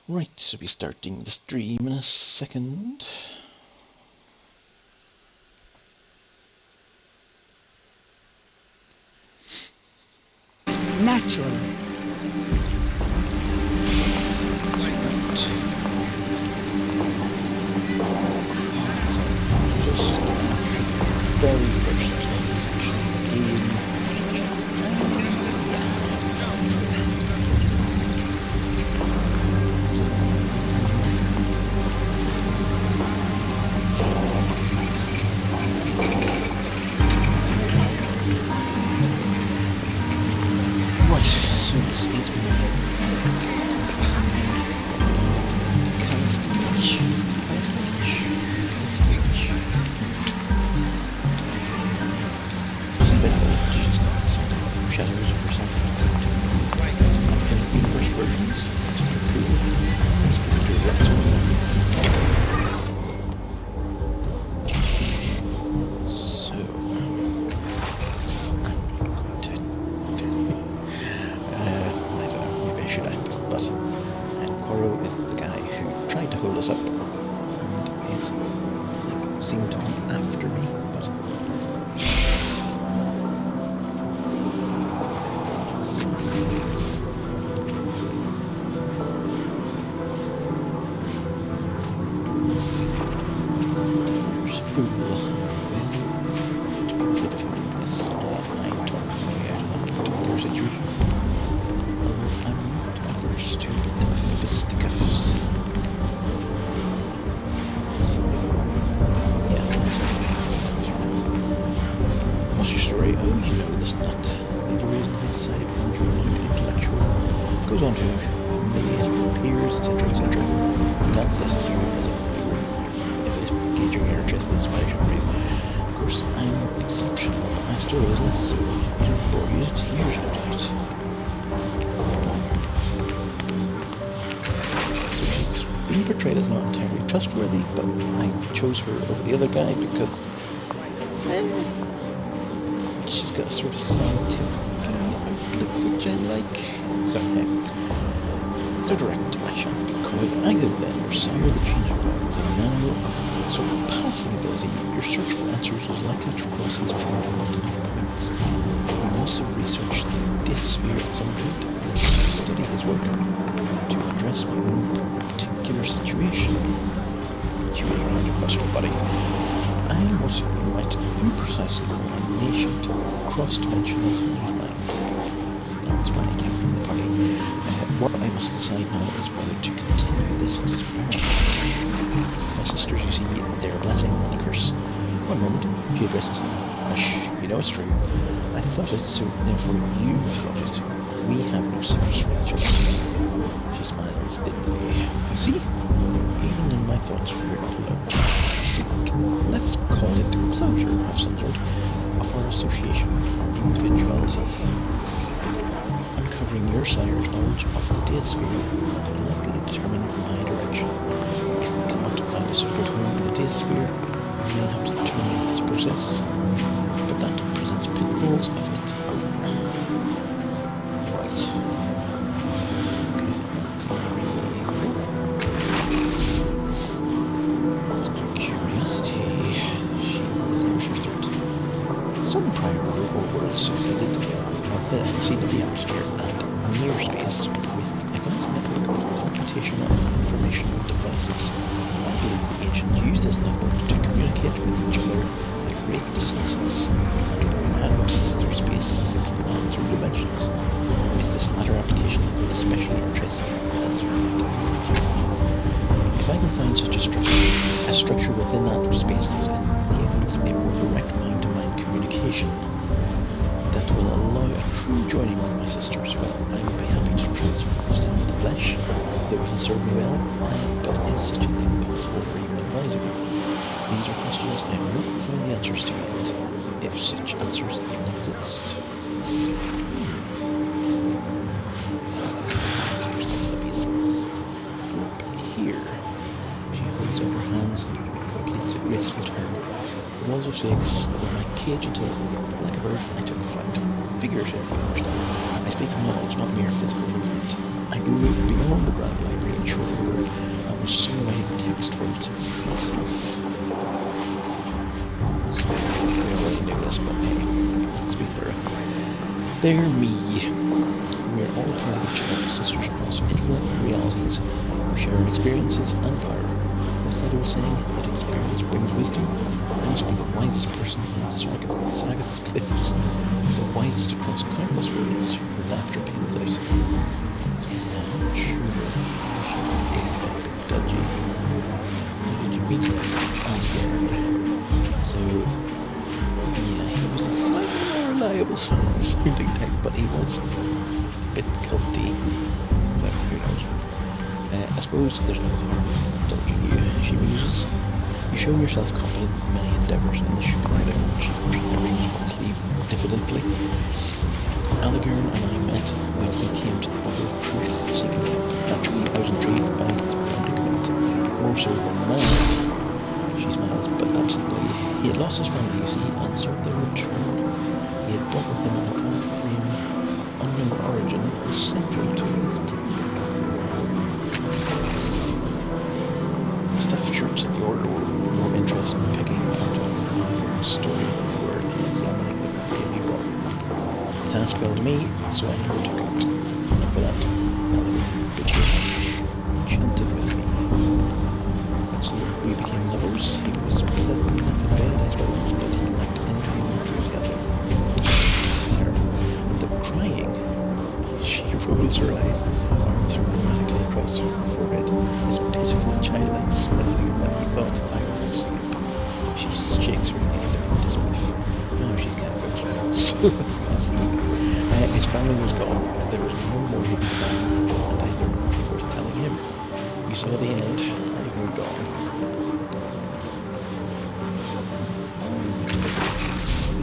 Right, so be starting the stream in a second. Naturally. Just very first section of the game. Right, so this is shadows or something. So in first versions, it's pretty cool. It's pretty good. So I don't know, maybe I should act, but Koro is the guy who tried to hold us up and is seemed to be after me, but goes on to many peers, etc., etc. That's necessary as a figure. If it's gauging your interest, this is why I should read. Of course, I'm exceptional. My story is less so. You don't bore you to hear it, no doubt. So she's being portrayed as not entirely trustworthy, but I chose her over the other guy because she's got a sort of scientific outlook which I like. So direct, I shan't be called either then or sire the changing worlds, and now of sort of passing ability, your search for answers is likely to cross his trail on multiple points. You must have researched the death sphere at some point, and study his work to address my own particular situation. You may around your muscle, buddy. I am what you might imprecisely call a nascent cross-dimensional hive mind. That's why I came from the party. What I must decide now is whether to continue this experiment. My sisters, you see, they're a blessing and a curse. One moment, she addresses them. Hush, you know it's true. I thought it, so therefore you thought it. We have no secrets from each other. She smiles thinly. You see? Even in my thoughts, we're not alone. Let's call it closure of some sort of our association, our individuality. Uncovering your sire's knowledge of the dead sphere will likely determine my direction. If we cannot find a suitable home in the dead sphere, we may have to terminate this process. But that presents pitfalls of its own. Right. Curiosity. She clears her throat. Some prior world succeeded seed of the atmosphere and near space with a vast network of computational and informational devices. I believe the ancients used this network to communicate with each other at great distances, and perhaps through space and through dimensions. If this latter application especially interests me, if I can find such a structure within that space that enables a more direct mind-to-mind communication that will allow a true joining with my sisters, well, I would be happy to transform into the flesh. Though it will serve me well, but is such a thing possible or even advisable? These are questions I have not found the answers to yet, if such answers even exist. Here, she holds out her hands and completes a graceful turn. The walls of six over my cage until, like a bird, I took flight. Figuratively, understand. I speak of knowledge, not mere physical movement. I beyond the Grand Library in short order, and was soon writing text for it myself. We already knew this, but hey, let's be thorough. They're me. We're all part of each other, sisters across infinite realities. We share our experiences and power. What's that old saying? That experience brings wisdom. I must be the wisest person in Sagas cliffs. The wisest across countless ways. Her laughter peals out. So, yeah, I'm not sure. She is a bit dodgy. Did you meet him? So, yeah, he was a slightly more reliable sounding type, but he was a bit culty. So, who knows? I suppose there's no harm in indulging you, she muses. You show yourself confident in many endeavours, and this should be no different. She arranged one sleeve diffidently. Allegern and I met when he came to the border of truth-seeking. Naturally, I was intrigued by his predicament, more so than mine. She smiles, but absently. He had lost his family, you see, and sought their return. He had brought with him an old frame of unknown origin, central to his tenure. Stuffed shirts at the order were more interested in picking apart Allegern's story than they were in examining the frame he brought. The task fell to me, so I never took it. And for that, Allegern bitched chanted with me. So we became lovers. He was pleasant enough in bed, I suppose, but he lacked energy and enthusiasm. And the crying, she rolls her eyes, arm through dramatically across her forehead, his pitiful childlike sniffling when he thought I was asleep. She shakes her head in disbelief. Now she can't go close. So exhausted. His family was gone. There was no more hidden time, and I learned nothing worth telling him. We saw the end. I moved on.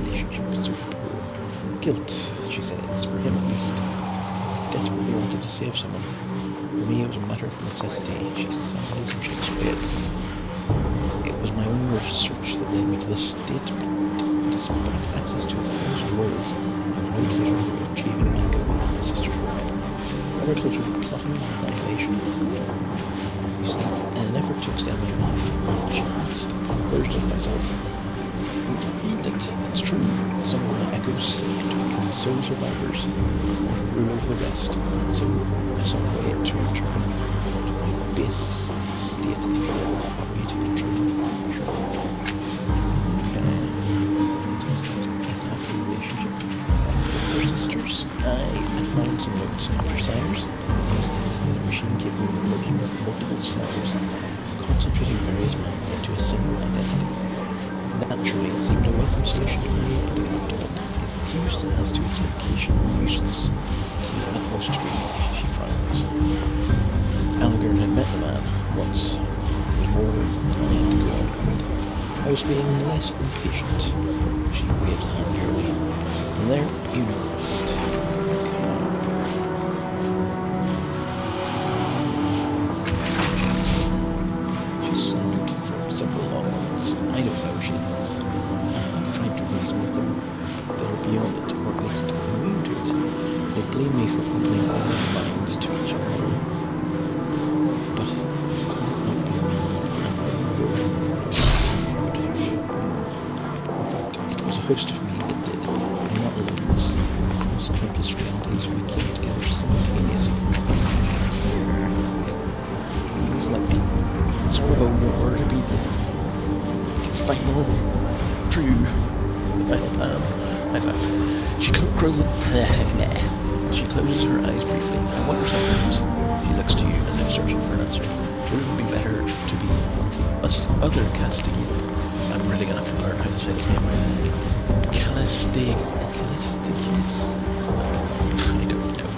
Relationship was so poor. Guilt, she says, for him at least. Desperately wanted to save someone. For me, it was a matter of necessity. She sighs and shakes her head. It was my own research that led me to this state, but despite access to a thousand roles, I was no closer to achieving my goal than my sisters were. Ever closer to plotting my annihilation. You see, in an effort to extend my life, I chanced converged on myself. And it's true, some of my echoes seemed to become sole survivors, or to rule over the rest, and so I saw a way to return to my base state, if you will, a way to control my future. Happy relationship with their sisters. I had found some notes after Sires. I was thinking of a machine capable of merging with multiple selves, concentrating various minds into a single identity. Naturally, it seemed a welcome solution to my predicament, but is accused as to its location useless to the utmost degree, she frowns. Allegern had met the man once. It was more than I had to go on. I was feeling less than patient. She waved a hand merely. From there, you know the rest. She silent for several long moments. I don't know, she is. I've tried to reason with them. They're beyond it, or at least immune to it. They blame me for opening all their minds to each other. But could it not be me and my own version of motive? In fact, it was a host of me that did. I'm not alone in this. Some hopeless realities we came together simultaneously. Feels like sort of a war to be the final true, the final plan. I laugh. She closes her eyes briefly. I wonder sometimes. She looks to you as if searching for an answer. Would it be better to be us other Castile? I'm really gonna have to learn how to say this name. Calistigus? I don't know.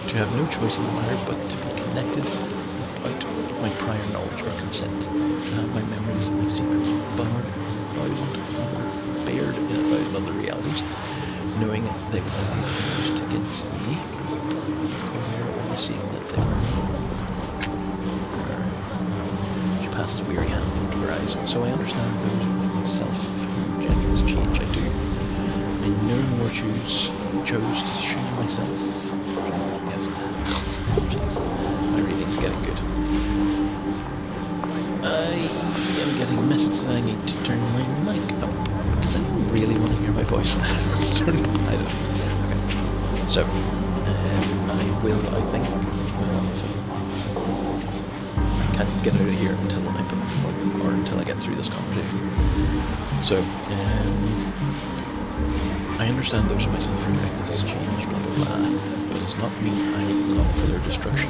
To have no choice in the matter but to be connected without my prior knowledge or consent. To have my memories and my secrets bared in a thousand other realities, knowing that they would all be used against me, aware only seeing that they were. She passes a weary hand into her eyes. So I understand those of myself who reject this change. I do. I no more choose chose to show you myself. Yes. Jeez. My reading's getting good. I am getting a message that I need to turn my mic up. Does anyone really want to hear my voice? I don't know. Okay. So, I will, I think, well, I can't get out of here until I put or until I get through this conversation. So, I understand those of myself who like this change, blah blah blah, but it's not me I long for their destruction,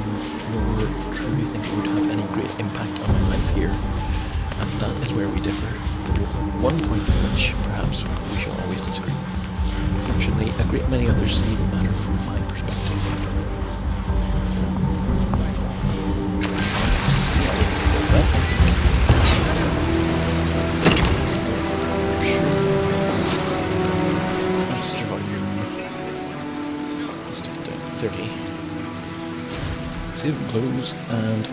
nor truly think it would have any great impact on my life here. And that is where we differ. One point in which perhaps we shall always disagree. Fortunately, a great many others see the matter from my perspective. Master volume. Let's take it down to 30. Save and close, and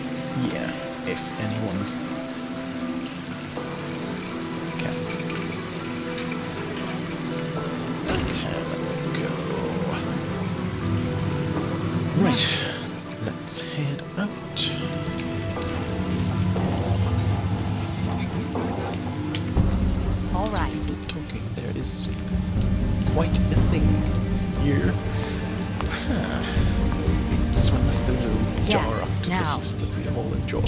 yeah, if anyone can. Okay, let's go. Right, let's head out. All right. Talking, there is quite a thing here. It's one of those old Yes, jar octopuses that we all enjoy.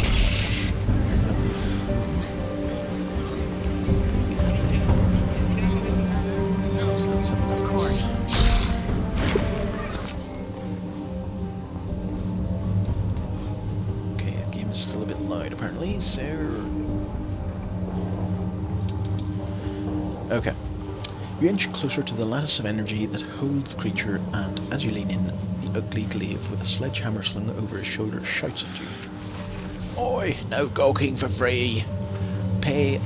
Of course. Okay, the game is still a bit loud apparently, so... Okay. You inch closer to the lattice of energy that holds the creature, and as you lean in, the ugly glaive with a sledgehammer slung over his shoulder shouts at you. Oi, no gawking for free! Pay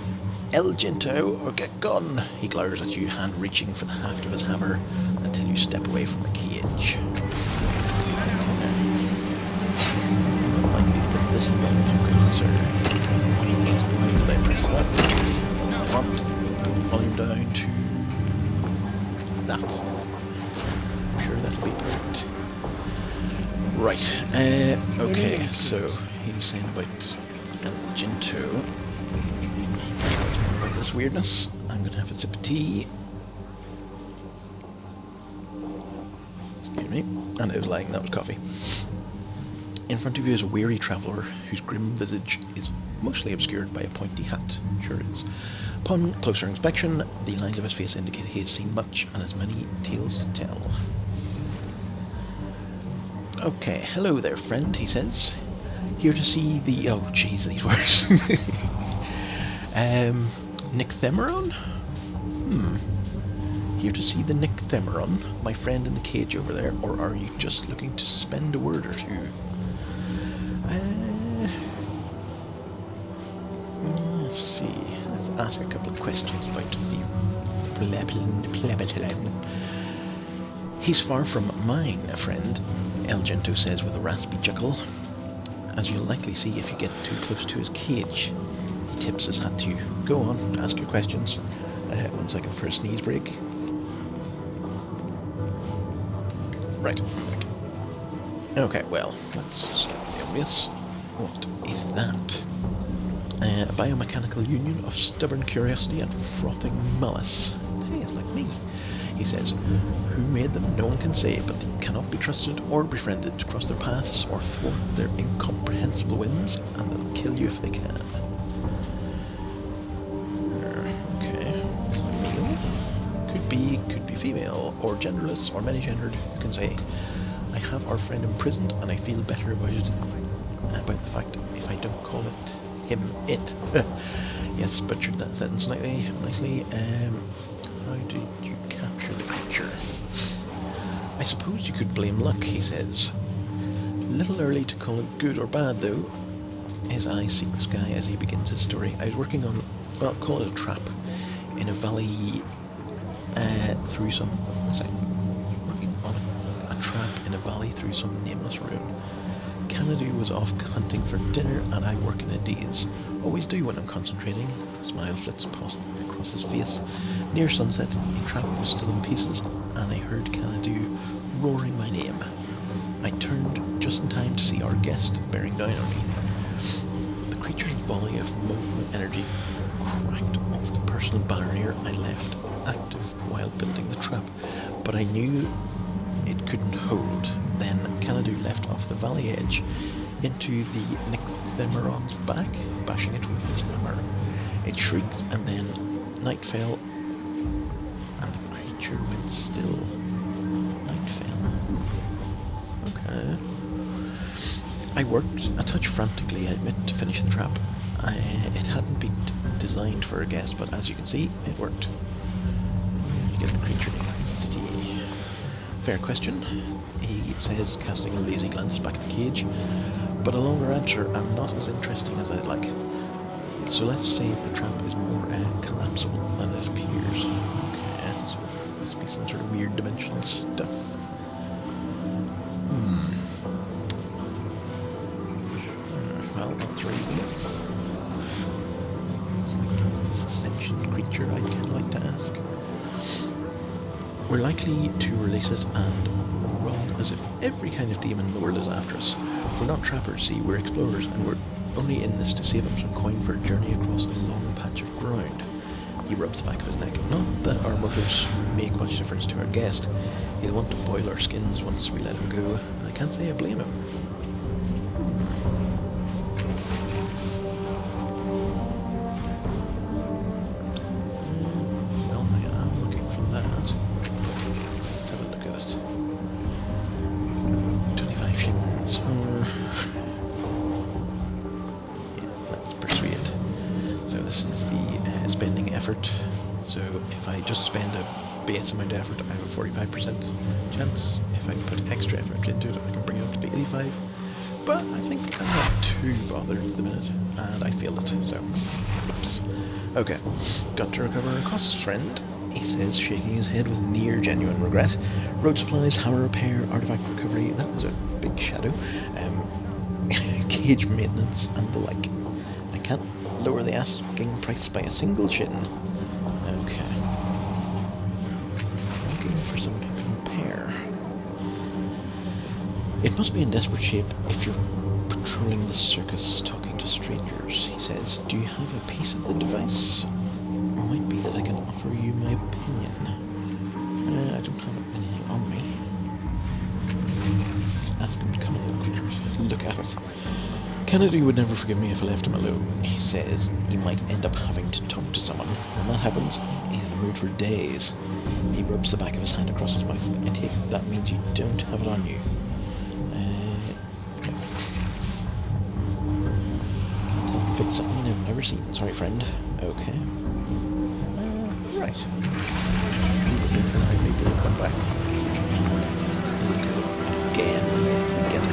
El Ginto or get gone! He glowers at you, hand reaching for the haft of his hammer, until you step away from the cage. Unlikely that this is my pocket, sir. Why did I press that? I want volume down to that. I'm sure that'll be perfect. Right, okay, so he was saying about El Ginto. Tells me about this weirdness. I'm gonna have a sip of tea. Excuse me. And it was lying, that was coffee. In front of you is a weary traveller whose grim visage is mostly obscured by a pointy hat. Sure it is. Upon closer inspection, the lines of his face indicate he has seen much and has many tales to tell. Okay, hello there, friend, he says. Here to see the... oh, jeez, these words. Nycthemeron? Here to see the Nycthemeron, my friend in the cage over there, or are you just looking to spend a word or two? Let's see. Let's ask a couple of questions about the plebetland. He's far from mine, friend, El Ginto says with a raspy chuckle. As you'll likely see if you get too close to his cage. He tips his hat to you. Go on, ask your questions. 1 second for a sneeze break. Right. Okay, well, let's start with the obvious. What is that? A biomechanical union of stubborn curiosity and frothing malice. Hey, it's like me. He says, who made them no one can say, but they cannot be trusted or befriended to cross their paths or thwart their incomprehensible whims, and they'll kill you if they can. Okay, male. Could be female, or genderless, or many-gendered. Who can say, I have our friend imprisoned, and I feel better about it, about the fact if I don't call it him, it. Yes, butchered that sentence nicely. How did you capture the creature? I suppose you could blame luck, he says. Little early to call it good or bad, though. His eyes seek the sky as he begins his story. I was working on, well, call it a trap, in a valley through some... working on a trap in a valley through some nameless ruin. Kennedy was off hunting for dinner, and I work in a daze. Always do when I'm concentrating. A smile flits across his face. Near sunset, the trap was still in pieces, and I heard Canadu roaring my name. I turned just in time to see our guest bearing down on me. The creature's volley of molten energy cracked off the personal barrier I left active while building the trap, but I knew it couldn't hold. Then Canadu left off the valley edge into the Nycthemeron's back, bashing it with his hammer. It shrieked, and then night fell, and the creature went still. Night fell. Okay. I worked a touch frantically, I admit, to finish the trap. It hadn't been designed for a guest, but as you can see, it worked. You get the creature identity. Fair question, he says, casting a lazy glance back at the cage. But a longer answer, I'm not as interesting as I'd like. So let's say the trap is more collapsible than it appears. Okay, so there must be some sort of weird dimensional stuff. Well, that's right. It's like, is this a sentient creature? I'd kind of like to ask. We're likely to release it and run as if every kind of demon in the world is after us. We're not trappers, see, we're explorers, and we're only in this to save him some coin for a journey across a long patch of ground. He rubs the back of his neck. Not that our motives make much difference to our guest. He'll want to boil our skins once we let him go, and I can't say I blame him. Well, I am looking for that. Let's have a look at it. 25 shillings. Yeah, let's persuade. So this is the spending effort. So if I just spend a base amount of effort, I have a 45% chance. If I put extra effort into it, I can bring it up to be 85. But I think I'm not too bothered at the minute, and I failed it, so oops. Okay, got to recover our costs, friend, he says, shaking his head with near genuine regret. Road supplies, hammer repair, artifact recovery, that was a big shadow. Cage maintenance and the like. I can't lower the asking price by a single shin. Okay. Looking for someone to compare. It must be in desperate shape if you're patrolling the circus talking to strangers, he says. Do you have a piece of the device? Might be that I can offer you my opinion. I don't have anything on me. Ask him to come and look at it. Kennedy would never forgive me if I left him alone, he says. He might end up having to talk to someone. When that happens, he's in a mood for days. He rubs the back of his hand across his mouth. I take it that means you don't have it on you. No. Can't help you fix something I've never seen. Sorry, friend. Okay. Right. Maybe we'll come back. Again. Get it.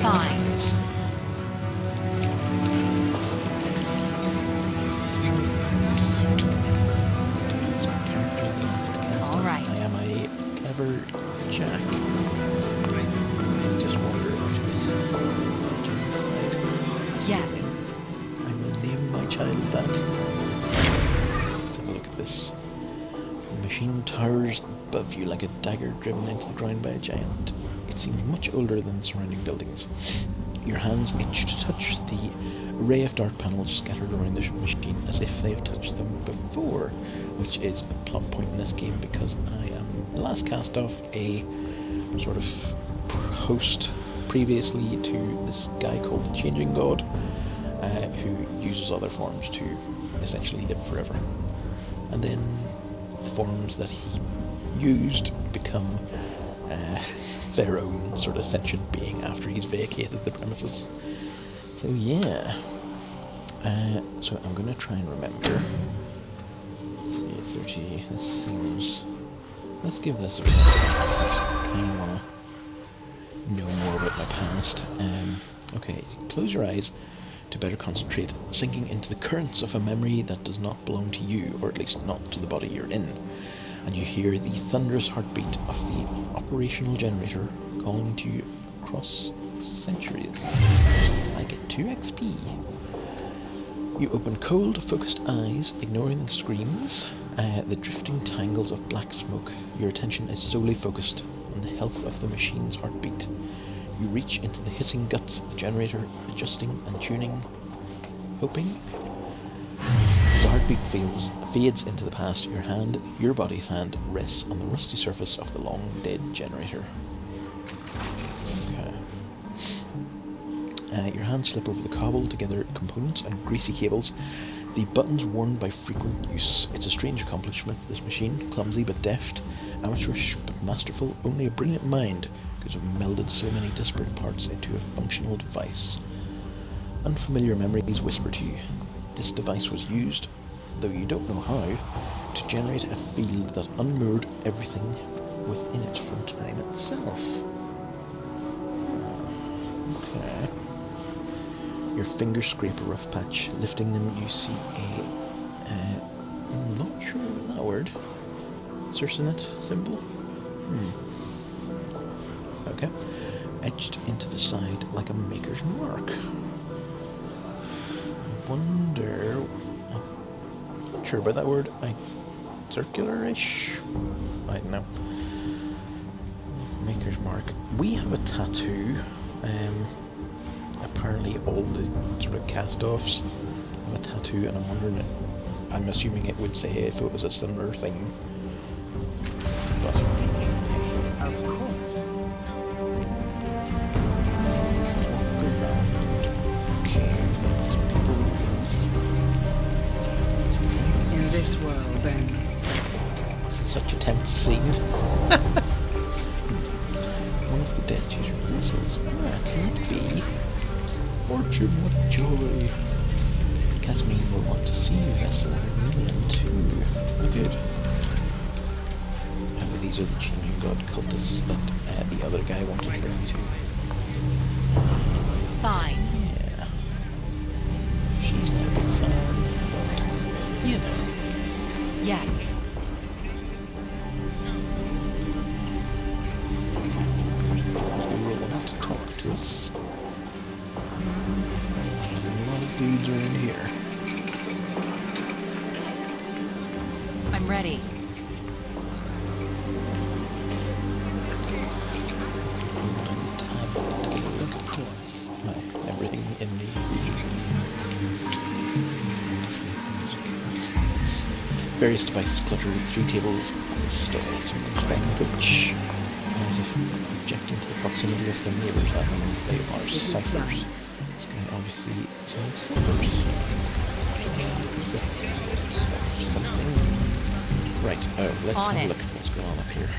Fine. All right. I am a clever Jack. He's just wandering out of it. Yes. I will name my child that. Let's have a look at this. The machine towers above you like a dagger driven into the ground by a giant. It seems much older than the surrounding buildings. Your hands itch to touch the array of dark panels scattered around the machine as if they've touched them before, which is a plot point in this game because I am last cast off a sort of host previously to this guy called the Changing God, who uses other forms to essentially live forever. And then the forms that he used become their own sort of sentient being after he's vacated the premises. So yeah. So I'm going to try and remember. Let's see, 30, this seems... Let's give this a I kind of want to know more about my past. Okay, close your eyes to better concentrate, sinking into the currents of a memory that does not belong to you, or at least not to the body you're in. And you hear the thunderous heartbeat of the operational generator calling to you across centuries. I get 2 XP. You open cold, focused eyes, ignoring the screams. The drifting tangles of black smoke. Your attention is solely focused on the health of the machine's heartbeat. You reach into the hissing guts of the generator, adjusting and tuning, hoping. The heartbeat fades into the past. Your body's hand, rests on the rusty surface of the long dead generator. Okay. Your hands slip over the cobbled together components and greasy cables. The buttons worn by frequent use. It's a strange accomplishment, this machine. Clumsy but deft, amateurish but masterful. Only a brilliant mind could have melded so many disparate parts into a functional device. Unfamiliar memories whisper to you. This device was used, though you don't know how, to generate a field that unmoored everything within it from time itself. Okay. Your fingers scrape a rough patch. Lifting them, you see I'm not sure of that word. Cercinet symbol? Okay. Etched into the side like a maker's mark. I wonder... I'm not sure about that word. Circular-ish? I don't know. Maker's mark. We have a tattoo. Apparently all the sort of cast-offs have a tattoo, and I'm wondering, I'm assuming it would say if it was a similar thing. But Of course. In this world, then. This is such a tense scene. One of the dead user vessels. Can it be? Fortune, what joy! Casimir will want to see you, vessel. Million too. Oh, good. These are the changing god cultists that the other guy wanted to bring me to. Fine. Yeah. She's not a big fan, but you know. Yes. They will want to talk to us. A lot of dudes are in here. I'm ready. Everything in the region. Various devices clutter with 3 tables and stalls, which, as if objecting to the proximity of their neighbours, that means they are ciphers. This guy obviously says ciphers. Something. Right, let's have a look at what's going on up here.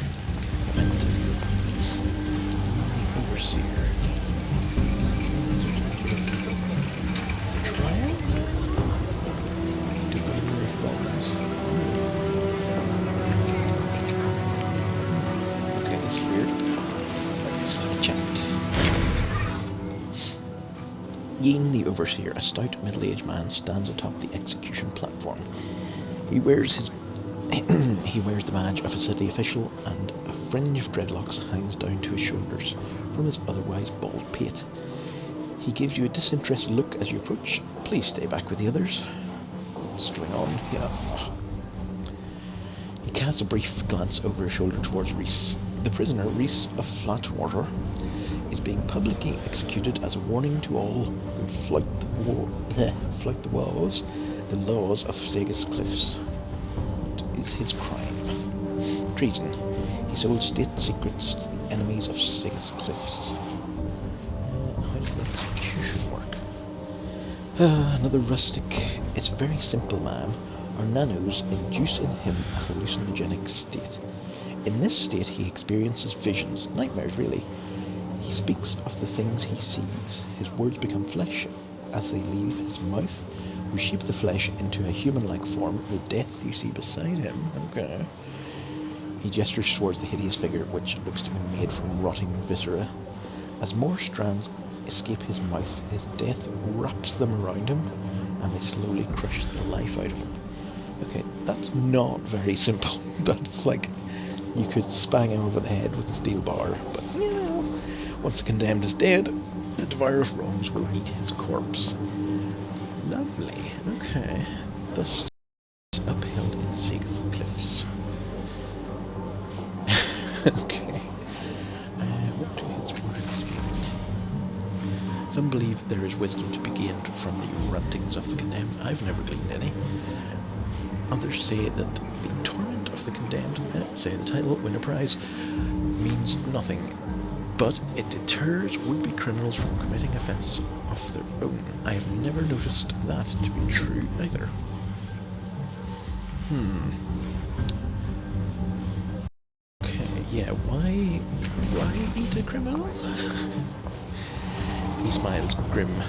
Overseer. Okay, that's weird. Let's have a chat. Yin the Overseer, a stout middle-aged man, stands atop the execution platform. He wears the badge of a city official, and a fringe of dreadlocks hangs down to his shoulders from his otherwise bald pate. He gives you a disinterested look as you approach. Please stay back with the others. What's going on? Yeah. He casts a brief glance over his shoulder towards Reese. The prisoner, Reese of Flatwater, is being publicly executed as a warning to all who flout the laws of Sega's Cliffs. What is his crime? Treason. He sold state secrets to the enemies of Sega's Cliffs. How does the execution work? Another rustic. It's very simple, ma'am. Our nanos induce in him a hallucinogenic state. In this state he experiences visions, nightmares really. He speaks of the things he sees. His words become flesh. As they leave his mouth, we shape the flesh into a human-like form, the death you see beside him. Okay. He gestures towards the hideous figure, which looks to be made from rotting viscera. As more strands escape his mouth, his death wraps them around him, and they slowly crush the life out of him. Okay, that's not very simple. That's like you could spang him over the head with a steel bar, but you know, once the condemned is dead, the devourer of wrongs will eat his corpse. Lovely. Okay. Thus upheld in Seeks cliffs. Okay. What do his words mean? Some believe there is wisdom to be gained from the rantings of the condemned. I've never gleaned any. Others say that the torment of the condemned, say the title, win a prize, means nothing, but it deters would-be criminals from committing offences of their own. I have never noticed that to be true either. Okay, yeah, why eat a criminal? He smiles, grim.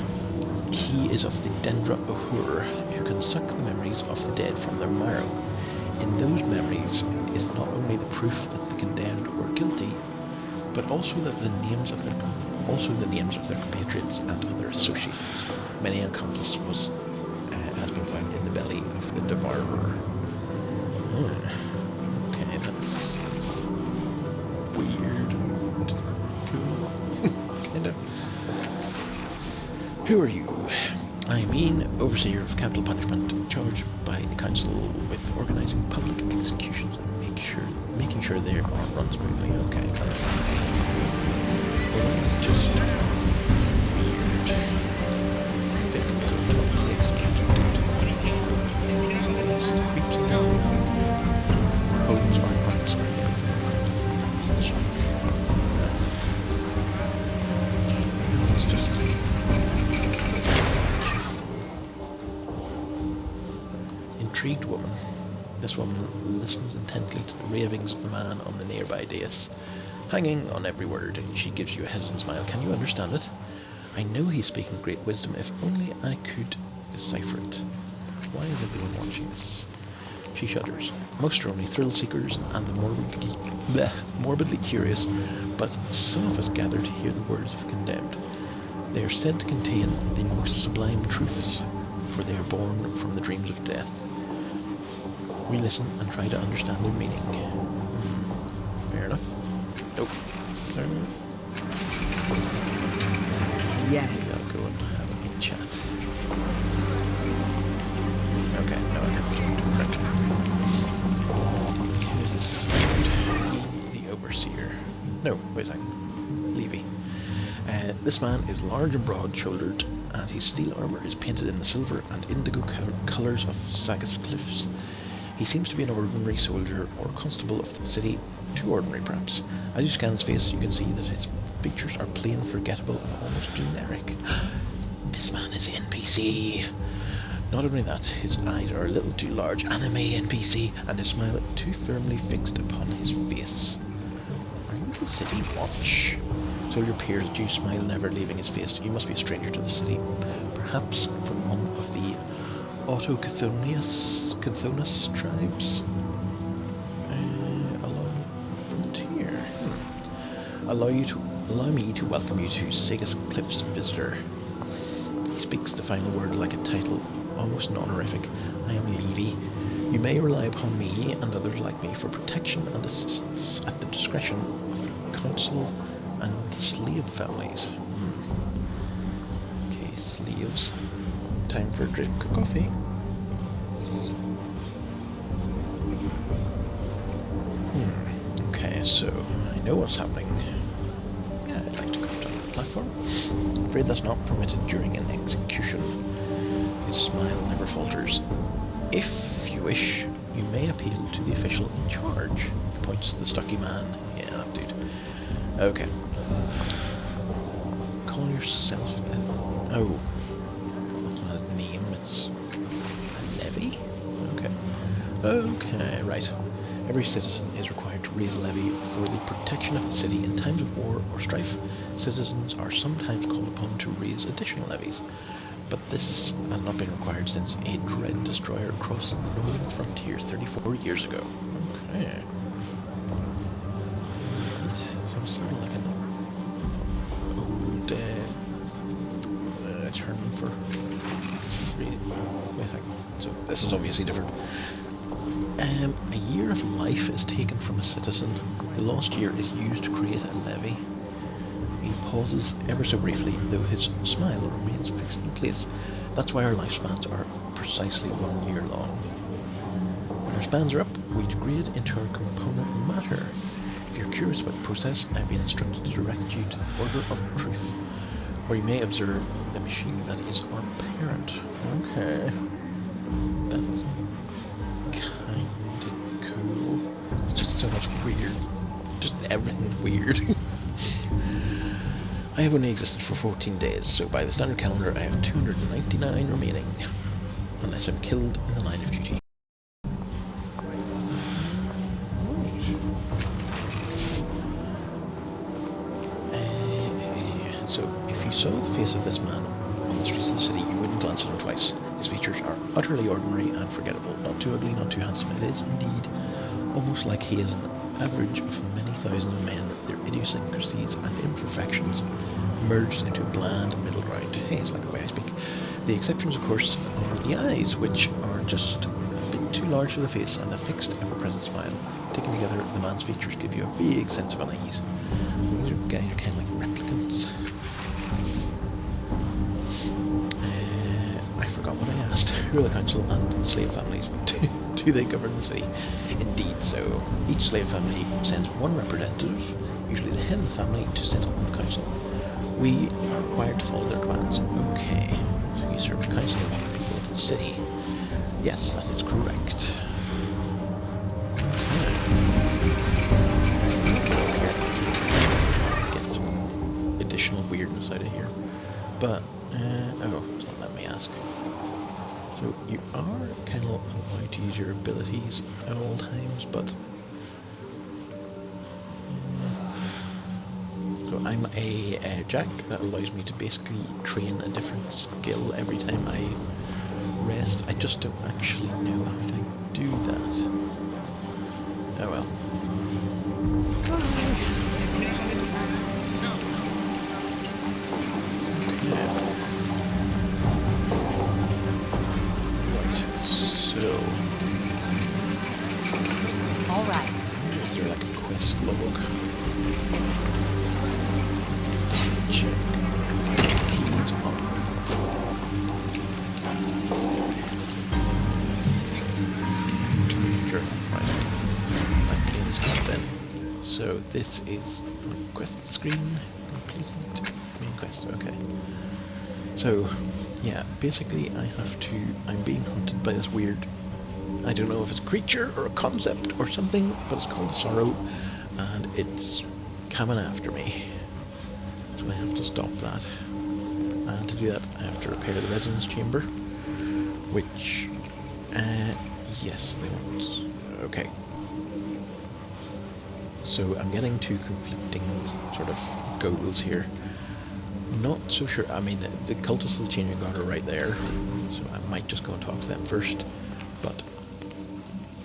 He is of the Dendra Uhur, who can suck the memories of the dead from their marrow. In those memories is not only the proof that the condemned were guilty, but also that the names of their compatriots and other associates. Many an accomplice has been found in the belly of the devourer. Okay, that's weird. Cool. Kind of. Who are you? I mean, overseer of capital punishment, charged by the council with organising public executions and making sure they are run smoothly. Okay. Well, that's just weird. They can publicly execute oh, sorry, right, sorry. It's just intrigued woman. This woman listens intently to the ravings of the man on the nearby dais. Hanging on every word, she gives you a hesitant smile. Can you understand it? I know he's speaking great wisdom, if only I could decipher it. Why is everyone watching this? She shudders. Most are only thrill-seekers and the morbidly curious, but some of us gather to hear the words of the condemned. They are said to contain the most sublime truths, for they are born from the dreams of death. We listen and try to understand their meaning. Fair enough. Oh. Fair enough. Yes. I'll go and have a big chat. Okay, no, I can't do correct. Who is this? The overseer. No, wait a second. Levy. This man is large and broad-shouldered, and his steel armour is painted in the silver and indigo colours of Sagas cliffs. He seems to be an ordinary soldier or constable of the city, too ordinary perhaps. As you scan his face, you can see that his features are plain, forgettable, and almost generic. This man is NPC. Not only that, his eyes are a little too large, anime NPC, and his smile too firmly fixed upon his face. Are you the city watch? Soldier peers at you, smile never leaving his face. You must be a stranger to the city, perhaps from one of the Autochthonous tribes along frontier. Allow me to welcome you to Sagas Cliffs, visitor. He speaks the final word like a title, almost an honorific. I am Levy. You may rely upon me and others like me for protection and assistance at the discretion of the council and the slave families. Okay, slaves. Time for a drink of coffee. Okay, so I know what's happening. Yeah, I'd like to come down the platform. I'm afraid that's not permitted during an execution. His smile never falters. If you wish, you may appeal to the official in charge. He points to the stocky man. Yeah, that dude. Okay. Call yourself oh. Name, it's a levy? Okay. Okay, right. Every citizen is required to raise a levy for the protection of the city in times of war or strife. Citizens are sometimes called upon to raise additional levies, but this has not been required since a dread destroyer crossed the northern frontier 34 years ago. Okay. Right. So sort of like an old term for... Wait a second. So this is obviously different. A year of life is taken from a citizen. The lost year is used to create a levy. He pauses ever so briefly, though his smile remains fixed in place. That's why our lifespans are precisely 1 year long. When our spans are up, we degrade into our component matter. If you're curious about the process, I've been instructed to direct you to the Order of Truth, where you may observe the machine that is our parent. Okay. That's kinda cool. It's just so much weird. Just everything's weird. I have only existed for 14 days, so by the standard calendar I have 299 remaining. Unless I'm killed in the line of duty. So, if you saw the face of this man on the streets of the city, you wouldn't glance at him twice. His features are utterly ordinary and forgettable. Not too ugly, not too handsome. It is, indeed, almost like he is an average of many thousands of men, their idiosyncrasies and imperfections merged into a bland middle ground. Hey, it's like the way I speak. The exceptions, of course, are the eyes, which are just a bit too large for the face, and the fixed, ever-present smile. Taken together, the man's features give you a vague sense of unease. So these guys are kind of like replicants. I forgot what I asked. Who are the council and slave families? Do they govern the city? Indeed, so each slave family sends one representative, usually the head of the family, to sit on the council. We are required to follow their commands. Okay, so you serve the council of the people of the city. Yes, that is correct. Get some additional weirdness out of here. But, oh, it's not letting me ask. So you are kind of allowed to use your abilities at all times, but so I'm a jack that allows me to basically train a different skill every time I rest. I just don't actually know how to do that. Oh well. All right. Is there like a quest log? Check. Keys on. Sure, right. That cleans up then. So this is quest screen. Completed. Main quest, okay. So, yeah, basically I'm being hunted by this weird, I don't know if it's a creature or a concept or something, but it's called Sorrow, and it's coming after me. So I have to stop that. And to do that, I have to repair the resonance chamber, which, yes, they want, okay. So I'm getting two conflicting sort of goals here. Not so sure, I mean, the cultists of the Changing God are right there, so I might just go and talk to them first, but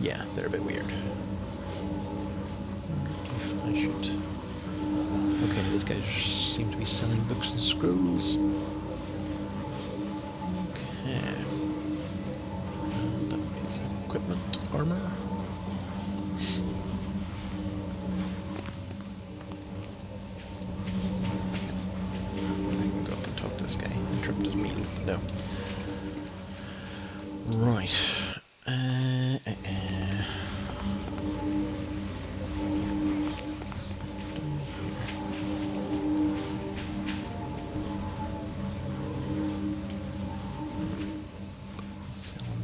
yeah, they're a bit weird. If I should... Okay, these guys seem to be selling books and scrolls. Okay. And that is equipment, armor. No. Right.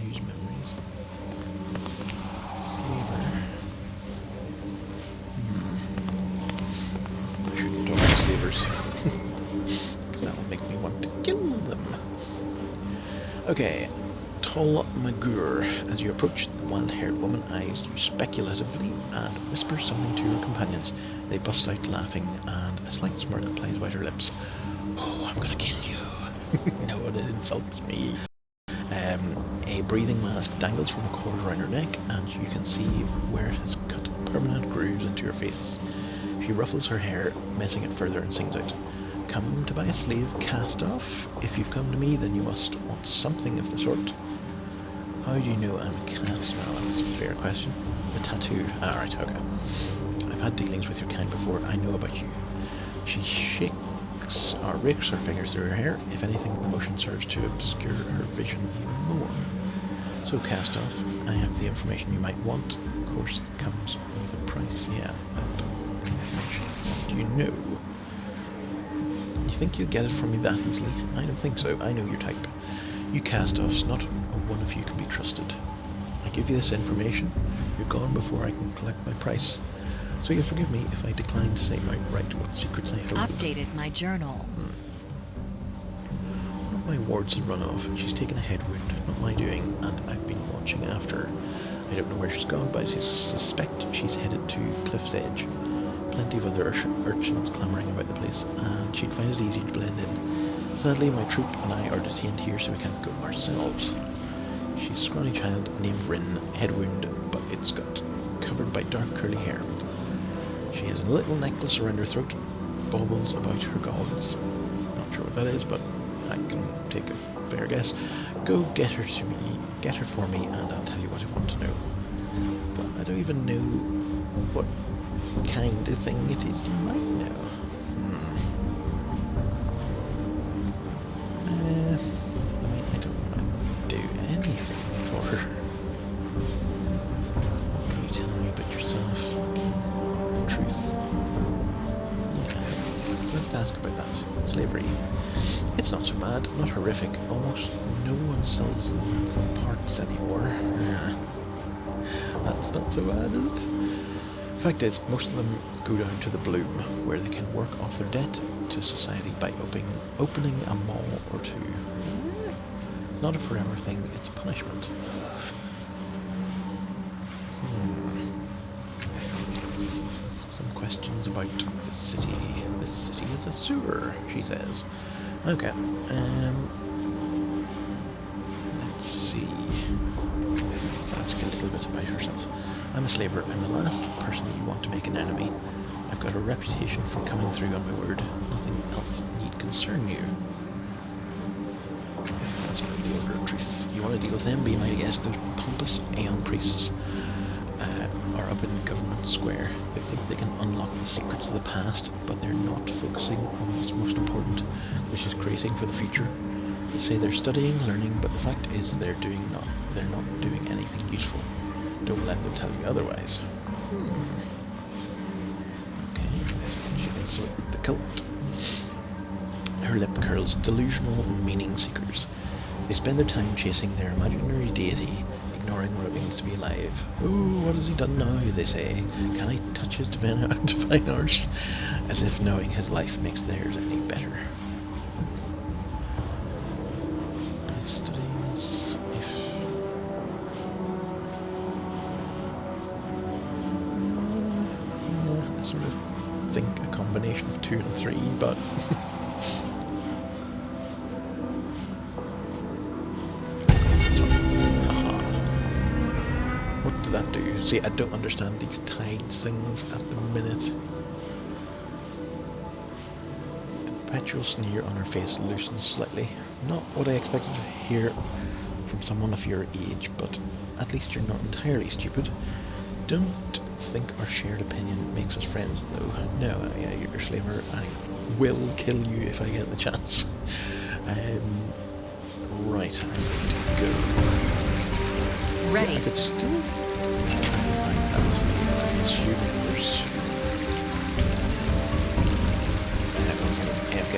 Use memories. I shouldn't talk to slavers. That will make me want to kill them. Okay, Tol Magur. As you approach, the wild-haired woman eyes you speculatively and whispers something to your companions. They bust out laughing, and a slight smirk plays about her lips. Oh, I'm gonna kill you. No one insults me. A breathing mask dangles from a cord around her neck, and you can see where it has cut permanent grooves into her face. She ruffles her hair, messing it further, and sings out, "Come to buy a slave cast off? If you've come to me, then you must want something of the sort." How do you know I'm a cast? Well, that's a fair question. A tattoo. Alright, okay. I've had dealings with your kind before. I know about you. She shakes or rakes her fingers through her hair. If anything, the motion serves to obscure her vision even more. So cast off. I have the information you might want. Of course, it comes with a price. Yeah, that information. What do you know? You think you'll get it from me that easily? I don't think so. I know your type. You cast-offs, not one of you can be trusted. I give you this information, you're gone before I can collect my price. So you'll forgive me if I decline to say outright what secrets I hold. Updated my journal. One of my wards has run off. She's taken a head wound, not my doing, and I've been watching after her. I don't know where she's gone, but I suspect she's headed to Cliff's Edge. Plenty of other urchins clamouring about the place, and she'd find it easy to blend in. Sadly, my troop and I are detained here, so we can't go ourselves. She's a scrawny child named Rin, head wound, but it's got covered by dark curly hair. She has a little necklace around her throat, baubles about her gods. Not sure what that is, but I can take a fair guess. Go get her for me, and I'll tell you what I want to know. But I don't even know what kind of thing it is you might know. I don't want to do anything for her. What can you tell me about yourself? Truth. Yeah, let's ask about that. Slavery. It's not so bad, not horrific. Almost no one sells them for parts anymore. That's not so bad, is it? Fact is, most of them go down to the Bloom, where they can work off their debt to society by opening a mall or two. It's not a forever thing, it's a punishment. Some questions about the city. This city is a sewer, she says. Okay, let's see. Let's ask a little bit about herself. I'm a slaver. I'm the last person you want to make an enemy. I've got a reputation for coming through on my word. Nothing else need concern you. That's not the order of truth. You want to deal with them, be my guest. Those pompous Aeon priests are up in Government Square. They think they can unlock the secrets of the past, but they're not focusing on what's most important, which is creating for the future. They say they're studying, learning, but the fact is they're not doing anything useful. Don't let them tell you otherwise. Okay, she thinks about the cult. Her lip curls. Delusional meaning seekers. They spend their time chasing their imaginary deity, ignoring what it means to be alive. Oh, what has he done now, they say. Can I touch his divine arse? As if knowing his life makes theirs any better. Combination of 2 and 3, but what did that do? See, I don't understand these tides things at the minute. The perpetual sneer on her face loosens slightly. Not what I expected to hear from someone of your age, but at least you're not entirely stupid. Don't think our shared opinion makes us friends, though. No, yeah, you're a slaver. I will kill you if I get the chance. Right, I'm ready to go. Ready. Yeah, I could still try and find that slave. I'm assuming there's... AFK.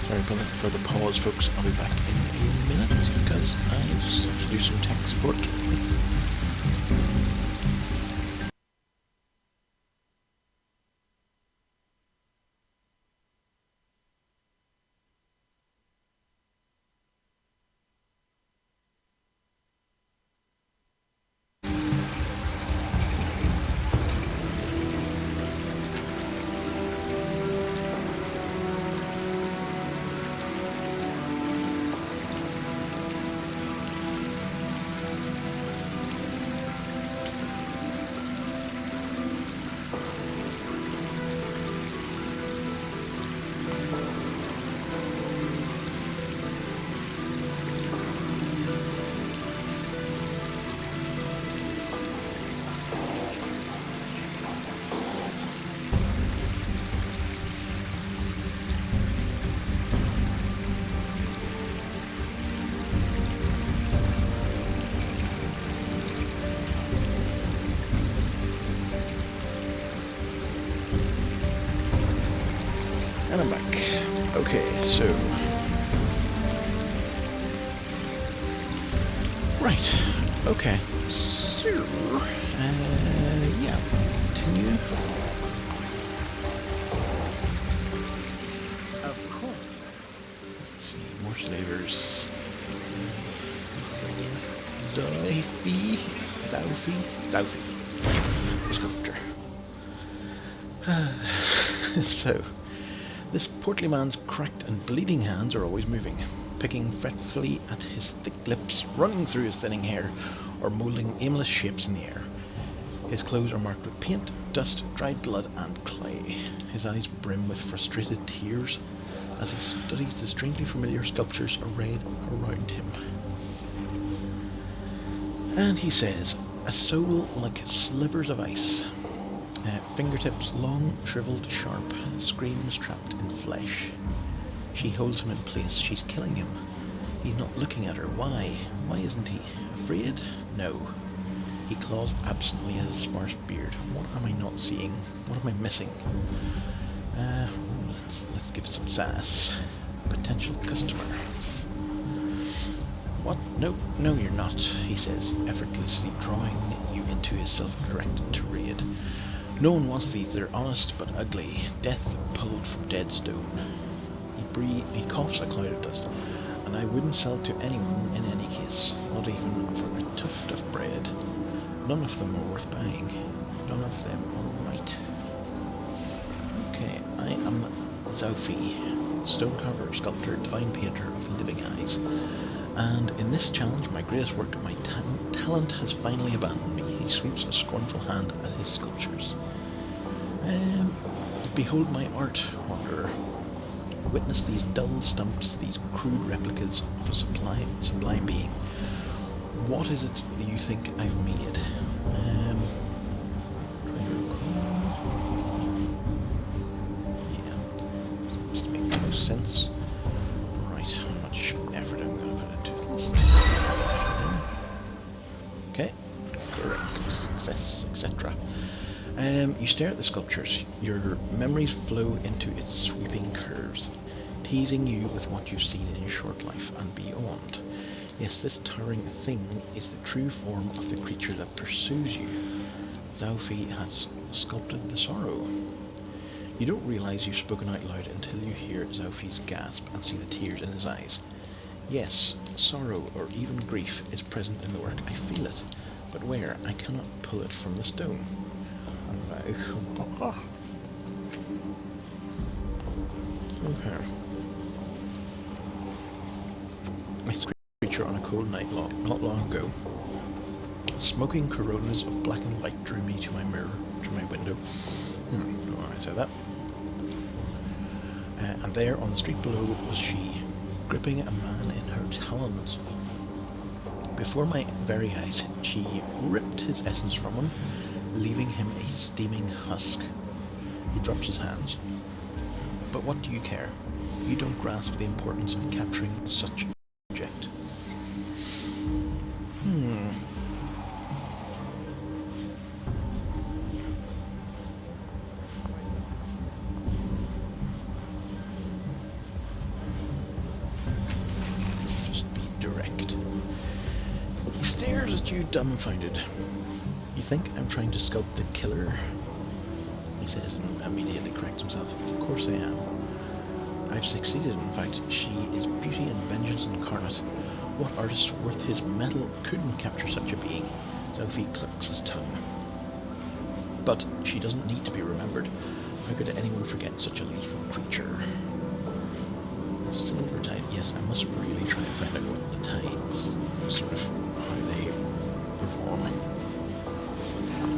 Sorry for the pause, folks. I'll be back in a minute because I just have to do some tech support. And I'm back. Okay, so... Right, okay. So... yeah, continue. Of course. Let's see, more slavers. Zaufi. Sculptor. So... This portly man's cracked and bleeding hands are always moving, picking fretfully at his thick lips, running through his thinning hair, or moulding aimless shapes in the air. His clothes are marked with paint, dust, dried blood, and clay. His eyes brim with frustrated tears as he studies the strangely familiar sculptures arrayed around him. And he says, a soul like slivers of ice. Fingertips long, shriveled, sharp, screams trapped in flesh. She holds him in place. She's killing him. He's not looking at her. Why? Why isn't he? Afraid? No. He claws absently at his sparse beard. What am I not seeing? What am I missing? Let's give some sass. Potential customer. What? No, you're not, he says, effortlessly drawing you into his self-directed tirade. No one wants these, they're honest but ugly, death pulled from dead stone. He coughs a cloud of dust, and I wouldn't sell to anyone in any case, not even for a tuft of bread. None of them are worth buying. None of them are right. Okay, I am Zaufi, stonecarver, sculptor, divine painter of living eyes. And in this challenge, my greatest work, my talent has finally abandoned me. He sweeps a scornful hand at his sculptures. Behold my art, wanderer. Witness these dull stumps, these crude replicas of a sublime being. What is it that you think I've made? Trying to recall. Yeah, seems to make the most sense. Right, how much effort I'm going to put into this. Okay, correct, success, etc. You stare at the sculptures. Your memories flow into its sweeping curves, teasing you with what you've seen in your short life and beyond. Yes, this towering thing is the true form of the creature that pursues you. Zaufi has sculpted the sorrow. You don't realise you've spoken out loud until you hear Zaufi's gasp and see the tears in his eyes. Yes, sorrow or even grief is present in the work. I feel it. But where? I cannot pull it from the stone. Okay. I saw a creature on a cold night not long ago. Smoking coronas of black and white drew me to my mirror, to my window. Don't know why I said that. And there on the street below was she, gripping a man in her talons. Before my very eyes, she ripped his essence from him, leaving him a steaming husk. He drops his hands. But what do you care? You don't grasp the importance of capturing such an object. stares at you dumbfounded. You think I'm trying to sculpt the killer? He says and immediately corrects himself. Of course I am. I've succeeded, in fact. She is beauty and vengeance incarnate. What artist worth his metal couldn't capture such a being? Sophie clucks his tongue. But she doesn't need to be remembered. How could anyone forget such a lethal creature? Silver tide. Yes, I must really try to find out what the tides, sort of how they perform.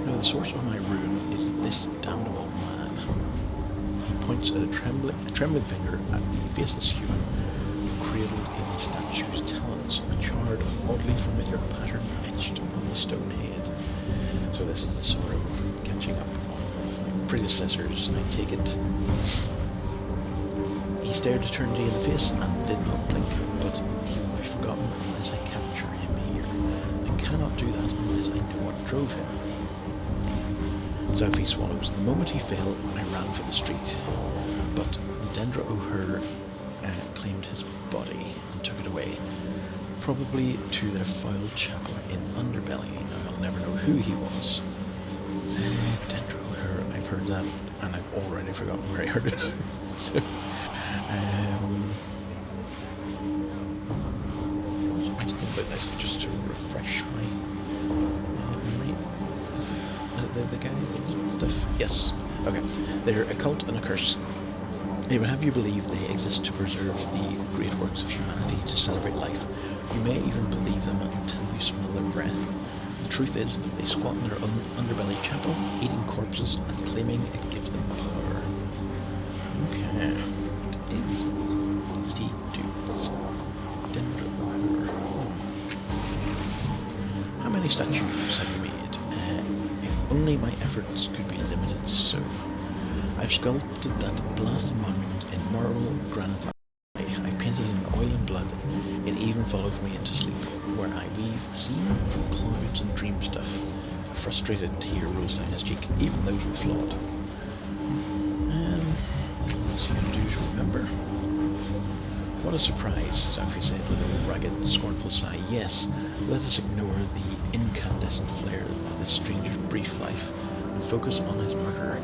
Now, the source of my ruin is this damnable man. He points at a trembling finger at the faceless human cradled in the statue's talons, a charred, oddly familiar pattern etched on the stone head. So this is the sorrow catching up on my predecessors, I take it. He stared eternity in the face and did not blink, but he will be forgotten unless I capture him here. I cannot do that unless I know what drove him. Sophie swallows. The moment he fell, I ran for the street, but the Dendra O'Hare claimed his body and took it away, probably to their foul chapel in Underbelly, and I'll never know who he was. Dendra O'Hare, I've heard that, and I've already forgotten where I heard it. So, let's go about this just to refresh my memory. The guys and stuff? Yes. Okay. They're a cult and a curse. They would have you believe they exist to preserve the great works of humanity, to celebrate life. You may even believe them until you smell their breath. The truth is that they squat in their own underbelly chapel, eating corpses and claiming it gives them power. Okay. It is eaty dudes. Dendra O'Hare. How many statues have you made? If only my efforts could be limited so. I've sculpted that blasted monument in marble granite. I painted it in oil and blood. It even followed me into sleep, where I weave the scene from clouds and dream stuff. A frustrated tear rolls down his cheek. Even those were flawed. What else you can do to remember? What a surprise, Sophie said with a ragged, scornful sigh. Yes, let us ignore the incandescent flare of this stranger's brief life and focus on his murderer.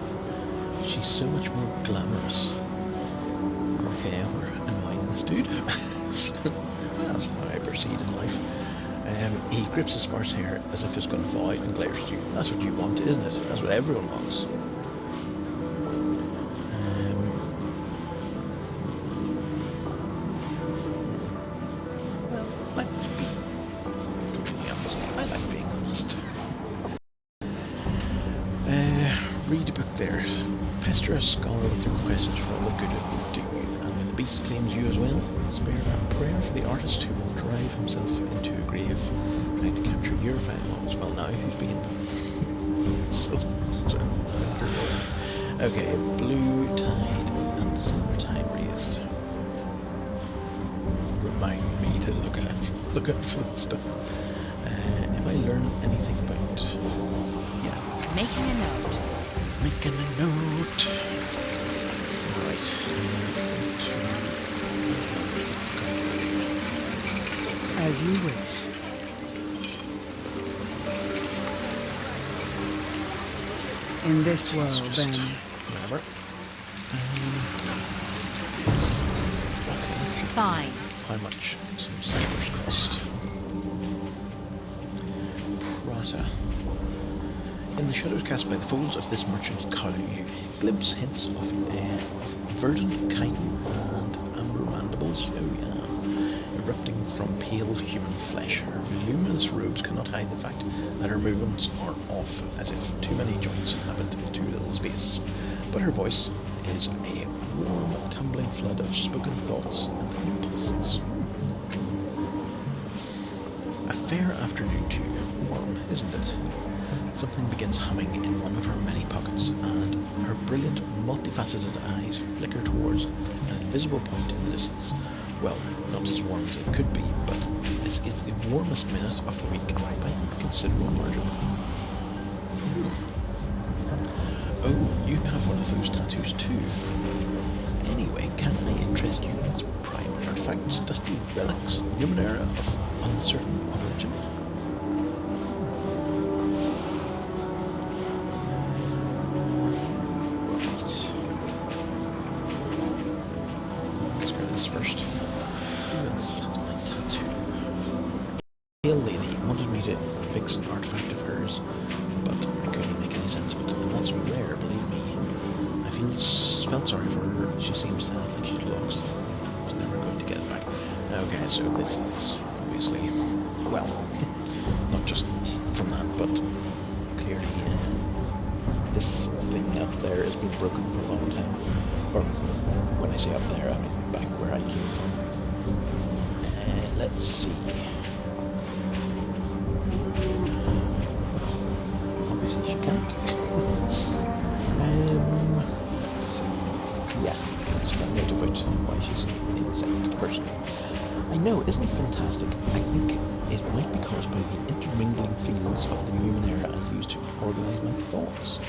She's so much more glamorous. Okay, we're annoying this dude. So, that's how I proceed in life. He grips his sparse hair as if it's going to fall out and glares at you. That's what you want, isn't it? That's what everyone wants. Well, let's be completely honest. I like being honest. Read a book there. Pester a scholar with your questions for all the good it will do you. And when the beast claims you as well, spare a prayer for the artist who will drive himself into a grave trying to capture your fine ones. Well, now who's being so okay, blue tide and silver tide raised. Remind me to look out for the stuff. If I learn anything about, yeah, Making a note. making a note. Right. As you wish. In this world, then. Remember. Okay. Fine. How much some ciphers cost? Prata. In the shadows cast by the folds of this merchant's cowl, you glimpse hints of verdant chitin and amber mandibles. Oh yeah. Erupting from pale human flesh. Her voluminous robes cannot hide the fact that her movements are off, as if too many joints inhabit too little space. But her voice is a warm, tumbling flood of spoken thoughts and impulses. A fair afternoon too. Warm, isn't it? Something begins humming in one of her many pockets, and her brilliant, multifaceted eyes flicker towards an invisible point in the distance. Well, not as warm as it could be, but this is the warmest minute of the week by a considerable margin. Oh, you have one of those tattoos too. Anyway, can I interest you in its prime artifacts, dusty relics, numenera of uncertain origin? this first. Who else has my tattoo? A pale lady wanted me to fix an artifact of hers, but I couldn't make any sense of it. And that's rare, believe me. I felt sorry for her. She seems sad, like she'd lost. I was never going to get it back. Okay, so this is obviously, well, not just from that, but clearly this thing up there has been broken for a long time. Or when I say up there, I mean back where I came from. Let's see. Obviously she can't. Let's see. Yeah, let's find out about why she's an insect person. I know, isn't it fantastic? I think it might be caused by the intermingling fields of the Numenera I use to organise my thoughts.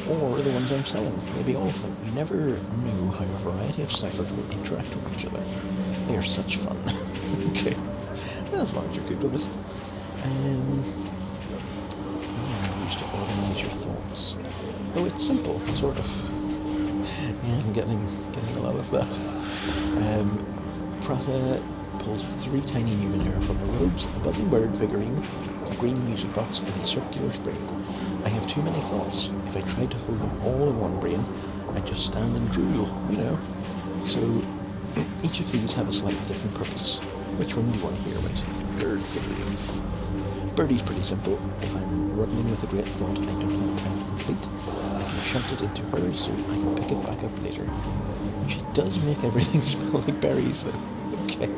Or the ones I'm selling, maybe all of them. You never knew how a variety of ciphers will interact with each other. They are such fun. Okay, well, as long as you're good with it. Yeah, used to organise your thoughts. Oh, it's simple, sort of. Yeah, I'm getting a lot of that. Prata pulls 3 tiny Numenera from her robes, a buzzing bird figurine, a green music box, and a circular spring. I have too many thoughts. If I tried to hold them all in one brain, I'd just stand and drool, you know. So each of these have a slightly different purpose. Which one do you want to hear about? Bird figurine. Birdie's pretty simple. If I'm running with a great thought I don't have time to complete, I can shunt it into hers so I can pick it back up later. She does make everything smell like berries though. Okay.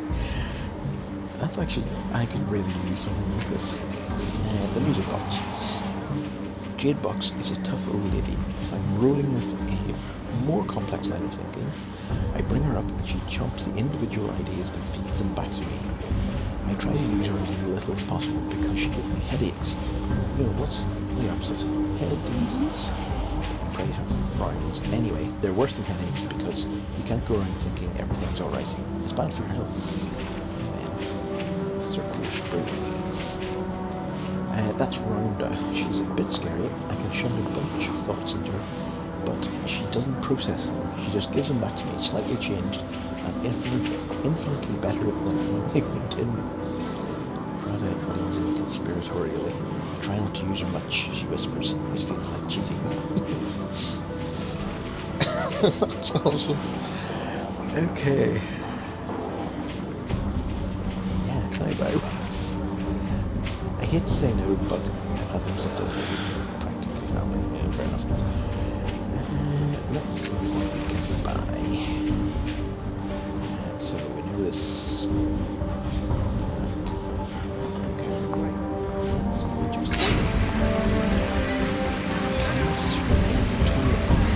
That's actually, I could really use something like this. The music box. Jade Box is a tough old lady. If I'm rolling with a more complex line of thinking, I bring her up and she chomps the individual ideas and feeds them back to me. I try to use her as little as possible because she gives me headaches. You know, what's the opposite? Headies? Right, or frowns. Anyway, they're worse than headaches because you can't go around thinking everything's alright. It's bad for your health. Circular spring. That's Rhonda. She's a bit scary. I can shove a bunch of thoughts into her, but she doesn't process them. She just gives them back to me, slightly changed, and infinitely better than when they went in. Prada leans in conspiratorially. Try not to use her much, she whispers. This feels like cheating. That's awesome. Okay. Yeah, try bow. I hate to say no, but I've had them since I was practically family. Yeah, fair enough. Let's see what we can buy. So we know this. Okay, right. Let's see what you say. This is from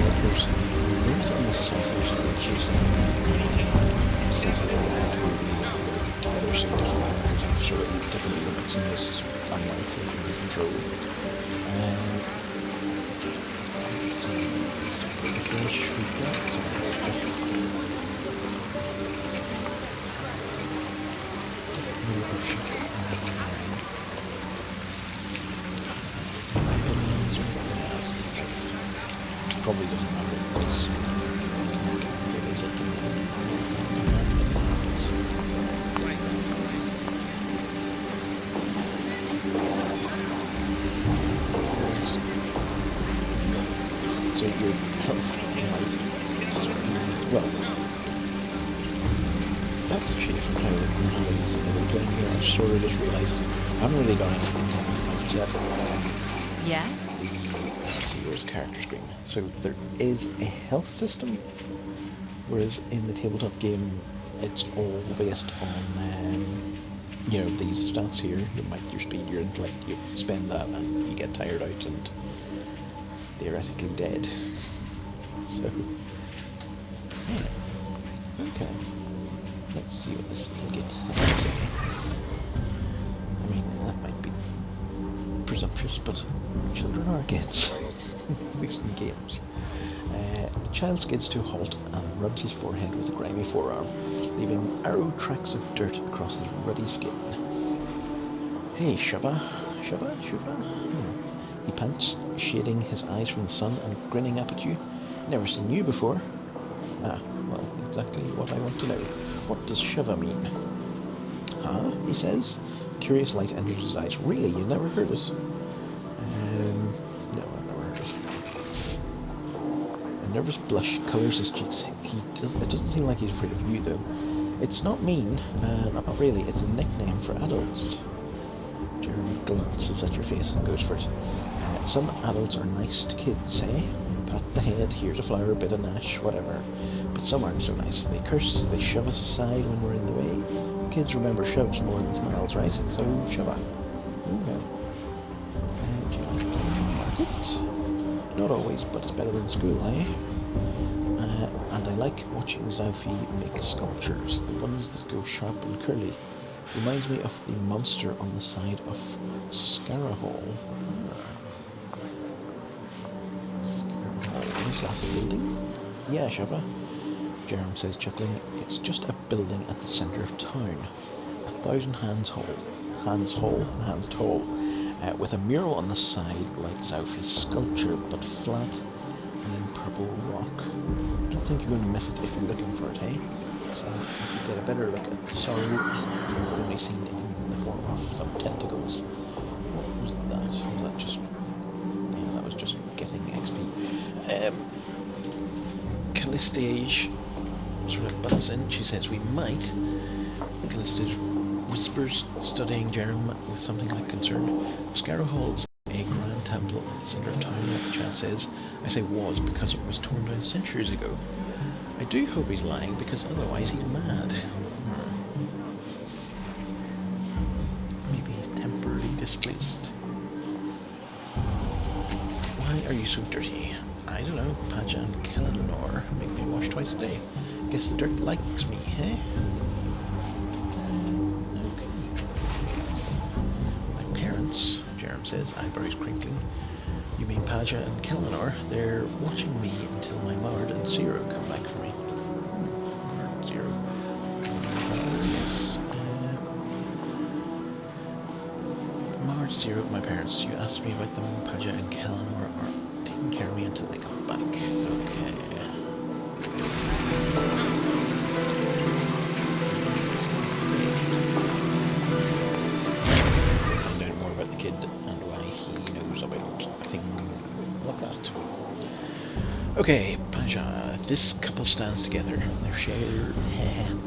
a person. Those on the ciphers that you together so I'm sure different limits in this unlikely to be controlled. Let's see, this particular shooter, so that's stuff. Probably doesn't matter because so your health might, well, that's actually different how they're playing here. I sort of just realised I haven't really got anything yet. Yes? Let's see, where's the character screen? So there is a health system, whereas in the tabletop game it's all based on you know, these stats here, your might, your speed, your intellect. You spend that and you get tired out and theoretically dead. So yeah. Okay, let's see what this little git has to say. I mean, that might be presumptuous, but children are kids, at least in games. The child skids to a halt and rubs his forehead with a grimy forearm, leaving arrow tracks of dirt across his ruddy skin. Hey, Shubba. He pants, shading his eyes from the sun and grinning up at you. Never seen you before. Ah, well, it's exactly what I want to know. What does Shiva mean? Huh? He says. Curious light enters his eyes. Really? You never heard it? No, I've never heard it. A nervous blush colours his cheeks. It doesn't seem like he's afraid of you, though. It's not mean. Not really. It's a nickname for adults. Jeremy glances at your face and goes for it. Some adults are nice to kids, eh? Pat the head, here's a flower, bit of nash, whatever. But some aren't so nice. They curse, they shove us aside when we're in the way. Kids remember shoves more than smiles, right? So, shove up. Okay. Do you like the market? Not always, but it's better than school, eh? And I like watching Zaufi make sculptures, the ones that go sharp and curly. Reminds me of the monster on the side of Scarahall. Is that a building? Yeah, Shiva. Jerem says, chuckling. It's just a building at the centre of town. 1,000 hands tall, with a mural on the side like Zaufi's sculpture, but flat and in purple rock. I don't think you're going to miss it if you're looking for it, eh? So you could get a better look at the sorrow you've only seen in the form of some tentacles. What was that? Was that just... Yeah, that was just getting XP. Callistage sort of butts in. She says, we might. Callistage whispers, studying Jerem with something like concern. Scarrow holds a grand temple at the centre of town, like the chat says. I say was because it was torn down centuries ago. I do hope he's lying, because otherwise he's mad. Maybe he's temporarily displaced. Why are you so dirty? I don't know. Paja and Kellenor make me wash twice a day. Guess the dirt likes me, eh? Okay. My parents, Jerem says, eyebrows crinkling. You mean Paja and Kellenor? They're watching me until my Mard and Zero come back for me. Mard and Zero. Yes. Mard, Zero, my parents. You asked me about them. Paja and Kellenor are taking care of me until they come back. Okay. Find out more about the kid and why he knows about a thing like that. Okay, Paja. This couple stands together.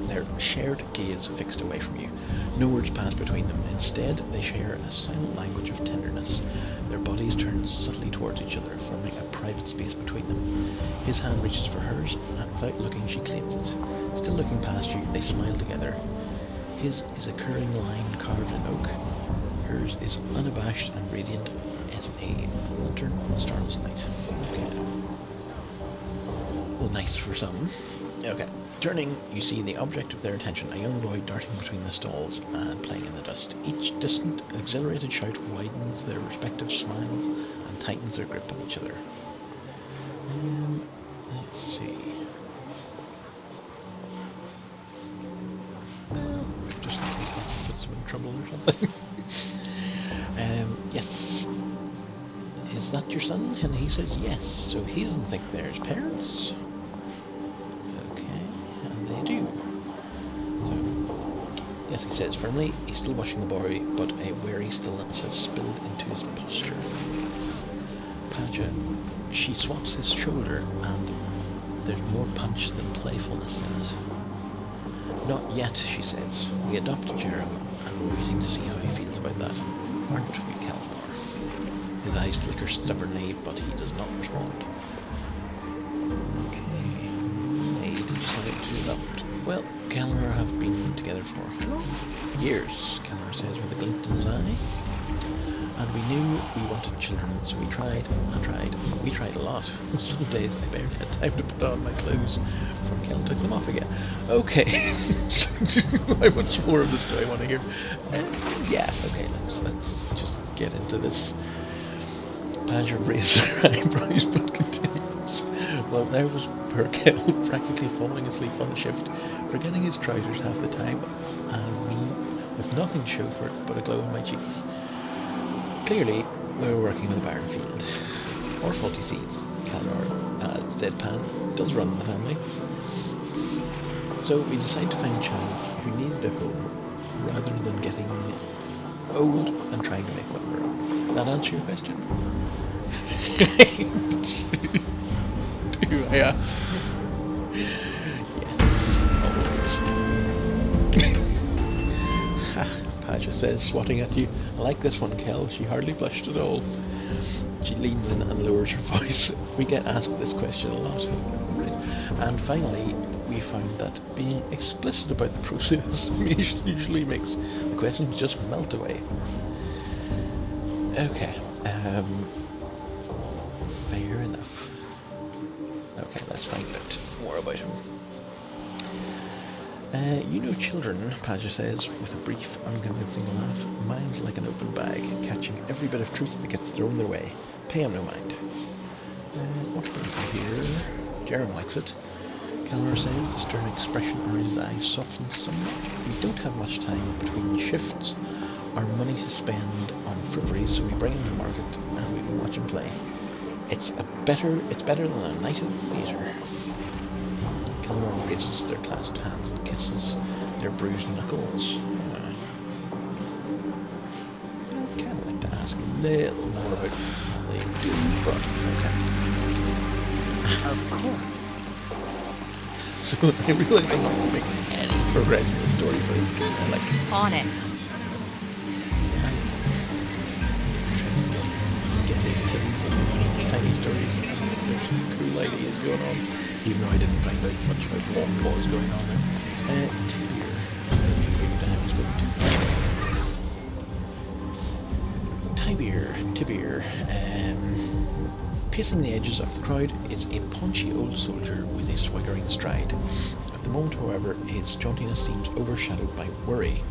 Their shared gaze fixed away from you. No words pass between them. Instead, they share a silent language of tenderness. Their bodies turn subtly towards each other, forming a private space between them. His hand reaches for hers, and without looking, she claims it. Still looking past you, they smile together. His is a curving line carved in oak. Hers is unabashed and radiant as a lantern on a starless night. Okay. Well, nice for some. Okay. Turning, you see the object of their attention, a young boy darting between the stalls and playing in the dust. Each distant, exhilarated shout widens their respective smiles and tightens their grip on each other. Let's see. Just in case that puts him in trouble or something. Yes. Is that your son? And he says yes. So he doesn't think they're his parents. Do. So, yes, he says firmly. He's still watching the boy, but a wary stillness has spilled into his posture. Paja, she swats his shoulder, and there's more punch than playfulness in it. Not yet, she says. We adopted Jerem, and we're waiting to see how he feels about that. Aren't we, Kellenor? His eyes flicker stubbornly, but he does not respond. Well, Kellenor have been together for years, Kellenor says with a glint in his eye. And we knew we wanted children, so we tried and tried. We tried a lot. Some days I barely had time to put on my clothes before Kellenor took them off again. Okay, so how much more of this do I want to hear? Yeah, okay, let's just get into this. Paja raises her eyebrows but continues. Well, there was Perkel practically falling asleep on the shift, forgetting his trousers half the time, and me with nothing to show for it but a glow in my cheeks. Clearly, we were working in the barren field. Or faulty seeds. Kellenor, deadpan, does run in the family. So we decided to find a child who needed a home rather than getting old and trying to make one of our own. That answer your question? Do I ask? Yes, always. Paja says, swatting at you, I like this one, Kel. She hardly blushed at all. She leans in and lowers her voice. We get asked this question a lot. Right. And finally, we found that being explicit about the process usually makes the questions just melt away. Okay, fair enough. Okay, let's find out more about him. You know children, Paja says, with a brief, unconvincing laugh. Mine's like an open bag, catching every bit of truth that gets thrown their way. Pay him no mind. What brings you here? Jerem likes it. Kelmer says, the stern expression around his eyes softens somewhat. We don't have much time between shifts. Our money to spend on fripperies, so we bring him to the market and we can watch him play. It's better than a night at the theatre. Kelmer raises their clasped hands and kisses their bruised knuckles. Okay, I'd like to ask a little more about what they do, but okay. Of course. So I realise I'm not making any progress in the story, but it's kind of like... On it. Get into tiny stories and there's some cool ideas going on, even though I didn't find out much about what was going on there. Tibir. Pacing the edges of the crowd is a paunchy old soldier with a swaggering stride. At the moment, however, his jauntiness seems overshadowed by worry,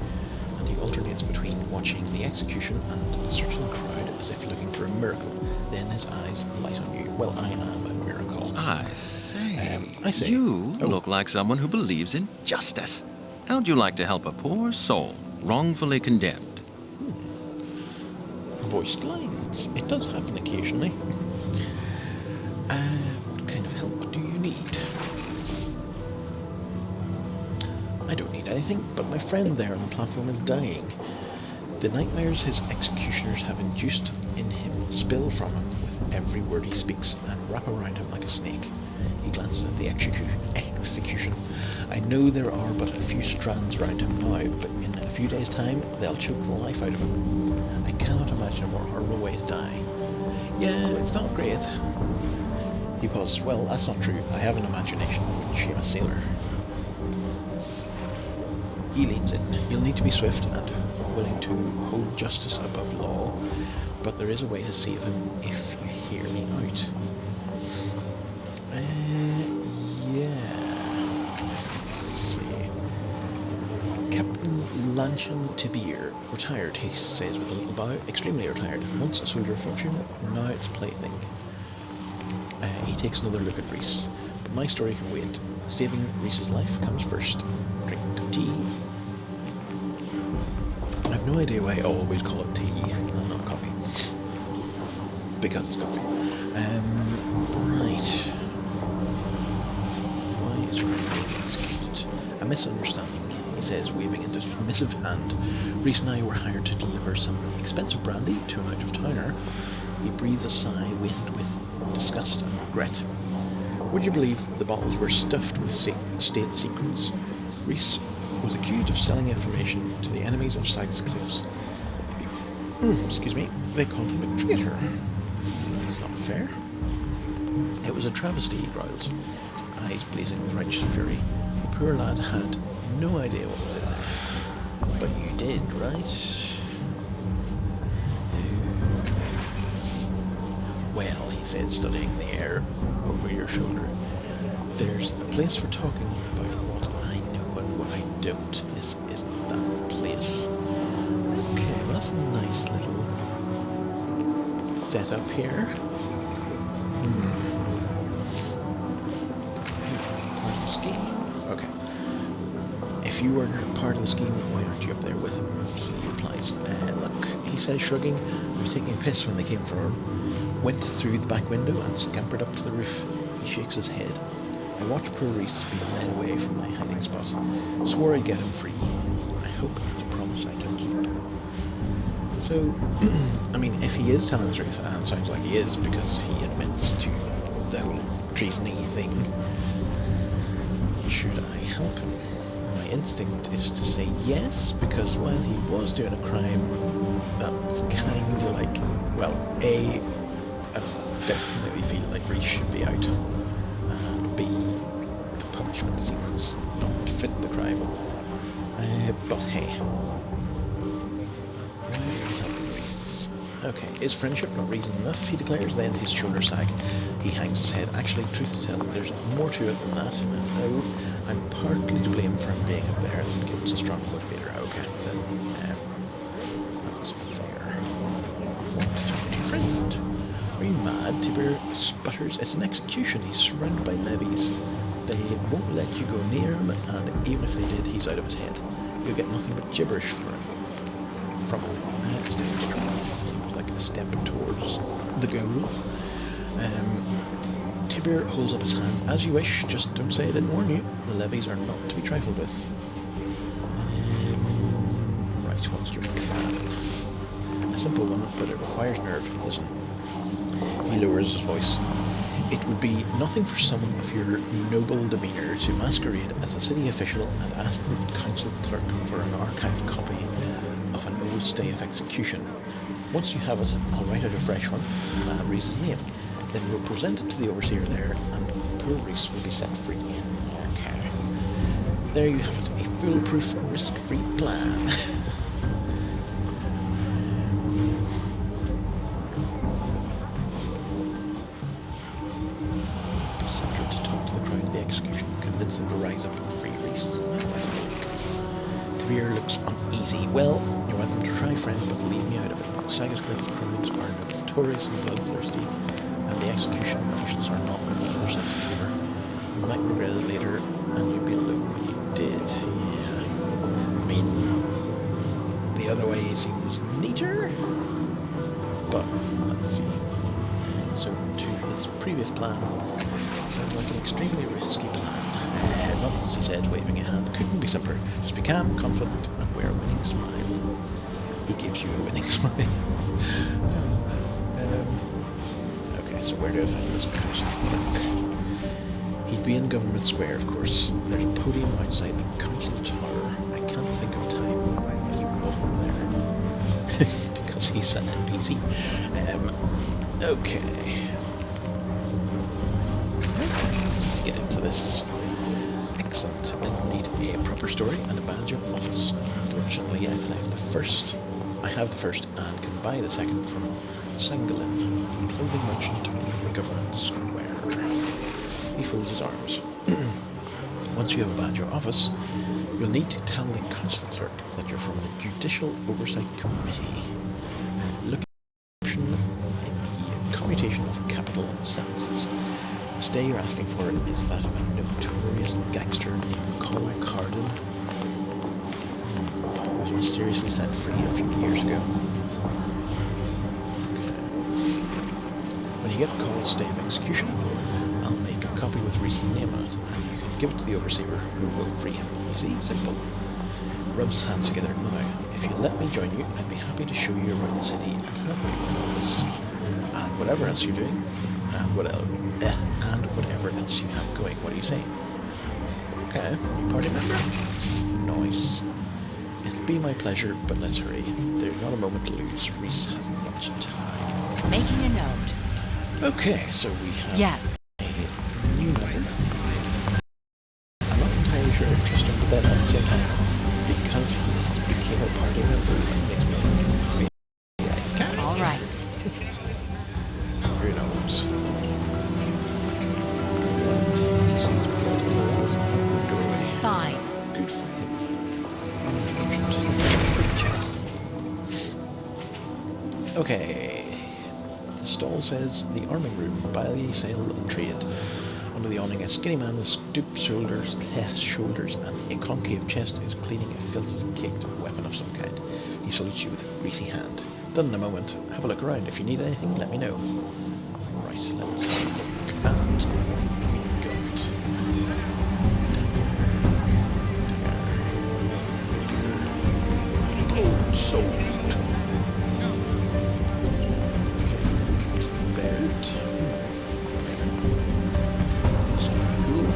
and he alternates between watching the execution and searching the crowd as if looking for a miracle. Then his eyes light on you. Well, I am a miracle. I say. You look like someone who believes in justice. How'd you like to help a poor soul wrongfully condemned? Voiced lines. It does happen occasionally. What kind of help do you need? I don't need anything, but my friend there on the platform is dying. The nightmares his executioners have induced in him spill from him with every word he speaks and wrap around him like a snake. He glances at the execution. I know there are but a few strands round him now, but in a few days' time they'll choke the life out of him. I cannot imagine a more horrible way to die. Yeah, it's not great. He pauses. Well, that's not true. I have an imagination. Shame a sailor. He leans in. You'll need to be swift and willing to hold justice above law, but there is a way to save him if you hear me out. Captain Lanchan Tibir, retired, he says with a little bow. Extremely retired. Once a soldier of fortune, now it's plaything. He takes another look at Reese. But my story can wait. Saving Reese's life comes first. Drink tea. I have no idea why I always call it tea and not coffee. Because it's coffee. Right. Why is Riley executed? A misunderstanding, he says, waving a dismissive hand. Reese and I were hired to deliver some expensive brandy to an out-of-towner. He breathes a sigh, weighted with disgust and regret. Would you believe the bottles were stuffed with state secrets? Reese was accused of selling information to the enemies of Sykes Cliffs. Excuse me, they called him a traitor. That's not fair. It was a travesty, he growls, his eyes blazing with righteous fury. The poor lad had no idea what was in there. But you did, right? Well, he said, studying the air over your shoulder. There's a place for talking about what I know and what I don't. This isn't that place. Okay, well, that's a nice little setup here. Part of the scheme? Okay. If you were part of the scheme, why aren't you up there with him? He replies. Look, he says, shrugging. I was taking a piss when they came for him. Went through the back window and scampered up to the roof. He shakes his head. I watched poor Reese being led away from my hiding spot. Swore I'd get him free. I hope it's a promise I can keep. So, I mean, if he is telling the truth, and it sounds like he is because he admits to the whole treasony thing, should I help him? My instinct is to say yes, because while he was doing a crime, that's kind of like, well, A, I definitely feel like Reese should be out, and B, the punishment seems not to fit the crime. But hey. Why are we helping Reese? Okay, is friendship not reason enough? He declares, then his shoulders sag. He hangs his head. Actually, truth to tell, there's more to it than that. No, I'm partly to blame for him being up there. That gives a strong motivator. Okay, then that's fair. Want to talk to your friend? Are you mad? Tiber sputters. It's an execution. He's surrounded by levies. They won't let you go near him, and even if they did, he's out of his head. You'll get nothing but gibberish from him. Seems like a step towards the goal. Tiber holds up his hands. As you wish, just don't say I didn't warn you. The levies are not to be trifled with. Right, what's your plan? A simple one, but it requires nerve. Listen. He lowers his voice. It would be nothing for someone of your noble demeanour to masquerade as a city official and ask the council clerk for an archived copy of an old stay of execution. Once you have it, I'll write out a fresh one, and reads his name. Then we'll present it to the overseer there, and poor Reese will be set free. Okay. There you have it, a foolproof, risk-free plan. Be centred to talk to the crowd at the execution, convince them to rise up and free Reese. Tavir looks uneasy. Well, you're welcome to try, friend, but leave me out of it. Sagascliff criminals are notorious and bloodthirsty, and the execution officials are not in their sense of humour. You might regret it later, and you'd be alone when you did. Yeah. I mean, the other way seems neater, but let's see. So, to his previous plan, sounds like an extremely risky plan. Not as he said, waving a hand. Couldn't be simpler. Just be calm, confident, and wear a winning smile. He gives you a winning smile. Okay, so where do I find this council clerk? He'd be in Government Square, of course. There's a podium outside the council tower. I can't think of a time when he wasn't there. Because he's an NPC. Okay. Get into this. Excellent. Then we'll need a proper story and a badge of office. Unfortunately, I've left the first. I have the first and can buy the second from Sangolin, a clothing merchant in the Government Square. He folds his arms. Once you have a badge of office, you'll need to tell the council clerk that you're from the Judicial Oversight Committee. Look in the commutation of capital sentences. The stay you're asking for is that of a notorious gangster named Cole Carden, who was mysteriously set free a few years ago. Okay. When you get Cole's stay of execution, I'll make a copy with Reese's name on it, and you can give it to the overseer, who will free him. You see? Simple. Rubs his hands together. Now, if you let me join you, I'd be happy to show you around the city and help you with all this. And whatever else you're doing, and whatever else you have going. What do you say? Okay, party member? Nice. It'll be my pleasure, but let's hurry. There's not a moment to lose. Reese hasn't much time. Making a note. Okay, so we have Yes. a new number. I'm not entirely sure I trust him, but then at the same time, because he's became a party member, it makes me think maybe I can. All right. Who knows? He seems bloody well in the doorway. Fine. Good for him. Okay. The stall says the arming room, buy, sale, and trade. Under the awning, a skinny man with stooped shoulders, and a concave chest is cleaning a filth-caked weapon of some kind. He salutes you with a greasy hand. Done in a moment. Have a look around. If you need anything, let me know. Right, let's have a look at what we got. Oh, so Bird. Cool.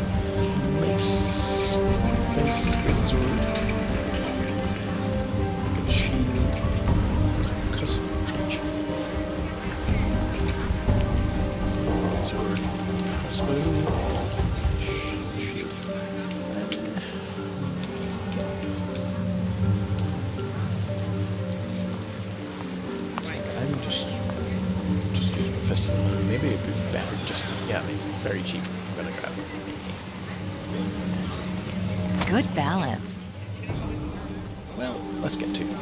Mace. Face sword. Shield. Custom trench. Sword. Crossbow. Shield. I'm just use my fist. Maybe it'd be better just to, yeah, it's very cheap. I'm gonna grab it. Good balance. Well, let's get to it. If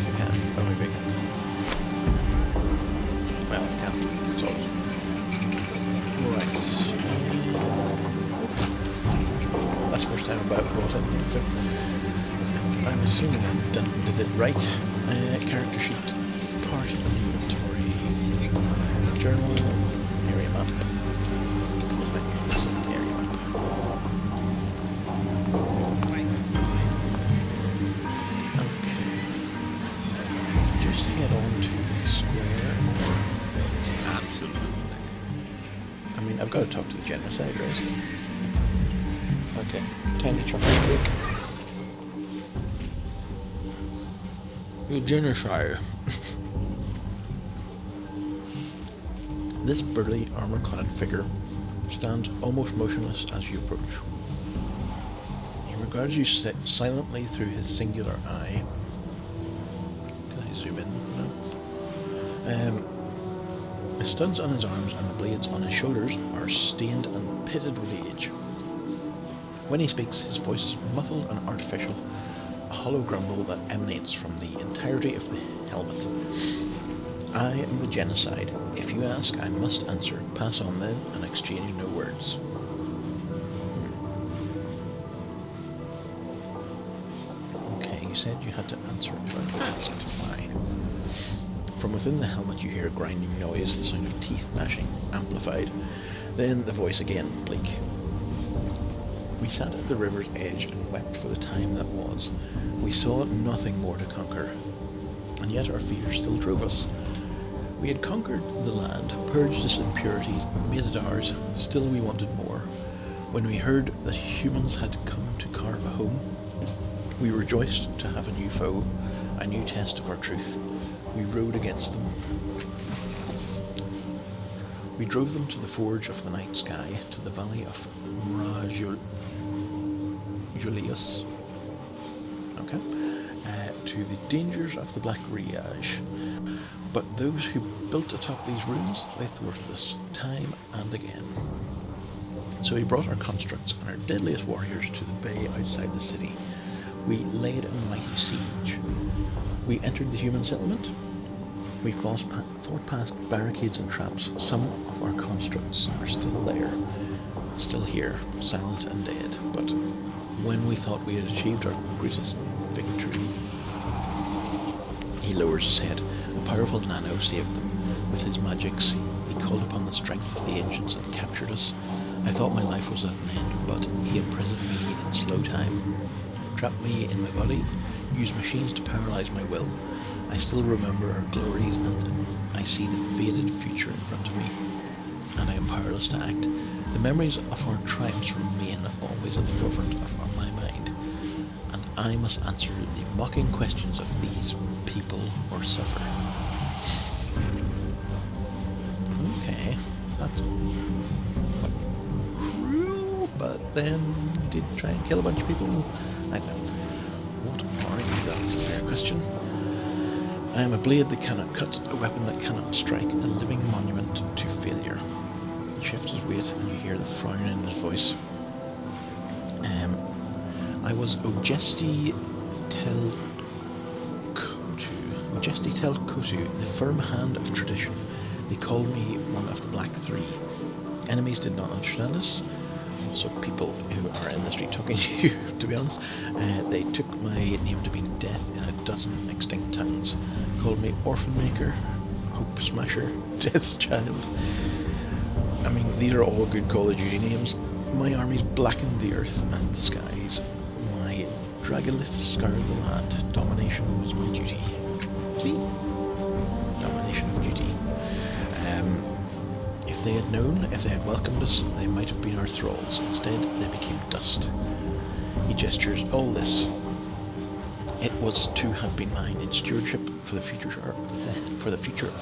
you can. Oh, maybe I can't. Well, I can't. So, right. That's the first time I've bought it. So I'm assuming I did it right. Character sheet, party inventory, journal, area map. Area map. Okay. Just head on to the square. Absolutely. I mean, I've got to talk to the genocide, right? Okay. Tiny chocolate cake. Genocide. This burly, armor-clad figure stands almost motionless as you approach. He regards you silently through his singular eye. Can I zoom in? No. The studs on his arms and the blades on his shoulders are stained and pitted with age. When he speaks, his voice is muffled and artificial, a hollow grumble that emanates from the entirety of the helmet. I am the genocide. If you ask, I must answer. Pass on then, and exchange no words. Okay, you said you had to answer if I asked. Why? From within the helmet you hear a grinding noise, the sound of teeth gnashing, amplified. Then the voice again, bleak. We sat at the river's edge and wept for the time that was. We saw nothing more to conquer, and yet our fears still drove us. We had conquered the land, purged its impurities, made it ours. Still we wanted more. When we heard that humans had come to carve a home, we rejoiced to have a new foe, a new test of our truth. We rode against them. We drove them to the forge of the night sky, to the valley of Julius. Okay. To the dangers of the Black Riage. But those who built atop these ruins, they thwarted us, time and again. So we brought our constructs and our deadliest warriors to the bay outside the city. We laid a mighty siege. We entered the human settlement. We fought past barricades and traps. Some of our constructs are still there, still here, silent and dead. But when we thought we had achieved our greatest victory, he lowers his head. A powerful nano saved them. With his magics, he called upon the strength of the ancients and captured us. I thought my life was at an end, but he imprisoned me in slow time, trapped me in my body, used machines to paralyze my will. I still remember our glories, and I see the faded future in front of me, and I am powerless to act. The memories of our triumphs remain always at the forefront of my mind, and I must answer the mocking questions of these people or suffer. Okay, that's cruel, but then did try and kill a bunch of people. I don't know. What are you? That's a fair question. I am a blade that cannot cut, a weapon that cannot strike, a living monument to failure. He shifts his weight and you hear the frown in his voice. I was Ojesti Tel Kotu, the firm hand of tradition. They called me one of the Black Three. Enemies did not understand us. Also people who are in the street talking to you, to be honest. They took my name to mean death in a dozen extinct tongues. Called me Orphan Maker, Hope Smasher, Death's Child. I mean, these are all good Call of Duty names. My armies blackened the earth and the skies. My Dragoliths scoured the land. Domination was my duty. See? Domination of duty. If they had known, if they had welcomed us, they might have been our thralls. Instead, they became dust. He gestures, all this. It was to have been mine in stewardship for the future of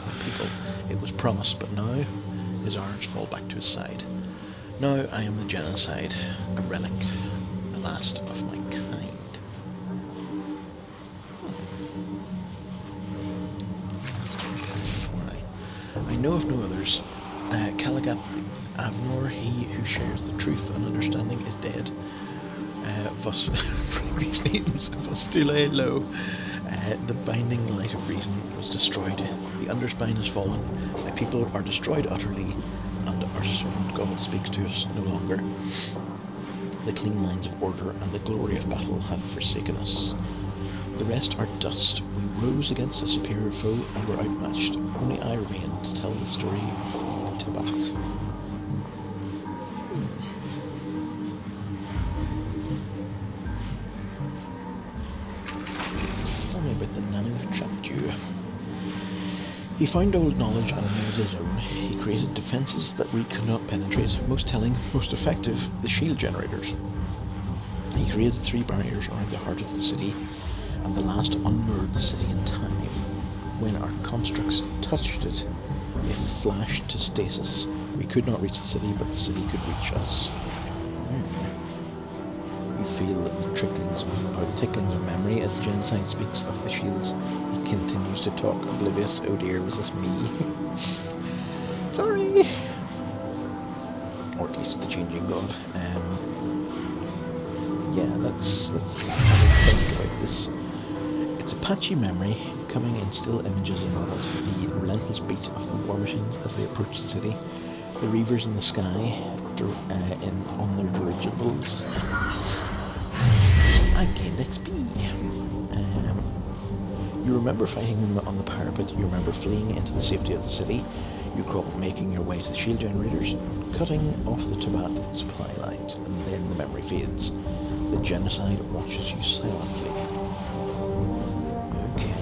my people. It was promised, but now his arms fall back to his side. Now I am the genocide, a relic, the last of my kind. I know of no others. Caligat Avnor, he who shares the truth and understanding, is dead. These names, Vustule Lo. The binding light of reason was destroyed. The underspine has fallen. My people are destroyed utterly, and our servant God speaks to us no longer. The clean lines of order and the glory of battle have forsaken us. The rest are dust. We rose against a superior foe and were outmatched. Only I remain to tell the story of Tabat. Tell me about the Nano Chaptu. He found old knowledge and made his own. He created defences that we could not penetrate. Most telling, most effective, the shield generators. He created 3 barriers around the heart of the city, and the last unmoored the city in time. When our constructs touched it, it flashed to stasis. We could not reach the city, but the city could reach us. You feel the tricklings or the ticklings of memory as the genocide speaks of the shields. He continues to talk, oblivious. Oh dear, was this me? Sorry. Or at least the changing god. Yeah, let's think about this. It's a patchy memory coming in still images and models. The relentless beat of the war machines as they approach the city. The reavers in the sky on their dirigibles. I gained XP. You remember fighting them on the parapet. You remember fleeing into the safety of the city. You recall making your way to the shield generators, cutting off the Tabat supply lines, and then the memory fades. The genocide watches you silently. Okay.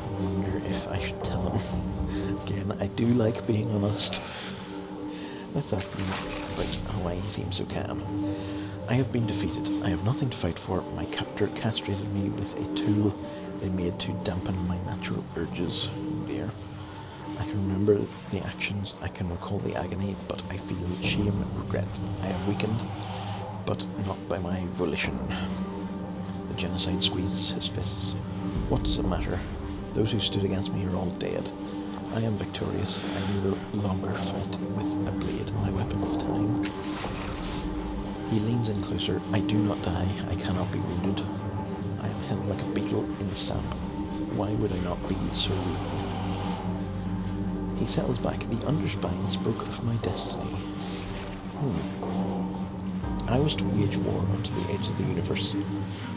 I wonder if I should tell him. Again, I do like being honest. Let's ask him about why he seems so calm. I have been defeated. I have nothing to fight for. My captor castrated me with a tool they made to dampen my natural urges. Oh dear. I can remember the actions, I can recall the agony, but I feel shame and regret. I am weakened, but not by my volition. The genocide squeezes his fists. What does it matter? Those who stood against me are all dead. I am victorious. I no longer fight with a blade. My weapon is time. He leans in closer. I do not die. I cannot be wounded. I am held like a beetle in the sap. Why would I not be so weak? He settles back. The underspine spoke of my destiny. I was to wage war onto the edge of the universe,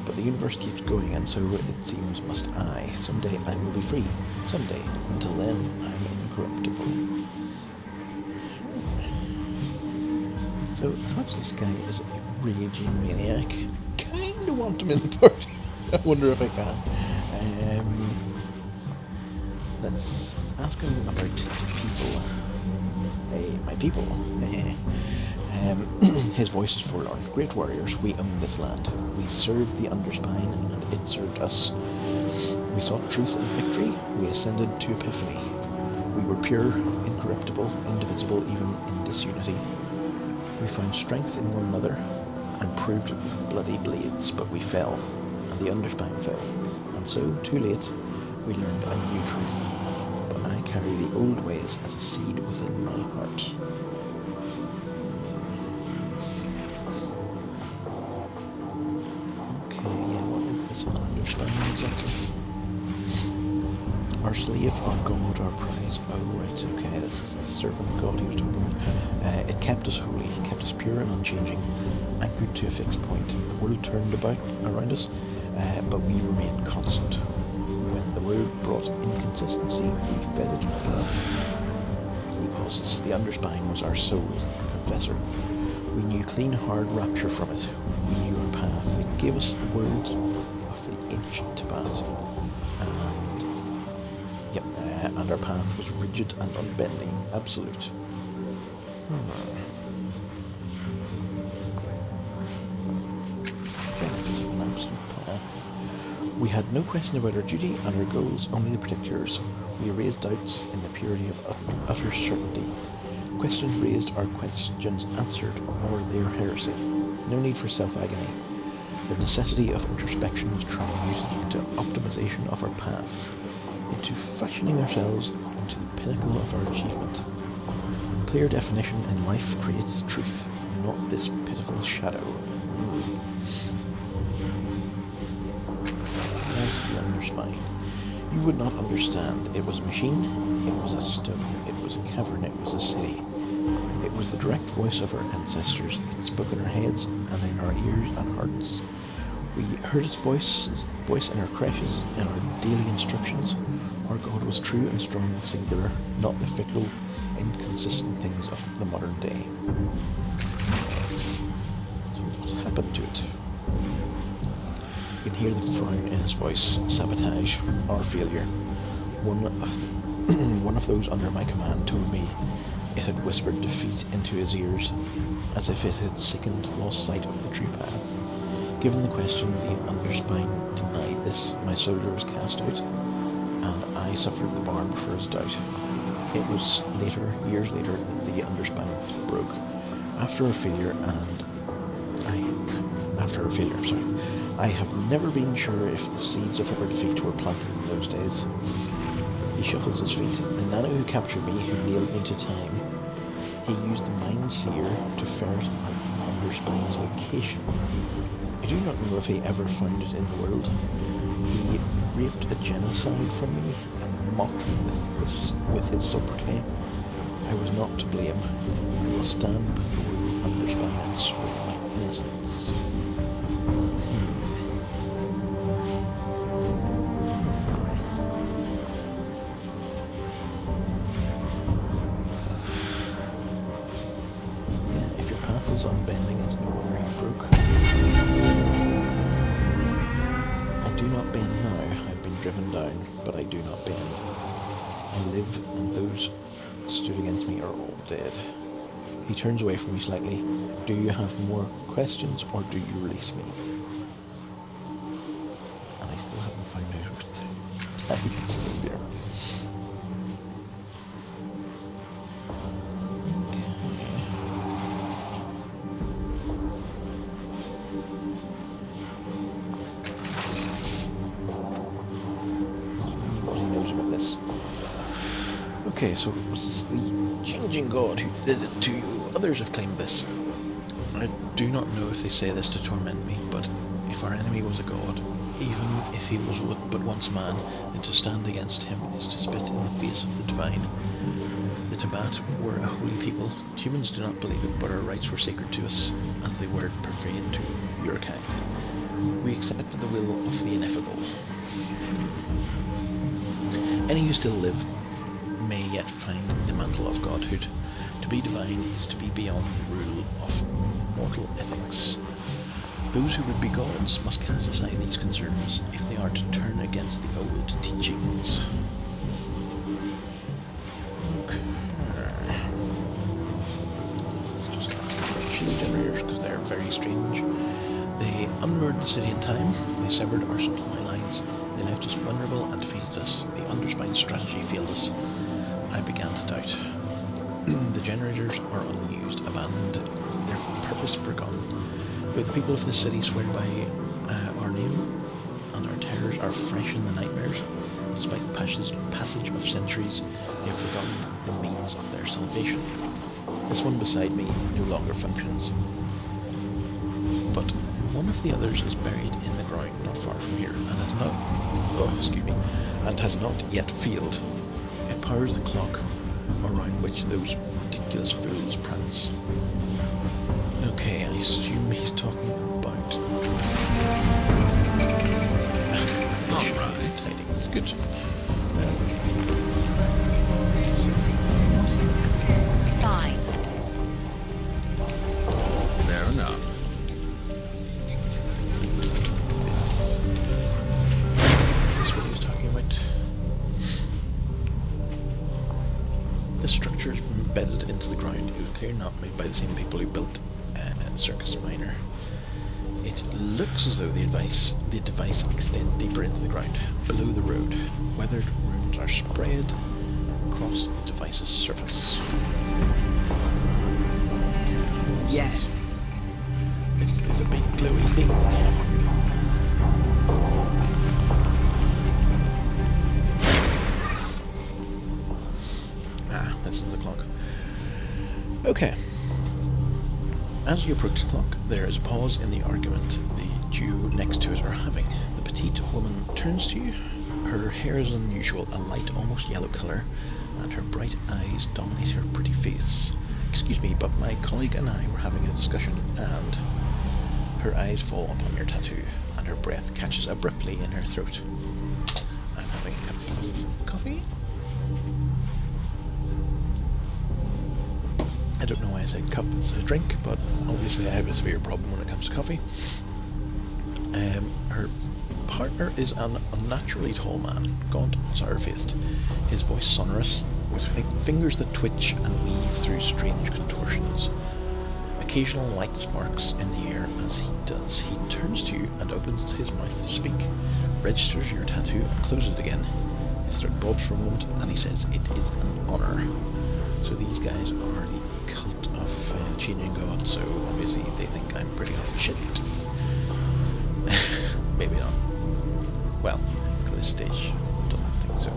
but the universe keeps going, and so it seems must I. Someday I will be free. Someday. Until then, I am incorruptible. So, as much as this guy is a raging maniac, kinda want him in the party. I wonder if I can. Let's ask him about the people. Hey, my people. His voice is forlorn. Great warriors, we own this land. We served the underspine, and it served us. We sought truth and victory. We ascended to epiphany. We were pure, incorruptible, indivisible, even in disunity. We found strength in one another and proved bloody blades, but we fell, and the underspine fell. And so, too late, we learned a new truth. But I carry the old ways as a seed within my heart. Understand exactly. Our slave, our god, our prize. Oh, right, okay, this is the servant god he was talking about. It kept us holy, kept us pure and unchanging, anchored to a fixed point. The world turned about around us, but we remained constant. When the word brought inconsistency, we fed it blood. He pauses. The underspine was our soul, our confessor. We knew clean, hard rapture from it. We knew our path. It gave us the words of the ancient Tibet. And our path was rigid and unbending, absolute. An absolute path. We had no question about our duty and our goals, only the particulars. We raised doubts in the purity of utter certainty. Questions raised are questions answered, or they are heresy. No need for self-agony. The necessity of introspection was transmuted into optimization of our paths, into fashioning ourselves into the pinnacle of our achievement. Clear definition in life creates truth, not this pitiful shadow. There's the underspine. You would not understand. It was a machine, it was a stone, it was a cavern, it was a city. It was the direct voice of our ancestors. It spoke in our heads and in our ears and hearts. We heard its voice in our creches, in our daily instructions. Our God was true and strong and singular, not the fickle, inconsistent things of the modern day. So what happened to it? You can hear the frown in his voice. Sabotage, our failure. One of those under my command told me it had whispered defeat into his ears, as if it had sickened, lost sight of the true path. Given the question, the underspine denied this. My soldier was cast out, and I suffered the barb for his doubt. It was later, years later, that the underspine broke. After a failure, I have never been sure if the seeds of our defeat were planted in those days. He shuffles his feet. The nano who captured me, who nailed me to time, he used the mind seer to ferret out the underspine's location. I do not know if he ever found it in the world. He raped a genocide from me and mocked me with his sobriquet. I was not to blame. I will stand before the underspine and swear my innocence. If your path is unbending, it's no wonder you broke. I do not bend now. I've been driven down, but I do not bend. I live, and those stood against me are all dead. He turns away from me slightly. Do you have more questions, or do you release me? And I still haven't found out what it's still there. Okay, so it was the changing God who did it to you. Others have claimed this. I do not know if they say this to torment me, but if our enemy was a god, even if he was but once man, then to stand against him is to spit in the face of the divine. The Tibet were a holy people. Humans do not believe it, but our rights were sacred to us, as they were profane to your kind. We accepted the will of the ineffable. Any who still live may yet find the mantle of godhood. To be divine is to be beyond the rule of mortal ethics. Those who would be gods must cast aside these concerns if they are to turn against the old teachings. Okay. Let's just ask about shield generators because they're very strange. They unmoored the city in time, they severed our supply lines, they left us vulnerable and defeated us. The underspine strategy failed us. I began to doubt. The generators are unused, abandoned, their purpose forgotten. But the people of this city swear by our name, and our terrors are fresh in the nightmares. Despite the passage of centuries, they have forgotten the means of their salvation. This one beside me no longer functions. But one of the others is buried in the ground not far from here, and has not yet failed. It powers the clock around which those ridiculous fools prance. Okay, I assume he's talking about All should be right. tidy. That's good. Fine. Fair enough. Is this what he was talking about? This structure is embedded into the ground. It was clearly not made by the same people who built Circus Minor. It looks as though the device extends deeper into the ground, below the road. Weathered runes are spread across the device's surface. Yes. This is a big glowy thing. Ah, this is the clock. Okay. As you approach the clock, there is a pause in the argument the Jew next to it are having. The petite woman turns to you. Her hair is unusual, a light, almost yellow colour, and her bright eyes dominate her pretty face. Excuse me, but my colleague and I were having a discussion, and her eyes fall upon your tattoo, and her breath catches abruptly in her throat. I'm having a cup of coffee. I don't know why I said cup instead of drink, but obviously I have a severe problem when it comes to coffee. Her partner is an unnaturally tall man, gaunt and sour-faced, his voice sonorous, with fingers that twitch and weave through strange contortions. Occasional light sparks in the air as he does. He turns to you and opens his mouth to speak, registers your tattoo and closes it again. His throat bobs for a moment and he says, "It is an honour." So these guys are the cult of Changing God, so obviously they think I'm pretty hot shit. Maybe not. Well, at this stage, I don't think so.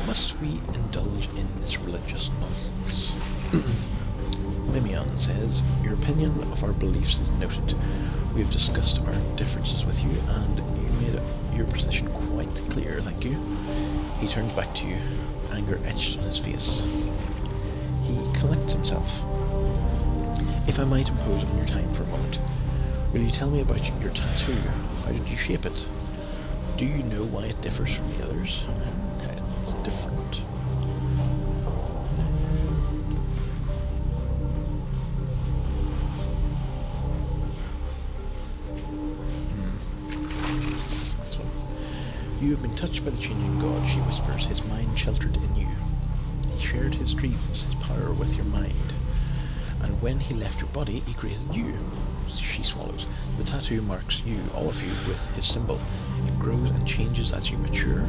Must we indulge in this religious nonsense? Mimion says, "Your opinion of our beliefs is noted. We have discussed our differences with you, and you made your position quite clear, thank you." He turns back to you, anger etched on his face. He collects himself. "If I might impose on your time for a moment, will you tell me about your tattoo? How did you shape it? Do you know why it differs from the others?" Okay, it's different. This one. "You have been touched by the changing God," she whispers, "his mind sheltered in you. He shared his dreams, his power with your mind. And when he left your body, he created you." She swallows. "The tattoo marks you, all of you, with his symbol. It grows and changes as you mature,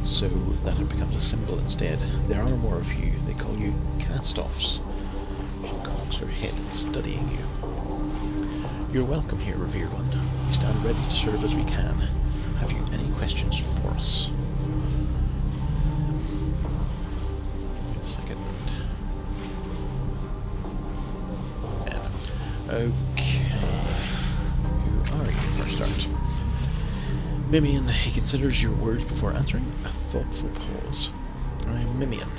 so that it becomes a symbol instead. There are more of you. They call you cast-offs." She cocks her head, studying you. "You're welcome here, revered one. We stand ready to serve as we can. Have you any questions for us?" Wait a second. Okay. Who are you for a start? Mimian, he considers your words before answering. A thoughtful pause. "I'm Mimian.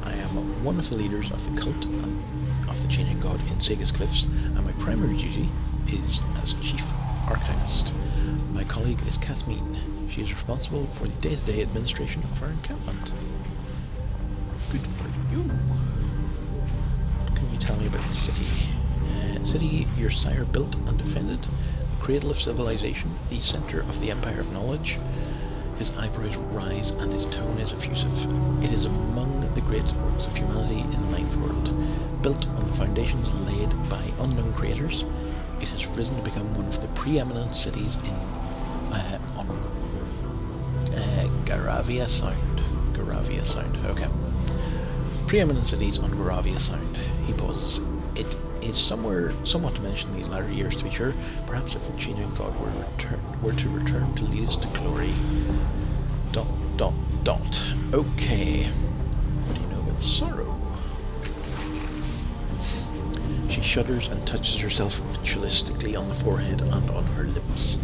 I am one of the leaders of the cult of the Changing God in Sega's Cliffs, and my primary duty is as chief archivist. My colleague is Kathleen. She is responsible for the day-to-day administration of our encampment." Good for you. What can you tell me about the city? City your sire built and defended, the cradle of civilization, the centre of the empire of knowledge. His eyebrows rise and his tone is effusive. "It is among the great works of humanity in the Ninth World. Built on the foundations laid by unknown creators, it has risen to become one of the preeminent cities on Garavia Sound. Garavia Sound, okay. Preeminent cities on Garavia Sound." He pauses. "It is somewhat to mention the latter years, to be sure. Perhaps if the Changing God were to return to lead us to glory. ... Okay. What do you know about sorrow?" She shudders and touches herself ritualistically on the forehead and on her lips.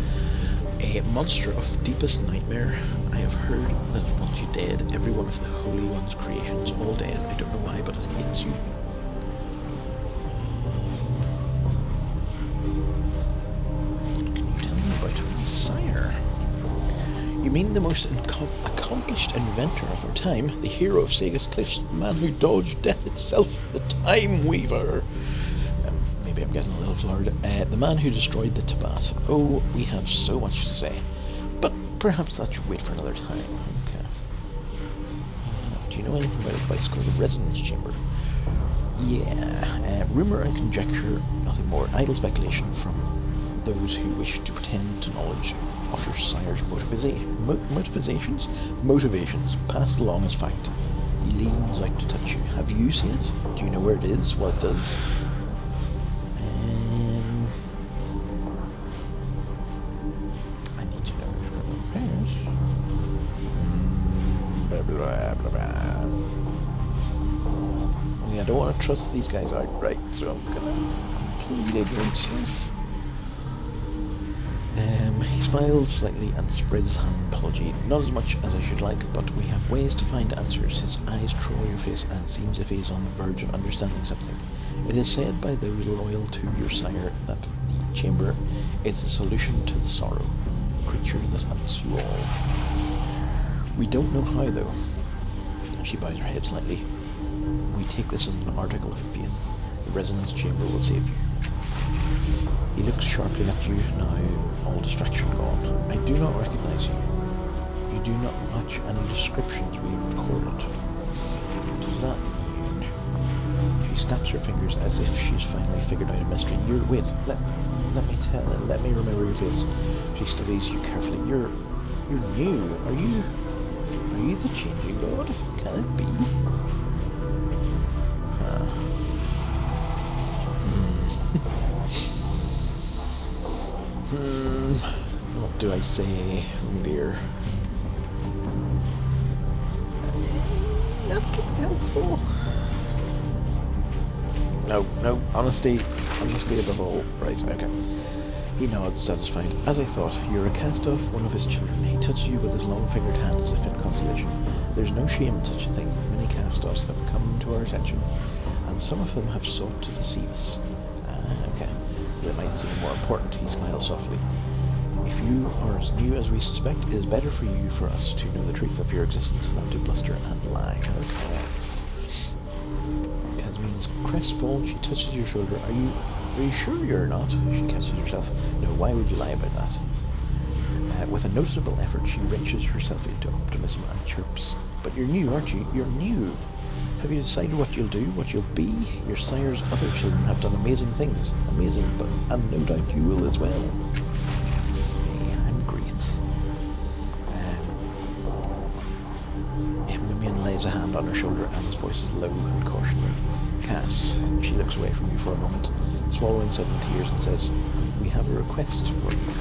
"A monster of deepest nightmare. I have heard that it wants you dead. Every one of the Holy One's creations, all dead. I don't know why, but it hates you." What can you tell me about Sire? mean the most accomplished inventor of our time, the hero of Sega's cliffs, the man who dodged death itself, the Time Weaver. Maybe I'm getting a little floored. The man who destroyed the Tabat. Oh, we have so much to say. But perhaps that should wait for another time. Okay. Do you know anything about a device called the Resonance Chamber? Yeah. Rumour and conjecture, nothing more. Idle speculation from those who wish to pretend to knowledge of your sire's motivations, passed along as fact. He leans out to touch you. Have you seen it? Do you know where it is? What it does? I need to know which one. Blah, blah, blah, blah. Yeah, I don't want to trust these guys outright, so I'm gonna plead ignorance here. He smiles slightly and spreads his hand in apology. Not as much as I should like, but we have ways to find answers. His eyes trawl your face and seems as if he is on the verge of understanding something. It is said by those loyal to your sire that the chamber is the solution to the sorrow, creature that hunts you all. We don't know how, though. She bows her head slightly. We take this as an article of faith. The resonance chamber will save you. He looks sharply at you, now all distraction gone. I do not recognize you. You do not match any descriptions we have recorded. Does that mean... She snaps her fingers as if she's finally figured out a mystery. Wait, let me remember your face. She studies you carefully. You're new. Are you the changing god? Can it be? What do I say? Oh dear. That could be helpful. No, honesty above all. Right, okay. He nods, satisfied. As I thought, you're a cast-off, one of his children. He touches you with his long-fingered hand as if in consolation. There's no shame in such a thing. Many cast-offs have come to our attention, and some of them have sought to deceive us. Okay. That might seem more important. He smiles softly. If you are as new as we suspect, it is better for you for us to know the truth of your existence than to bluster and lie. Okay. Casmine's crestfallen. She touches your shoulder. Are you sure you're not? She catches herself. No, why would you lie about that? With a noticeable effort, she wrenches herself into optimism and chirps. But you're new, aren't you? You're new. Have you decided what you'll do, what you'll be? Your sire's other children have done amazing things. Amazing, and no doubt you will as well. Hey, I'm great. Mimian lays a hand on her shoulder and his voice is low and cautionary. Cass, she looks away from you for a moment, swallowing sudden tears and says, we have a request for you.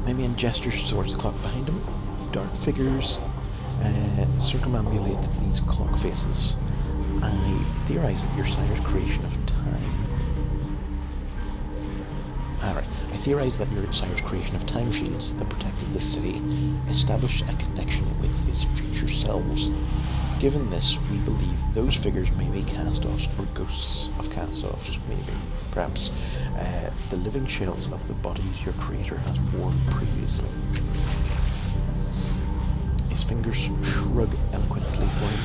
Mimian gestures towards the clock behind him. Dark figures circumambulate these clock faces. I theorize that your sire's creation of time... I theorize that your sire's creation of time shields that protected this city established a connection with his future selves. Given this, we believe those figures may be cast-offs or ghosts of cast-offs, maybe, perhaps, the living shells of the bodies your creator has worn previously. His fingers shrug eloquently for him.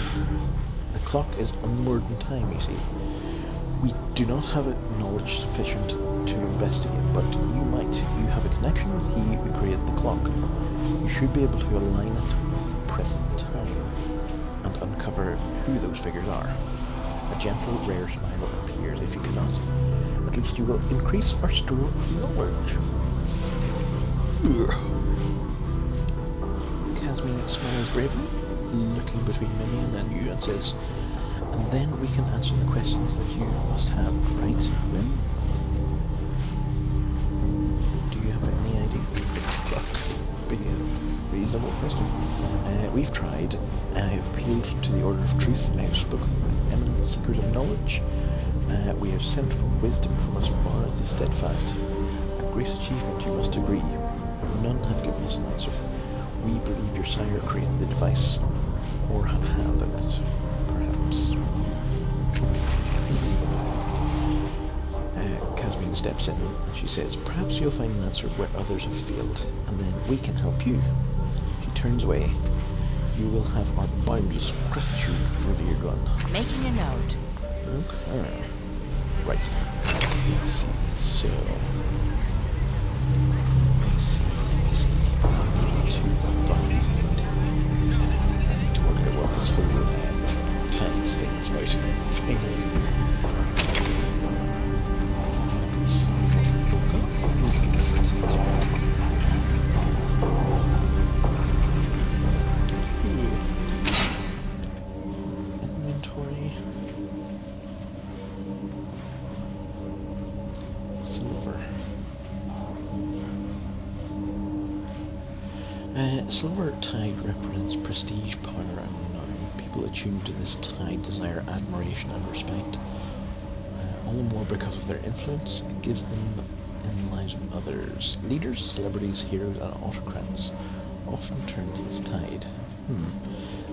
The clock is unmoored in time, you see. We do not have knowledge sufficient to investigate, but you have a connection with he who created the clock. You should be able to align it with the present time and uncover who those figures are. A gentle, rare smile appears. If you cannot, at least you will increase our store of knowledge. Casmine smiles bravely, looking between Minion and you, and says, and then we can answer the questions that you must have, right, Min? Do you have any idea if the clock would be a reasonable question? We've tried. I have appealed to the Order of Truth. I have spoken with eminent seekers of knowledge. We have sent for wisdom from as far as the steadfast. A great achievement, you must agree. None have given us an answer. We believe your sire created the device, or had a hand in it, perhaps. Casmine Queen steps in and she says, "Perhaps you'll find an answer where others have failed, and then we can help you." She turns away. "You will have our boundless gratitude, revered one." Making a note. Okay. Right. Let's see. So. Let's see. I need to find. I need to work out what this whole times thing is about. Finally. Inventory. Silver. Silver tide represents prestige, power, and renown. People attuned to this tide desire admiration and respect. All the more because of their influence, it gives them in the lives of others. Leaders, celebrities, heroes, and autocrats often turn to this tide.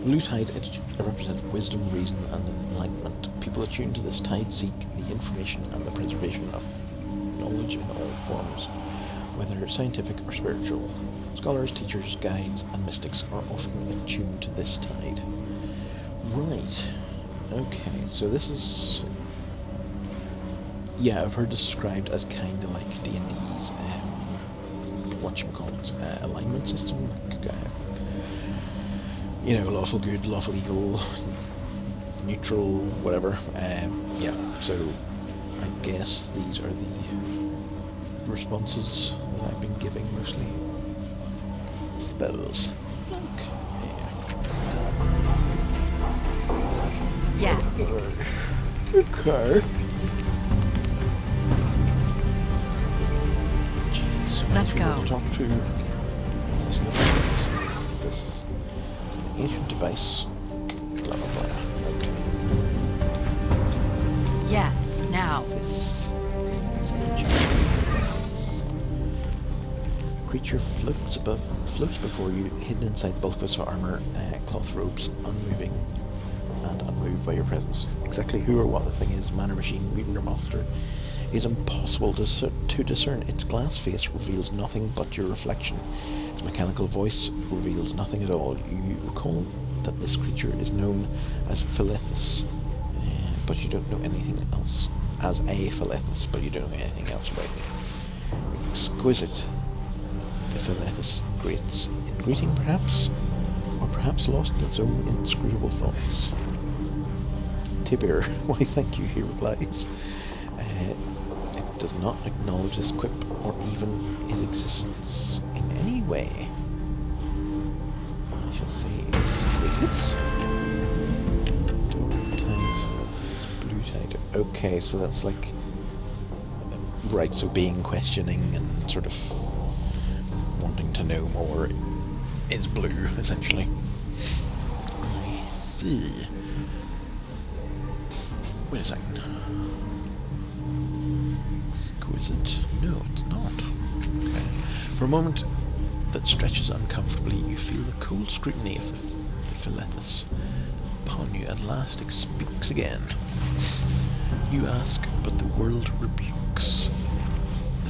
Blue tide represents wisdom, reason, and enlightenment. People attuned to this tide seek the information and the preservation of knowledge in all forms, whether scientific or spiritual. Scholars, teachers, guides, and mystics are often attuned to this tide. Right. Okay, so this is... Yeah, I've heard this described as kind of like D&D's, whatchamacallit, alignment system. Like, you know, lawful good, lawful evil, neutral, whatever. Yeah, so I guess these are the responses that I've been giving mostly. Suppose. Yes. Okay. Let's go. Talk to this ancient device. Blah blah blah. Okay. Yes, now. This creature floats before you, hidden inside bulkheads of armor, cloth robes, unmoving and unmoved by your presence. Exactly who or what the thing is, man or machine, mutant or monster, is impossible to discern. Its glass face reveals nothing but your reflection. Its mechanical voice reveals nothing at all. You recall that this creature is known as Philethus, but you don't know anything else. As a Philethus, but you don't know anything else about it. Exquisite. The Philethus greets in greeting, perhaps, or perhaps lost in its own inscrutable thoughts. Tibir, why thank you, he replies. It does not acknowledge this quip or even his existence in any way. I shall say exquisite. Blue tide. Okay, so that's like... Right, so being questioning and sort of wanting to know more is blue, essentially. I see. Wait a second. Exquisite? No, it's not. Okay. For a moment that stretches uncomfortably, you feel the cold scrutiny of the Philethus upon you. At last it speaks again. You ask, but the world rebukes. The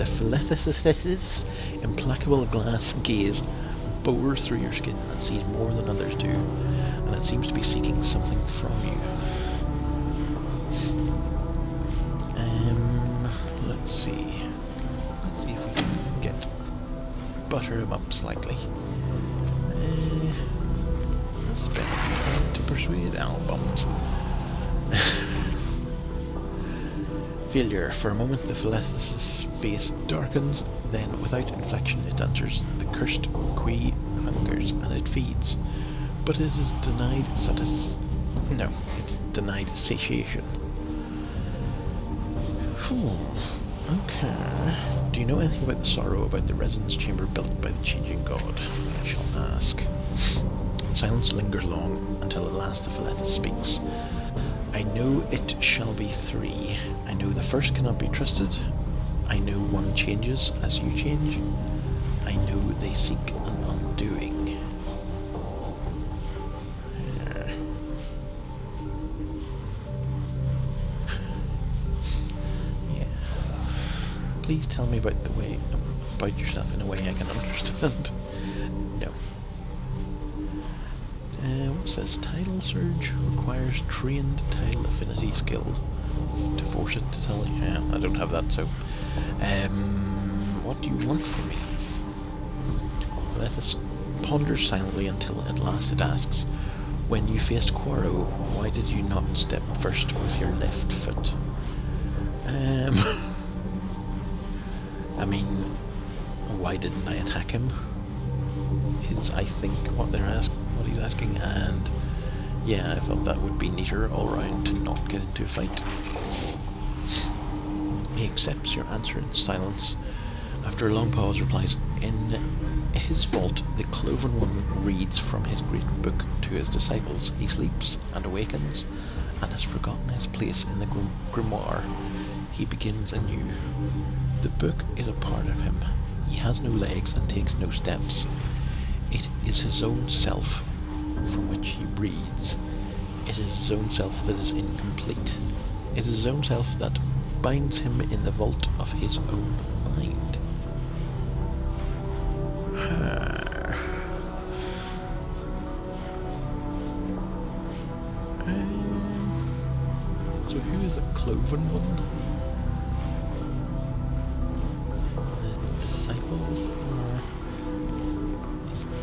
Philethus' implacable glass gaze bores through your skin and sees more than others do, and it seems to be seeking something from you. Let's see. Let's see if we can butter him up slightly. Spend time to persuade albums. Failure. For a moment the Philethus' face darkens, then without inflection it answers. The cursed Qui hungers and it feeds. But it is denied it's denied satiation. Okay. Do you know anything about the sorrow about the resonance chamber built by the changing god? I shall ask. Silence lingers long, until at last the Philethus speaks. I know it shall be 3. I know the first cannot be trusted. I know one changes as you change. I know they seek an undoing. Please tell me about yourself in a way I can understand. No. What's this? Tidal surge requires trained tidal affinity skill to force it to tell you. Yeah, I don't have that, so. What do you want from me? Lethus ponders silently until at last it asks, when you faced Quarro, why did you not step first with your left foot? I mean, why didn't I attack him? Is I think what he's asking, and yeah, I thought that would be neater all round to not get into a fight. He accepts your answer in silence. After a long pause, replies, in his vault, the Cloven One reads from his great book to his disciples. He sleeps and awakens, and has forgotten his place in the grimoire. He begins anew. The book is a part of him. He has no legs and takes no steps. It is his own self from which he breathes. It is his own self that is incomplete. It is his own self that binds him in the vault of his own mind. So who is the Cloven One? His disciples?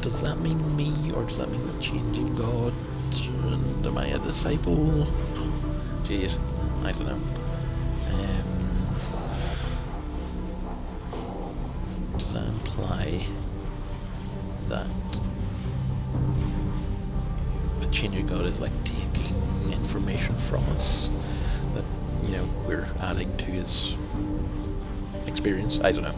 Does that mean me, or does that mean the changing God? And am I a disciple? Jeez, I don't know. Does that imply that the changing God is like taking information from us that, you know, we're adding to his experience? I don't know.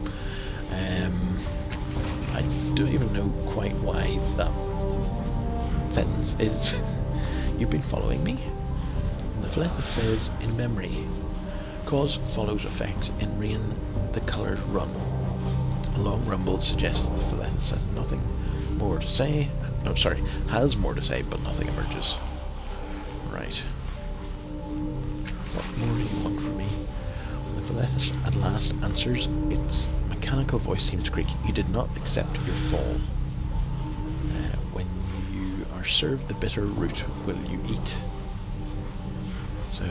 I don't even know quite why that sentence is. You've been following me? And the Philethus says, in memory. Cause follows effect. In rain, the colours run. A long rumble suggests that the Philethus has nothing more to say. No, sorry, has more to say, but nothing emerges. Right. What more do you want from me? When the Philethus at last answers, its mechanical voice seems to creak. You did not accept your fall. When you are served the bitter root, will you eat? So,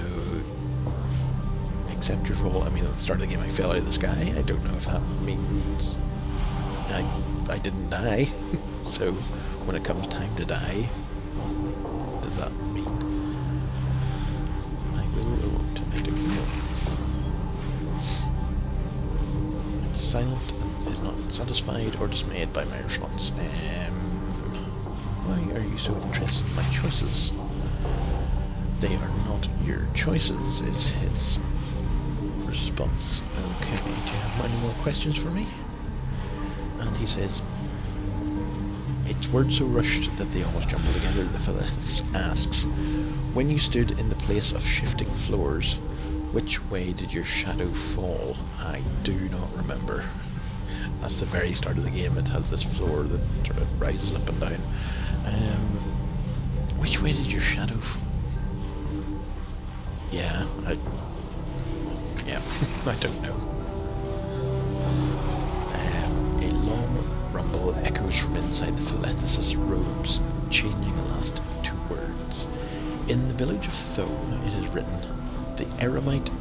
accept your fall. I mean, at the start of the game I fell out of the sky. I don't know if that means I didn't die. So, when it comes time to die, does that mean I will or won't? I don't know. It's silent and is not satisfied or dismayed by my response. Why are you so interested in my choices? They are not your choices, is his response. Okay, do you have any more questions for me? And he says, its words so rushed that they almost jumble together. The Philethus asks, when you stood in the place of shifting floors, which way did your shadow fall? I do not remember. That's the very start of the game. It has this floor that sort of rises up and down. Which way did your shadow fall? Yeah, I don't know. A long rumble echoes from inside the Philethus' robes, changing the last two words. In the village of Thome, it is written, the Eremite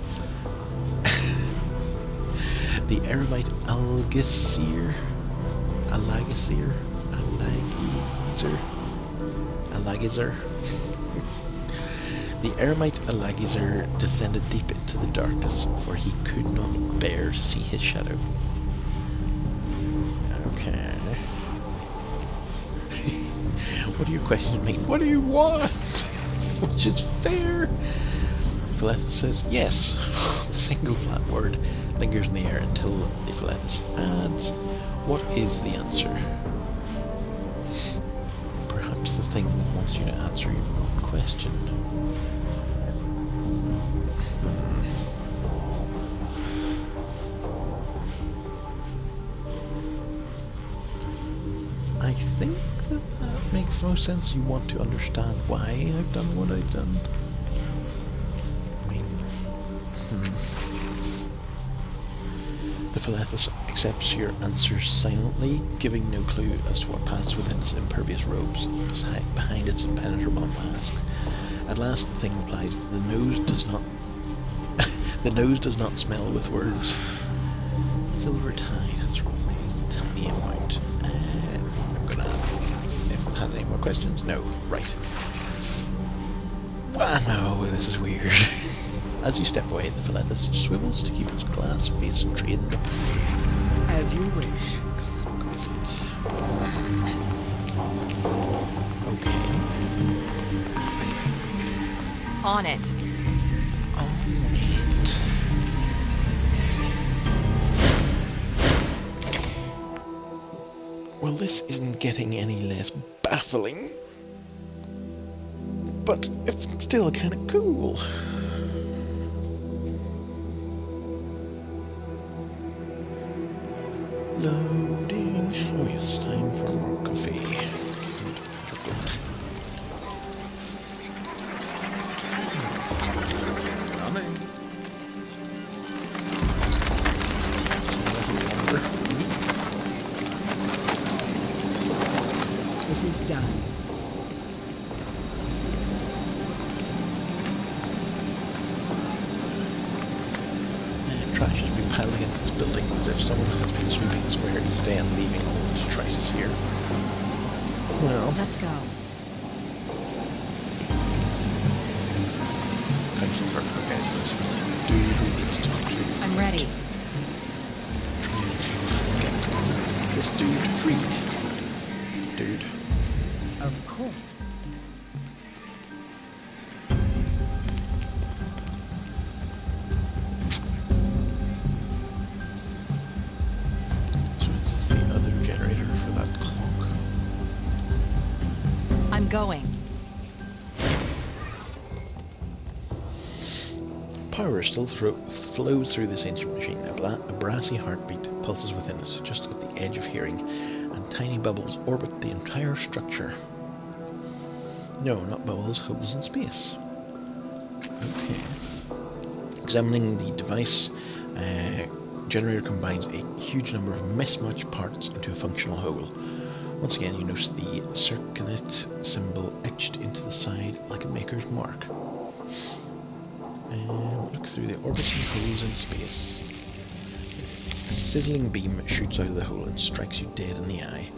Alagizir. The Eremite Alagizir descended deep into the darkness, for he could not bear to see his shadow. Okay. What do your questions mean? What do you want? Which is fair. Philethus says, yes. The single flat word lingers in the air until the Philethus adds, what is the answer? Perhaps the thing wants you to answer your own question. I think that makes the most sense. You want to understand why I've done what I've done. I mean, The Philethus accepts your answers silently, giving no clue as to what passes within its impervious robes behind its impenetrable mask. At last, the thing replies that the nose does not the nose does not smell with words. Silver tide has raised a tiny amount. I'm gonna if it has any more questions. No, right. Wow, no, this is weird. As you step away, the Philethus swivels to keep its glass face trained up. As you wish. Exquisite. Okay. On it. On it. Well, this isn't getting any less baffling, but it's still kind of cool. Loading. Oh yes, time for more coffee. Coming. It is done. Trash has been piled against this building as if someone has been sweeping the square each day and leaving old detritus here. Well, Let's go. conscience hurt. Okay, so this is the dude who needs to talk to. I'm ready. Get this dude freed. Dude. Of course. So is this the other generator for that clock? I'm going. Power still flows through this ancient machine. A brassy heartbeat pulses within it, just at the edge of hearing, and tiny bubbles orbit the entire structure. No, not bubbles, hubbles in space. Okay. Examining the device, generator combines a huge number of mismatched parts into a functional whole. Once again, you notice the circuit symbol etched into the side like a maker's mark. Look through the orbiting holes in space. A sizzling beam shoots out of the hole and strikes you dead in the eye.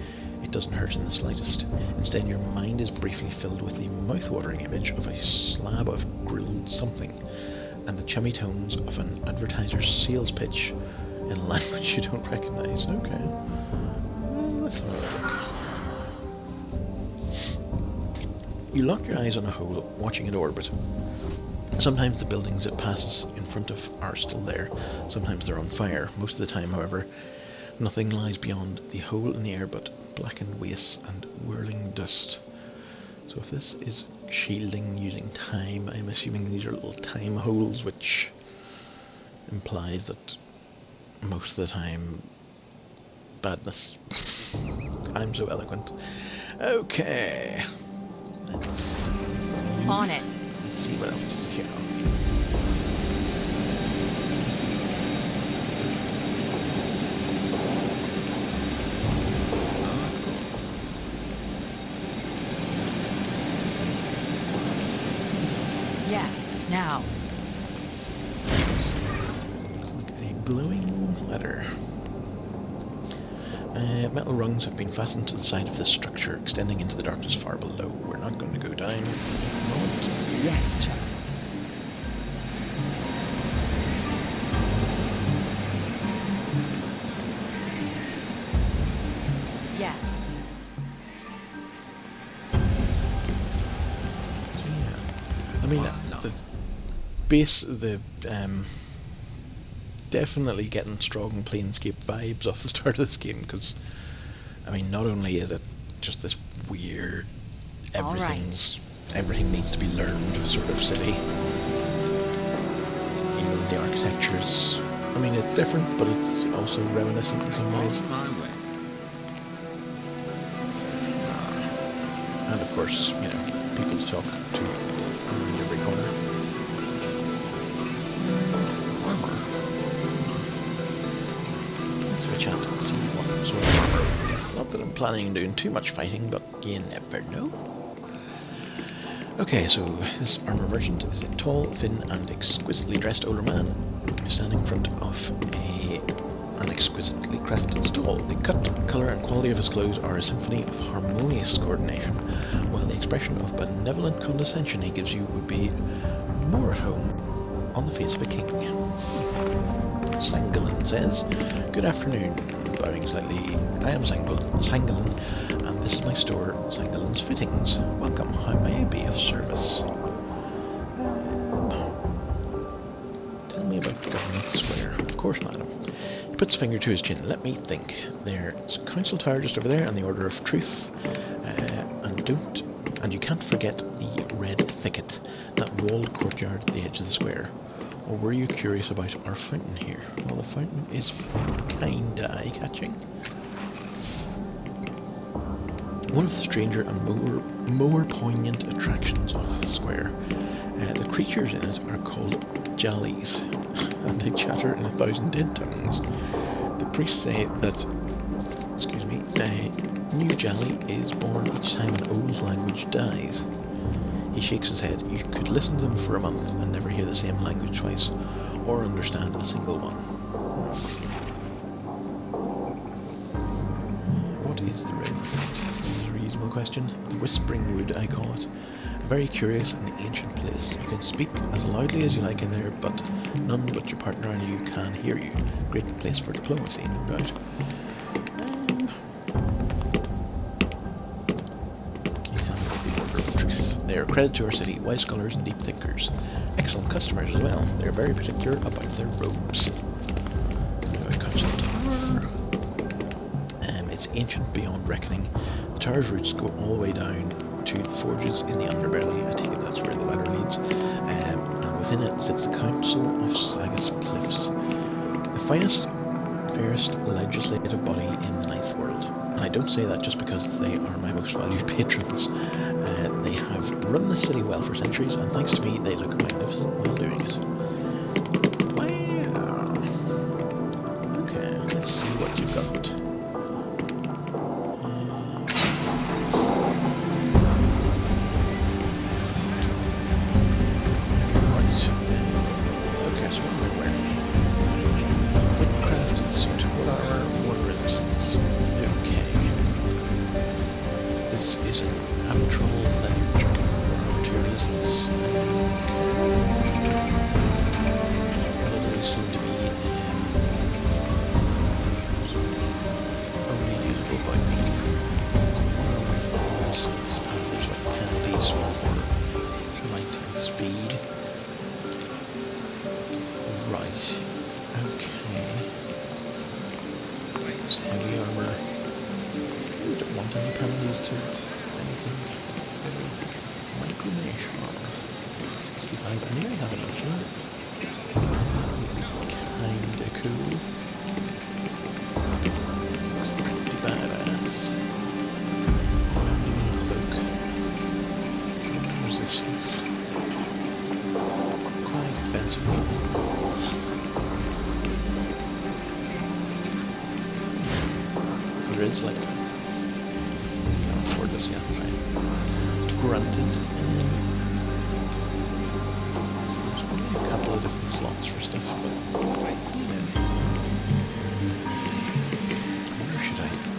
It doesn't hurt in the slightest. Instead, your mind is briefly filled with the mouth-watering image of a slab of grilled something, and the chummy tones of an advertiser's sales pitch in a language you don't recognize. Okay. Let's have a look. You lock your eyes on a hole, watching it orbit. Sometimes the buildings it passes in front of are still there. Sometimes they're on fire. Most of the time, however, nothing lies beyond the hole in the air but blackened wastes and whirling dust. So if this is shielding using time, I'm assuming these are little time holes, which implies that most of the time, badness. I'm so eloquent. Okay. Let's On it. see what else is here. Yes, now. A glowing ladder. Metal rungs have been fastened to the side of this structure, extending into the darkness far below. We're not going to go down. Yes, Chuck. Yes. Yeah. I mean, Well, no. the definitely getting strong Planescape vibes off the start of this game, because, I mean, not only is it just this weird, All right. everything needs to be learned sort of city. Even the architecture's, I mean, it's different, but it's also reminiscent in some ways. On my way. And of course, you know, people to talk to around every corner. Armor. planning on doing too much fighting, but you never know. Okay, so this armor merchant is a tall, thin, and exquisitely dressed older man standing in front of an exquisitely crafted stall. The cut, colour, and quality of his clothes are a symphony of harmonious coordination, while the expression of benevolent condescension he gives you would be more at home on the face of a king. Sangolin says, "Good afternoon," bowing slightly. "I am Sangolin, and this is my store, Sangolin's Fittings. Welcome. How may I be of service?" Tell me about Government Square. Of course, madam. He puts a finger to his chin. Let me think. There's a council tower just over there, and the Order of Truth. And you can't forget the Red Thicket, that walled courtyard at the edge of the square. Or were you curious about our fountain here? Well, the fountain is kinda eye-catching. One of the stranger and more poignant attractions of the square. The creatures in it are called Jallies, and they chatter in 1,000 dead tongues. The priests say that, new Jally is born each time an old language dies. He shakes his head. You could listen to them for a month and never hear the same language twice, or understand a single one. What is the Red Thicket? That's a reasonable question. The Whispering Wood, I call it. A very curious and ancient place. You can speak as loudly as you like in there, but none but your partner and you can hear you. Great place for diplomacy, no doubt. They are a credit to our city, wise scholars and deep thinkers. Excellent customers as well. They are very particular about their robes. Council Tower. It's ancient beyond reckoning. The tower's roots go all the way down to the forges in the underbelly. I take it that's where the ladder leads. And within it sits the Council of Sagas Cliffs, the finest, fairest legislative body in the Ninth World. And I don't say that just because they are my most valued patrons. They have run the city well for centuries, and thanks to me, they look magnificent while doing it. Wow. Okay, let's see what you've got. Right. Okay, so what am I wearing? Windcrafted suit. What armor? 1 resistance. Okay. This is an Amtrol leather jacket. 2 resistance. Well, those seem to be only usable by me. Resistance, and there's like penalties for light and speed. Right. Okay. It's heavy armor. We don't want any penalties to anything. So, micronation armor. 65. I nearly have enough of it. Kinda cool. Pretty badass. Cloak. Resistance. Quite expensive. There is like, can't afford this yet, right? Granted, so there's only a couple of different slots for stuff, but where should I go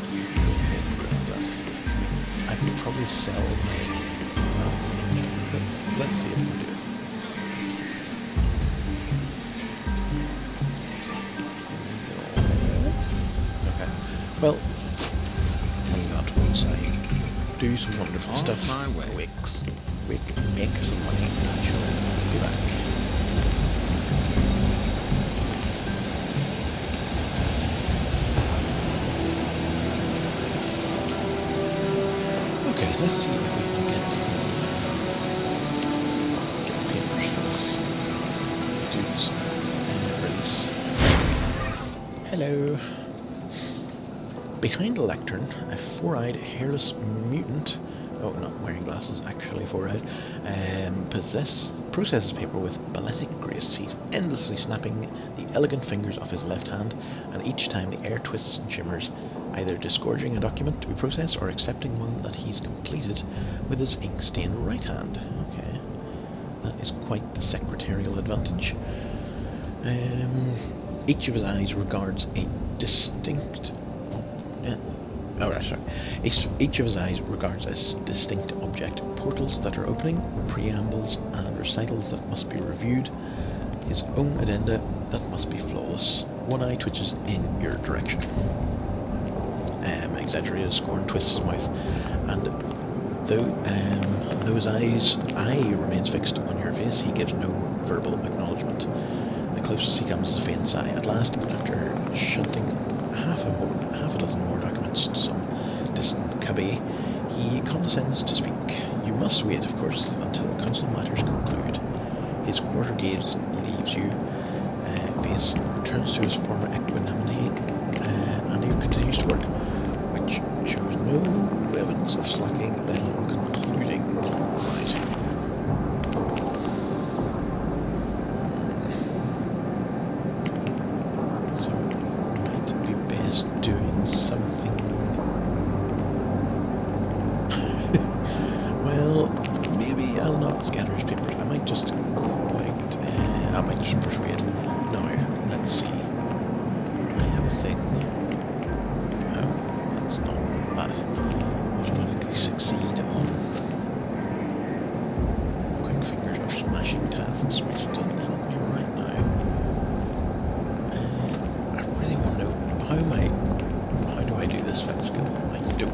ahead and grab that? I could probably sell my, let's see if we can do it. Okay, well, once I do some wonderful On stuff, my way. we can make some money, I shall be back. Okay, let's see if we can get papers for this dude's release. Hello. Behind the lectern, a 4-eyed, hairless mutant, oh, not wearing glasses, actually 4-eyed, processes paper with balletic grace. He's endlessly snapping the elegant fingers of his left hand, and each time the air twists and shimmers, either disgorging a document to be processed or accepting one that he's completed with his ink-stained right hand. Okay, that is quite the secretarial advantage. Each of his eyes regards a distinct... Each of his eyes regards a distinct object. Portals that are opening, preambles and recitals that must be reviewed, his own addenda that must be flawless. One eye twitches in your direction. Exaggerated scorn twists his mouth, and though his eye remains fixed on your face, he gives no verbal acknowledgement. The closest he comes is a faint sigh. At last, after shunting half a dozen more documents to some distant cabinet, he condescends to speak. You must wait, of course, until council matters conclude. His quarter gaze leaves you. Face returns to his former equanimity, and he continues to work, which shows no evidence of slacking, let alone concluding. Right. So, might be best doing something. Well, maybe I'll not scatter his papers. I might just persuade. No, let's see. I have a thing. No, that's not that. Automatically succeed on quick fingers or smashing tasks, which doesn't help me right now. I really want to know how do I do this fence skill? I don't know.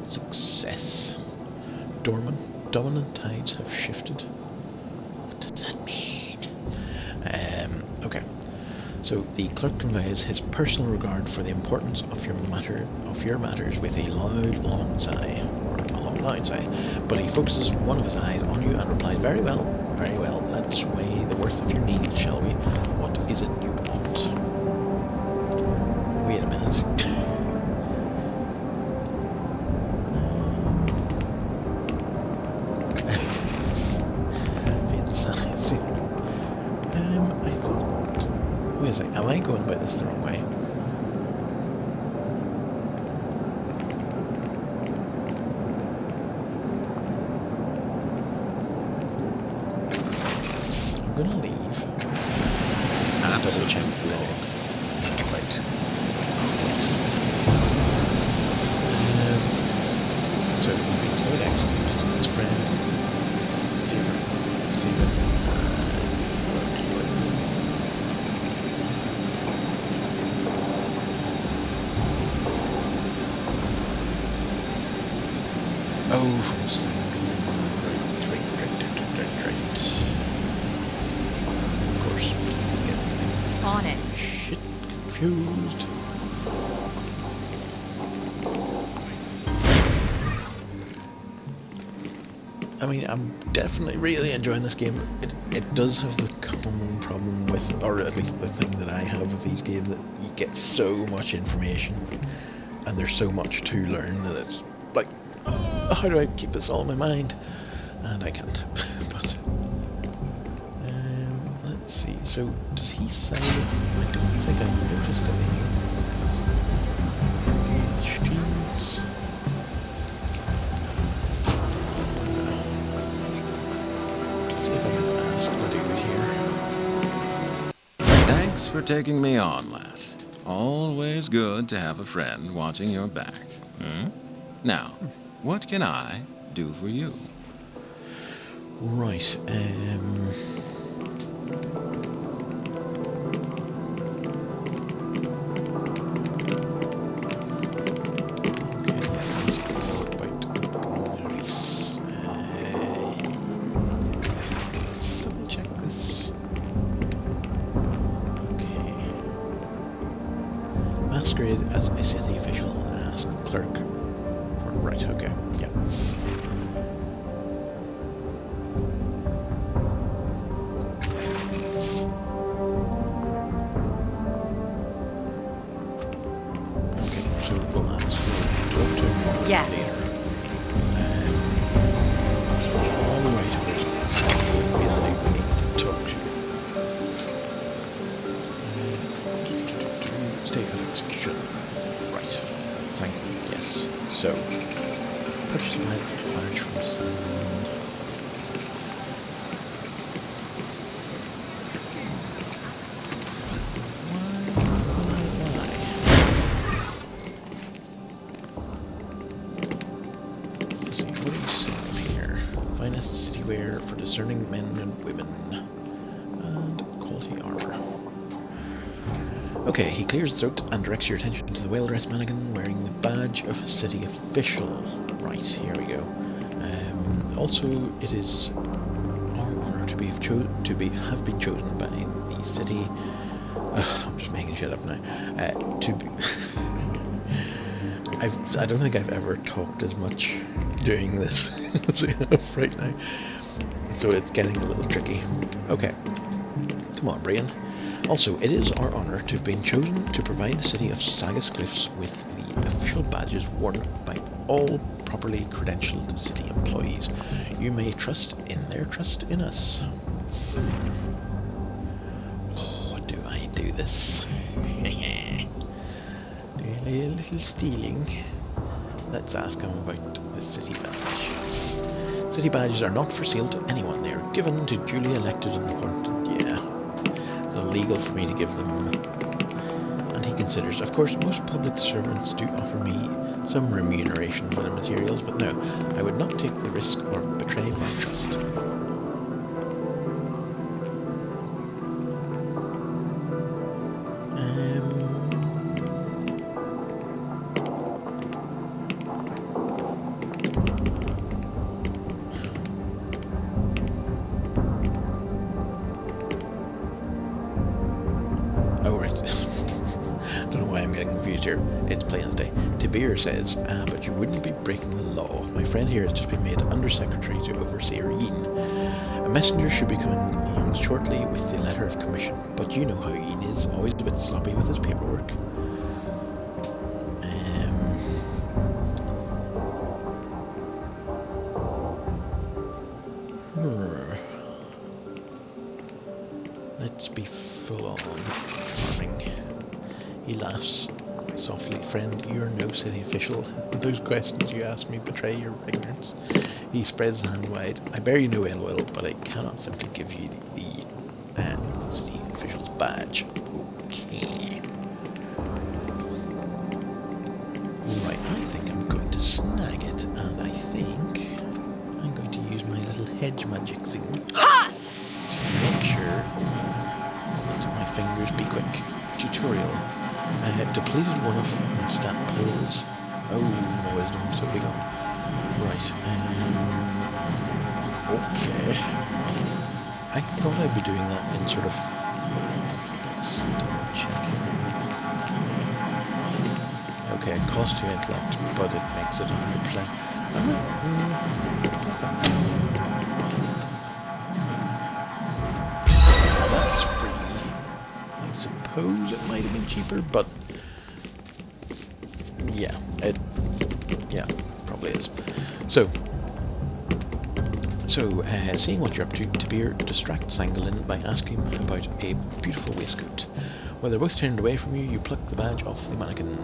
Success. Dominant tides have shifted. What does that mean? Okay. So the clerk conveys his personal regard for the importance of your matters with a loud, long sigh, or a long, loud sigh. But he focuses one of his eyes on you and replies, "Very well, very well. Let's weigh the worth of your needs, shall we? What is it you want?" Wait a minute. I thought... Wait a second, am I going about this the wrong way? I'm going to leave. And double check the log. Right. So, select execute his friend. 0. Oh, from single. Right. Of course. On it. Shit, confused. I mean, I'm definitely really enjoying this game. It does have the common problem with, or at least the thing that I have with these games, that you get so much information and there's so much to learn that it's like, how do I keep this all in my mind? And I can't. But let's see. So does he say? I don't think I noticed anything. Streets. See if I can ask the dude here. Thanks for taking me on, lass. Always good to have a friend watching your back. Now, what can I do for you? Right, okay, this is about Greece. Double check this. Okay. masquerade as a city official. Ask the clerk. Right, okay, yeah. Okay, so we'll ask talk to him. Yes. All the right of it. Exactly the building we need to talk to. State of execution. Right. Thank you. Yes. So, purchase a badge from someone. Let's see, what do you sell here? Finest city wear for discerning men and women. And quality armor. Okay, he clears his throat and directs your attention to the well-dressed mannequin wearing the badge of a city official. Right, here we go. Also, it is our honour to have been chosen by the city. I'm just making shit up now. To be. I don't think I've ever talked as much doing this as I have right now, so it's getting a little tricky. Okay, come on, Brian. Also, it is our honour to have been chosen to provide the city of Sagas Cliffs with the official badges worn by all properly credentialed city employees. You may trust in their trust in us. Oh, do I do this? Do a little stealing. Let's ask him about the city badge. City badges are not for sale to anyone. They are given to duly elected and appointed. Yeah. Illegal for me to give them. And he considers, of course, most public servants do offer me some remuneration for their materials, but no, I would not take the risk or betray my trust. Oh, right. Don't know why I'm getting confused here. It's plain as day. Tibir says, but you wouldn't be breaking the law. My friend here has just been made Undersecretary to Overseer Yin. A messenger should be coming along shortly with the letter of commission, but you know how Yin is, always a bit sloppy with his paperwork. Let's be full on farming. He laughs softly. Friend, you're no city official. Those questions you ask me betray your ignorance. He spreads his hand wide. I bear you no ill will, but I cannot simply give you the city official's badge. Okay. Right, I think I'm going to snag it, and I think I'm going to use my little hedge magic thing to make sure that my fingers be quick. Tutorial. I had depleted one of my stat pools. Oh, my wisdom's already gone. Right, okay. I thought I'd be doing that in sort of... Let's double check here. Okay, it costs 2 intellect, but it makes it 100%. That's free. I suppose it might have been cheaper, but yeah, probably is. So seeing what you're up to, Tabir distracts Sangolin by asking him about a beautiful waistcoat. When they're both turned away from you, you pluck the badge off the mannequin.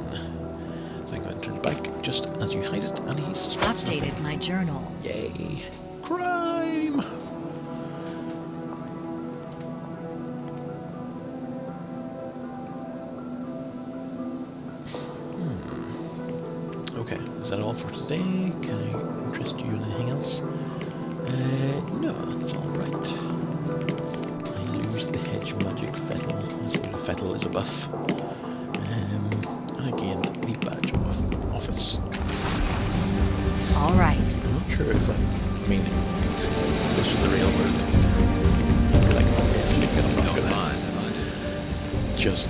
Sangolin turns back just as you hide it, and he suspects Updated nothing. my journal. Yay! Crime! Okay, is that all for today? Can I interest you in anything else? No, that's alright. I lose the hedge magic fettle. That's what a fettle is a buff. And I gained the badge of office. Alright. I'm not sure if I mean, this is the real world. You're like, obviously, I'm not gonna just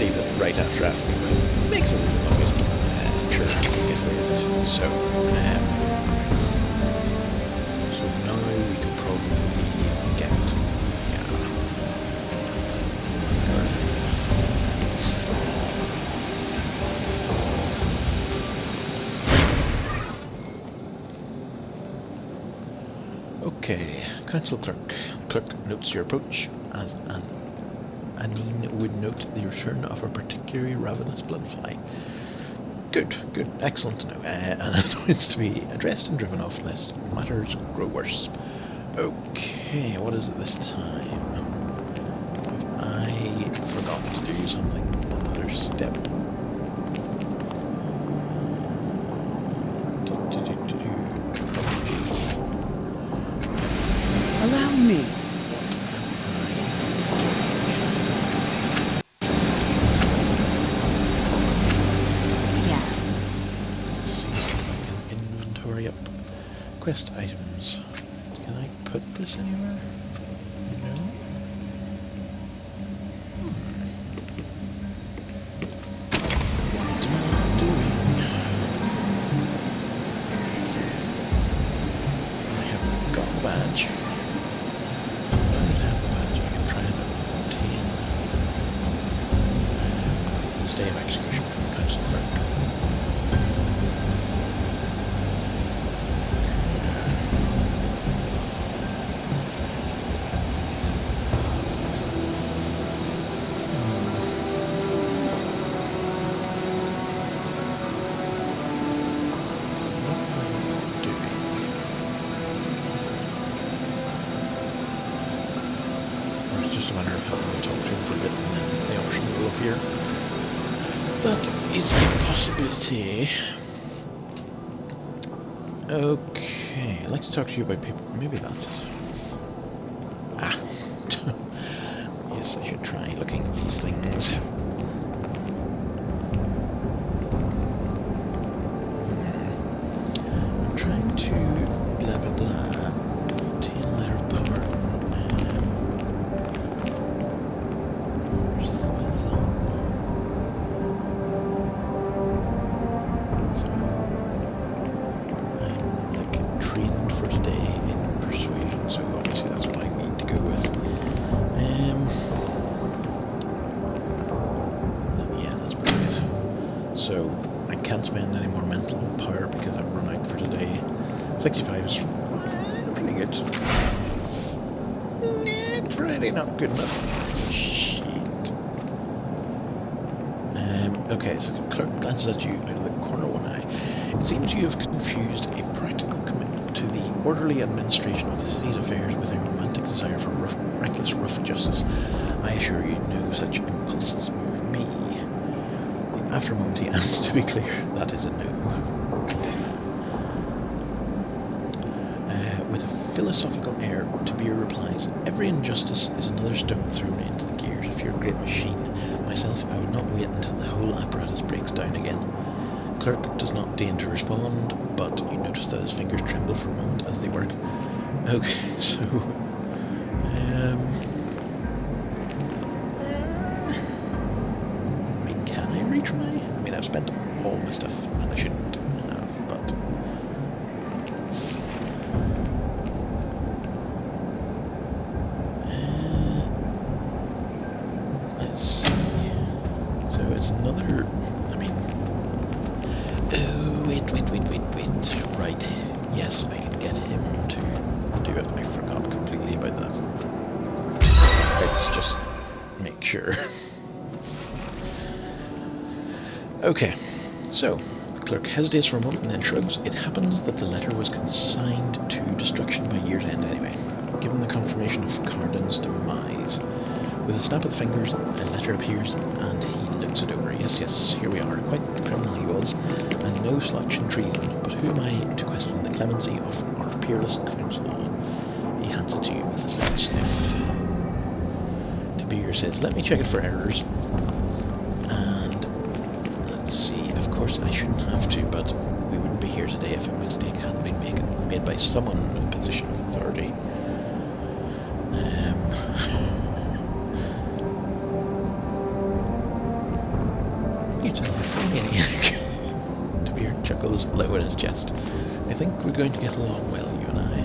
update it right after that. Makes it obvious, but sure, we get away with it. So now we could probably get, okay, Council Clerk. Clerk notes your approach as Anine would note the return of a particularly ravenous bloodfly. Good, good, excellent to know. And it needs to be addressed and driven off lest matters grow worse. Okay, what is it this time? I forgot to do something. Another step. Allow me. Yes. Let's see if I can inventory up quest items. Can I put this anywhere? No? What am I doing? I have got the badge. I don't have the badge. I can try and obtain the stay of execution from the council clerk. It's just a matter of having to talk to him for a bit and then the option will appear. That is a possibility. Okay, I'd like to talk to you about people. Maybe that's it. Ah. Yes, I should try looking at these things. I'm trying to blah blah blah. Obtain a letter of power. Where's the weather? So I'm like trained for today in persuasion, so obviously that's what I need to go with. Yeah, that's pretty good. So I can't spend any more mental power because I've run out for today. 65 is pretty good. Pretty not good enough. Shit. Okay, so the clerk glances at you out of the corner of one eye. It seems you have confused a practical commitment to the orderly administration of the city's affairs with a romantic desire for reckless rough justice. I assure you, no such impulses move me. After a moment, he adds, to be clear, that is a no. With a philosophical air, Tabir replies, every injustice is another stone thrown into the gears of your great machine. Myself, I would not wait until the whole apparatus breaks down again. Clerk does not deign to respond, but you notice that his fingers tremble for a moment as they work. Okay, so... I mean, can I retry? I mean, I've spent all my stuff, and I shouldn't have, but... let's see. So it's another... I mean... Oh, wait. Right. Yes, I can get him to do it. I forgot completely about that. Let's just make sure. Okay, so the clerk hesitates for a moment and then shrugs. It happens that the letter was consigned to destruction by year's end anyway, given the confirmation of Cardin's demise. With a snap of the fingers, a letter appears and he looks it over. Yes, here we are. Quite the criminal he was, and no slouch in treason, but who am I to question the clemency of our peerless council? He hands it to you with a slight sniff. Tabir says, let me check it for errors. And let's see, of course I shouldn't have to, but we wouldn't be here today if a mistake hadn't been made by someone in a position of authority. You tell maniac. De Beer chuckles low in his chest. I think we're going to get along well, you and I.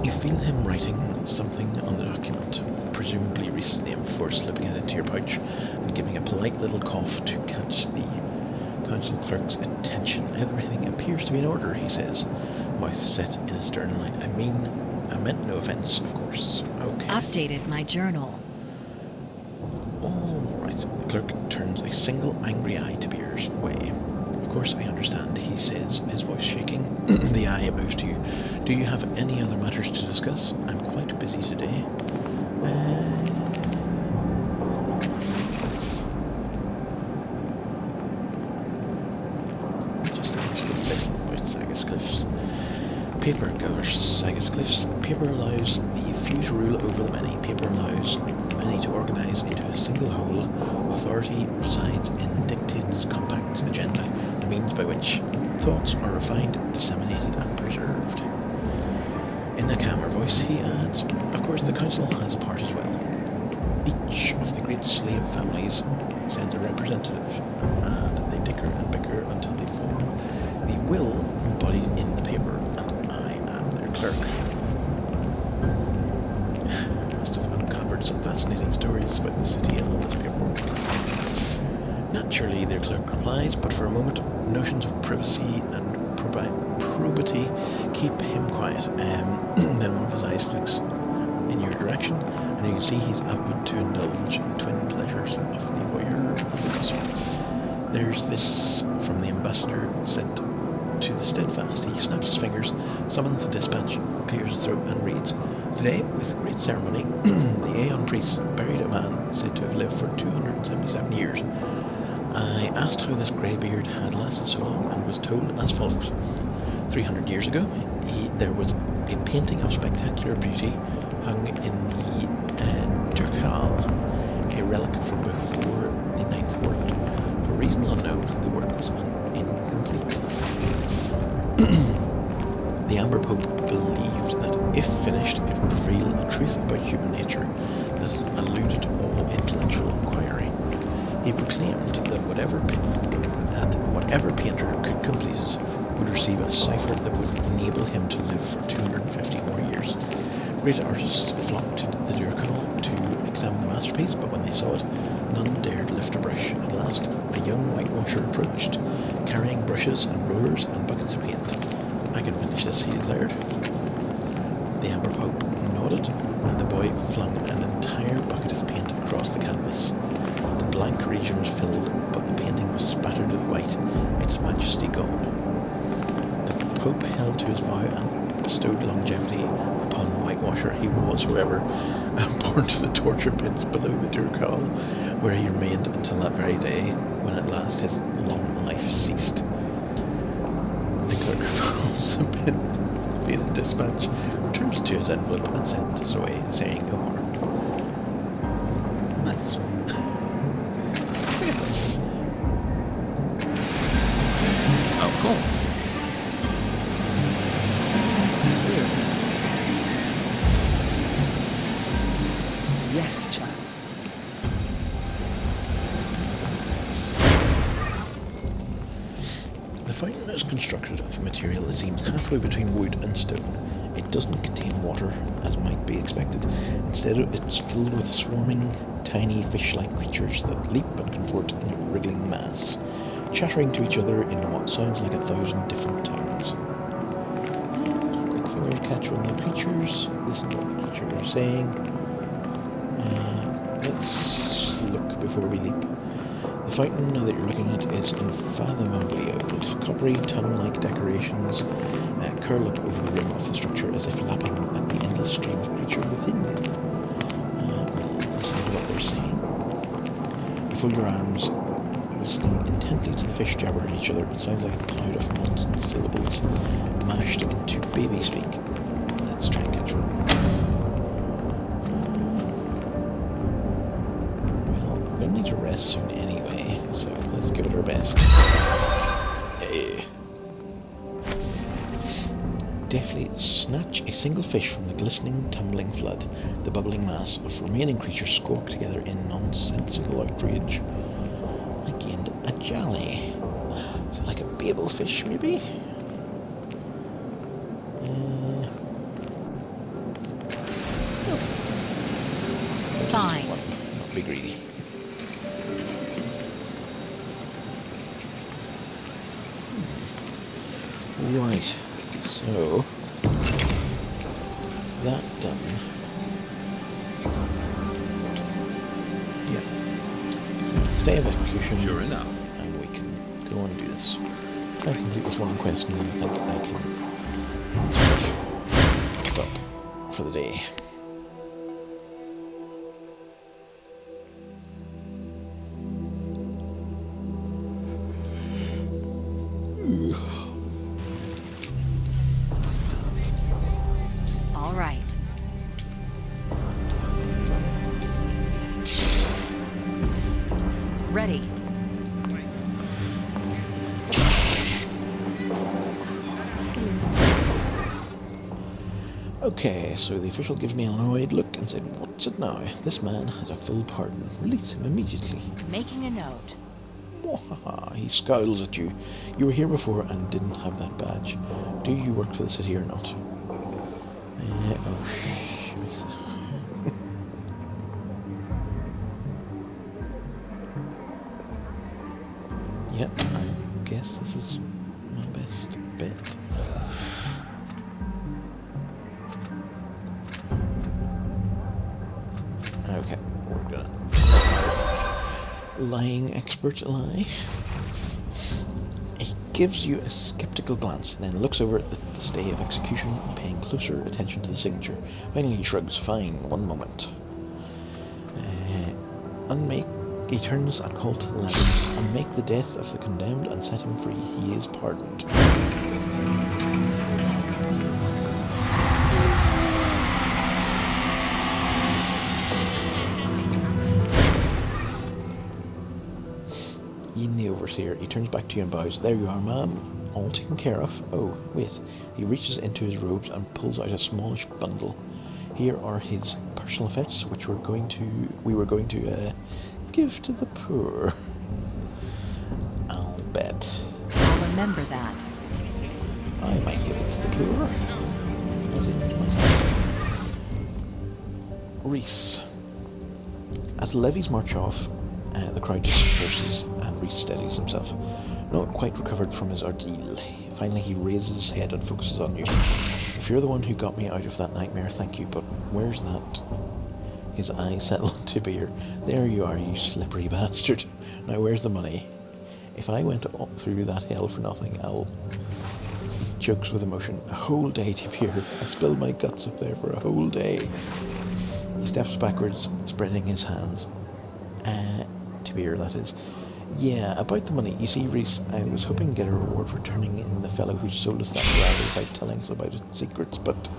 You feel him writing something on the document, presumably Reese's name, before slipping it into your pouch and giving a polite little cough to catch the council clerk's attention. Everything appears to be in order, he says, mouth set in a stern line. I meant no offence, of course. Okay. Updated my journal. All right. The clerk turns a single angry eye to Beer's way. Of course, I understand, he says, his voice shaking. The eye moves to you. Do you have any other matters to discuss? I'm quite busy today. Just ask a little about Sagas Cliffs. Paper covers Sagas Cliffs. Paper allows the fuse rule over the many. Paper allows the many to organise into a single whole. Authority resides in dictates compact's agenda, the means by which thoughts are refined, disseminated and preserved. In a calmer voice he adds, of course the council has a part as well. Each of the great slave families sends a representative, and they dicker and bicker until they form the will embodied in the paper, and I am their clerk. Must have uncovered some fascinating stories about the city and all its paperwork. Naturally, their clerk replies, but for a moment, notions of privacy and probity keep him quiet. Then one of his eyes flicks in your direction, and you can see he's avid to indulge the twin pleasures of the voyeur and the gossip. There's this from the ambassador sent to the steadfast. He snaps his fingers, summons the dispatch, clears his throat, and reads. Today, with great ceremony, the Aeon priests buried a man said to have lived for 277 years. I asked how this greybeard had lasted so long, and was told as follows. 300 years ago, there was a painting of spectacular beauty hung in the Durkal, a relic from before the Ninth World. For reasons unknown, the work was incomplete. The Amber Pope believed that if finished, it would reveal a truth about human nature that eluded all intellectual inquiry. He proclaimed that whatever painter could complete it would receive a cipher that would enable him to live for 250 more years. Great artists flocked to the Durkal to examine the masterpiece, but when they saw it, none dared lift a brush. At last, a young whitewasher approached, carrying brushes and rollers and buckets of paint. I can finish this, he declared. The Amber Pope nodded, and the boy flung an entire bucket of paint across the canvas. The blank region was filled, but the painting was spattered with white, its majesty gone. The Pope held to his vow and bestowed longevity upon the whitewasher. He was, however, born to the torture pits below the Durkal, where he remained until that very day, when at last his long life ceased. The clerk follows the faded dispatch, returns to his envelope, and sends us away, saying no more. Nice. Of course. Yes, child. The fountain is constructed of a material that seems halfway between wood and stone. It doesn't contain water, as might be expected. Instead, it's filled with swarming, tiny fish-like creatures that leap and contort in a wriggling mass, chattering to each other in what sounds like 1,000 different tongues. Quick fingers catch one of the creatures, listen to what the creatures are saying. Let's look before we leap. The fountain that you're looking at is unfathomably old. Coppery, tongue-like decorations curl up over the rim of the structure as if lapping at the endless stream of creature within. Listen to what they're saying. You fold your arms, listening intently to the fish jabber at each other. It sounds like a cloud of nonsense syllables mashed into baby speak. Let's try and catch one. We're going to need to rest soon anyway, so let's give it our best. Hey. deftly snatch a single fish from the glistening, tumbling flood. The bubbling mass of remaining creatures squawk together in nonsensical outrage. I gained a jolly. Is it like a babel fish, maybe? Fine. Not be greedy. Right, so that done. Yeah. Stay of execution. Sure enough. And we can go on and do this. Try to complete this one quest and then I think I can sort of stop for the day. All right. Ready. Okay, so the official gives me an annoyed look and said, "What's it now? This man has a full pardon. Release him immediately." Making a note. Mwahaha, he scowls at you. You were here before and didn't have that badge. Do you work for the city or not? Yep, I guess this is my best bet. Okay, we're gonna lying expert lie. He gives you a skeptical glance, then looks over at the stay of execution, paying closer attention to the signature. Finally, he shrugs. Fine, one moment. He turns and calls to the legends. Unmake the death of the condemned and set him free. He is pardoned. Ian the overseer. He turns back to you and bows. There you are, ma'am. All taken care of. Oh, wait. He reaches into his robes and pulls out a smallish bundle. Here are his personal effects, which we were going to give to the poor. I'll bet. I'll remember that. I might give it to the poor. As in to myself. Reese. As the levies march off, the crowd disperses and Reese steadies himself. Not quite recovered from his ordeal. Finally, he raises his head and focuses on you. If you're the one who got me out of that nightmare, thank you, but where's that? His eyes settle to Beer. There you are, you slippery bastard. Now where's the money? If I went up through that hell for nothing, I'll... He chokes with emotion. A whole day to Beer. I spilled my guts up there for a whole day. He steps backwards, spreading his hands. To Beer, that is. Yeah, about the money. You see, Reese, I was hoping to get a reward for turning in the fellow who sold us that rally without telling us about its secrets, but...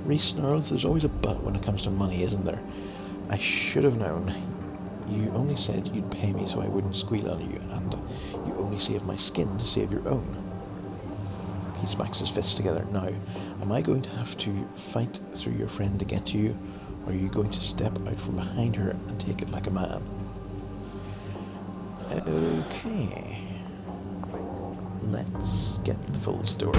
Reese snarls, there's always a but when it comes to money, isn't there? I should have known. You only said you'd pay me so I wouldn't squeal on you, and you only saved my skin to save your own. He smacks his fists together. Now, am I going to have to fight through your friend to get to you, or are you going to step out from behind her and take it like a man? Okay. Let's get the full story.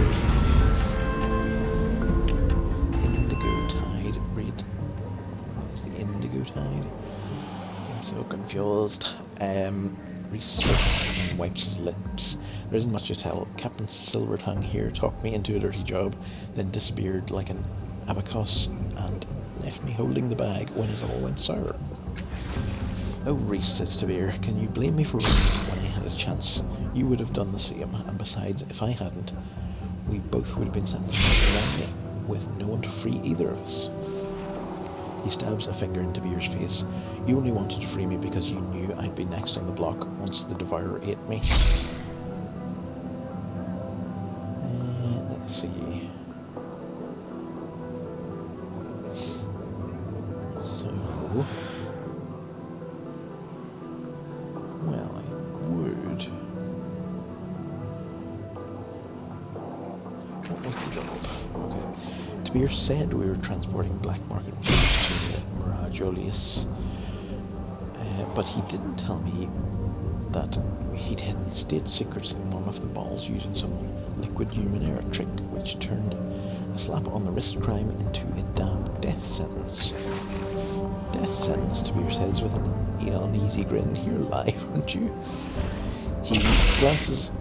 Indigo Tide. Read. What is the Indigo Tide? I'm so confused. Reese sweats and wipes his lips. There isn't much to tell. Captain Silvertongue here talked me into a dirty job, then disappeared like an abacus and left me holding the bag when it all went sour. Oh, Reese, says Tabir, can you blame me for running when I had a chance? You would have done the same, and besides, if I hadn't, we both would have been sentenced to land with no one to free either of us. He stabs a finger into Tabir's face. You only wanted to free me because you knew I'd be next on the block once the Devourer ate me. Let's see. So... well, I would... how's the job? Okay. Tabir said we were transporting black market goods to Mirajolius, but he didn't tell me that he'd hidden state secrets in one of the balls using some liquid Numenera trick, which turned a slap on the wrist crime into a damn death sentence. Death sentence, Tabir says with an uneasy grin. You're live, aren't you?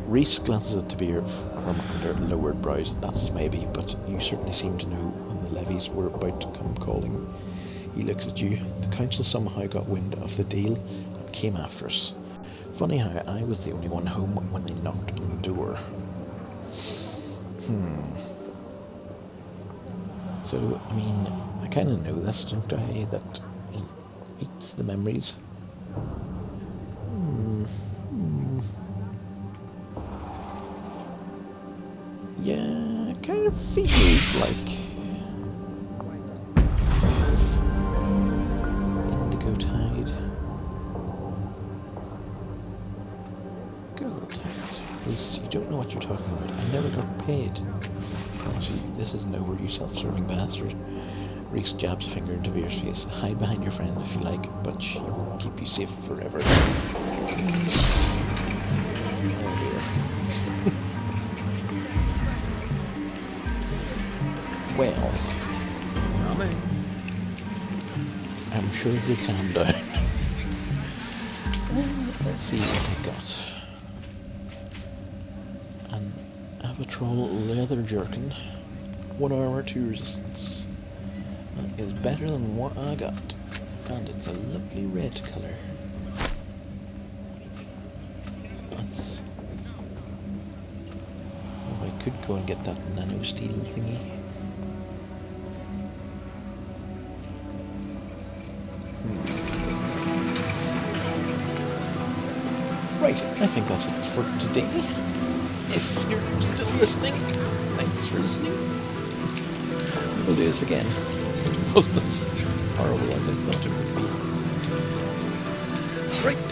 Reese glances at Tabir from under lowered brows. That's his maybe, but you certainly seem to know when the levies were about to come calling. He looks at you. The council somehow got wind of the deal and came after us. Funny how I was the only one home when they knocked on the door. So, I mean, I kind of know this, don't I? That he eats the memories. Yeah, it kind of feels like indigo tide. Gold tide. Reese, you don't know what you're talking about. I never got paid. Honestly, this isn't over, you self-serving bastard. Reese jabs a finger into Tabir's face. Hide behind your friend if you like, but she won't keep you safe forever. Oh dear. Well, I'm sure they calm down. Let's see what I got. An Avatrol leather jerkin. 1 armor, 2 resistance. That is better than what I got. And it's a lovely red colour. That's... Oh, I could go and get that nano steel thingy. Right, I think that's it for today. If you're still listening, thanks for listening. We'll do this again. It wasn't as horrible as I thought it would be. Right.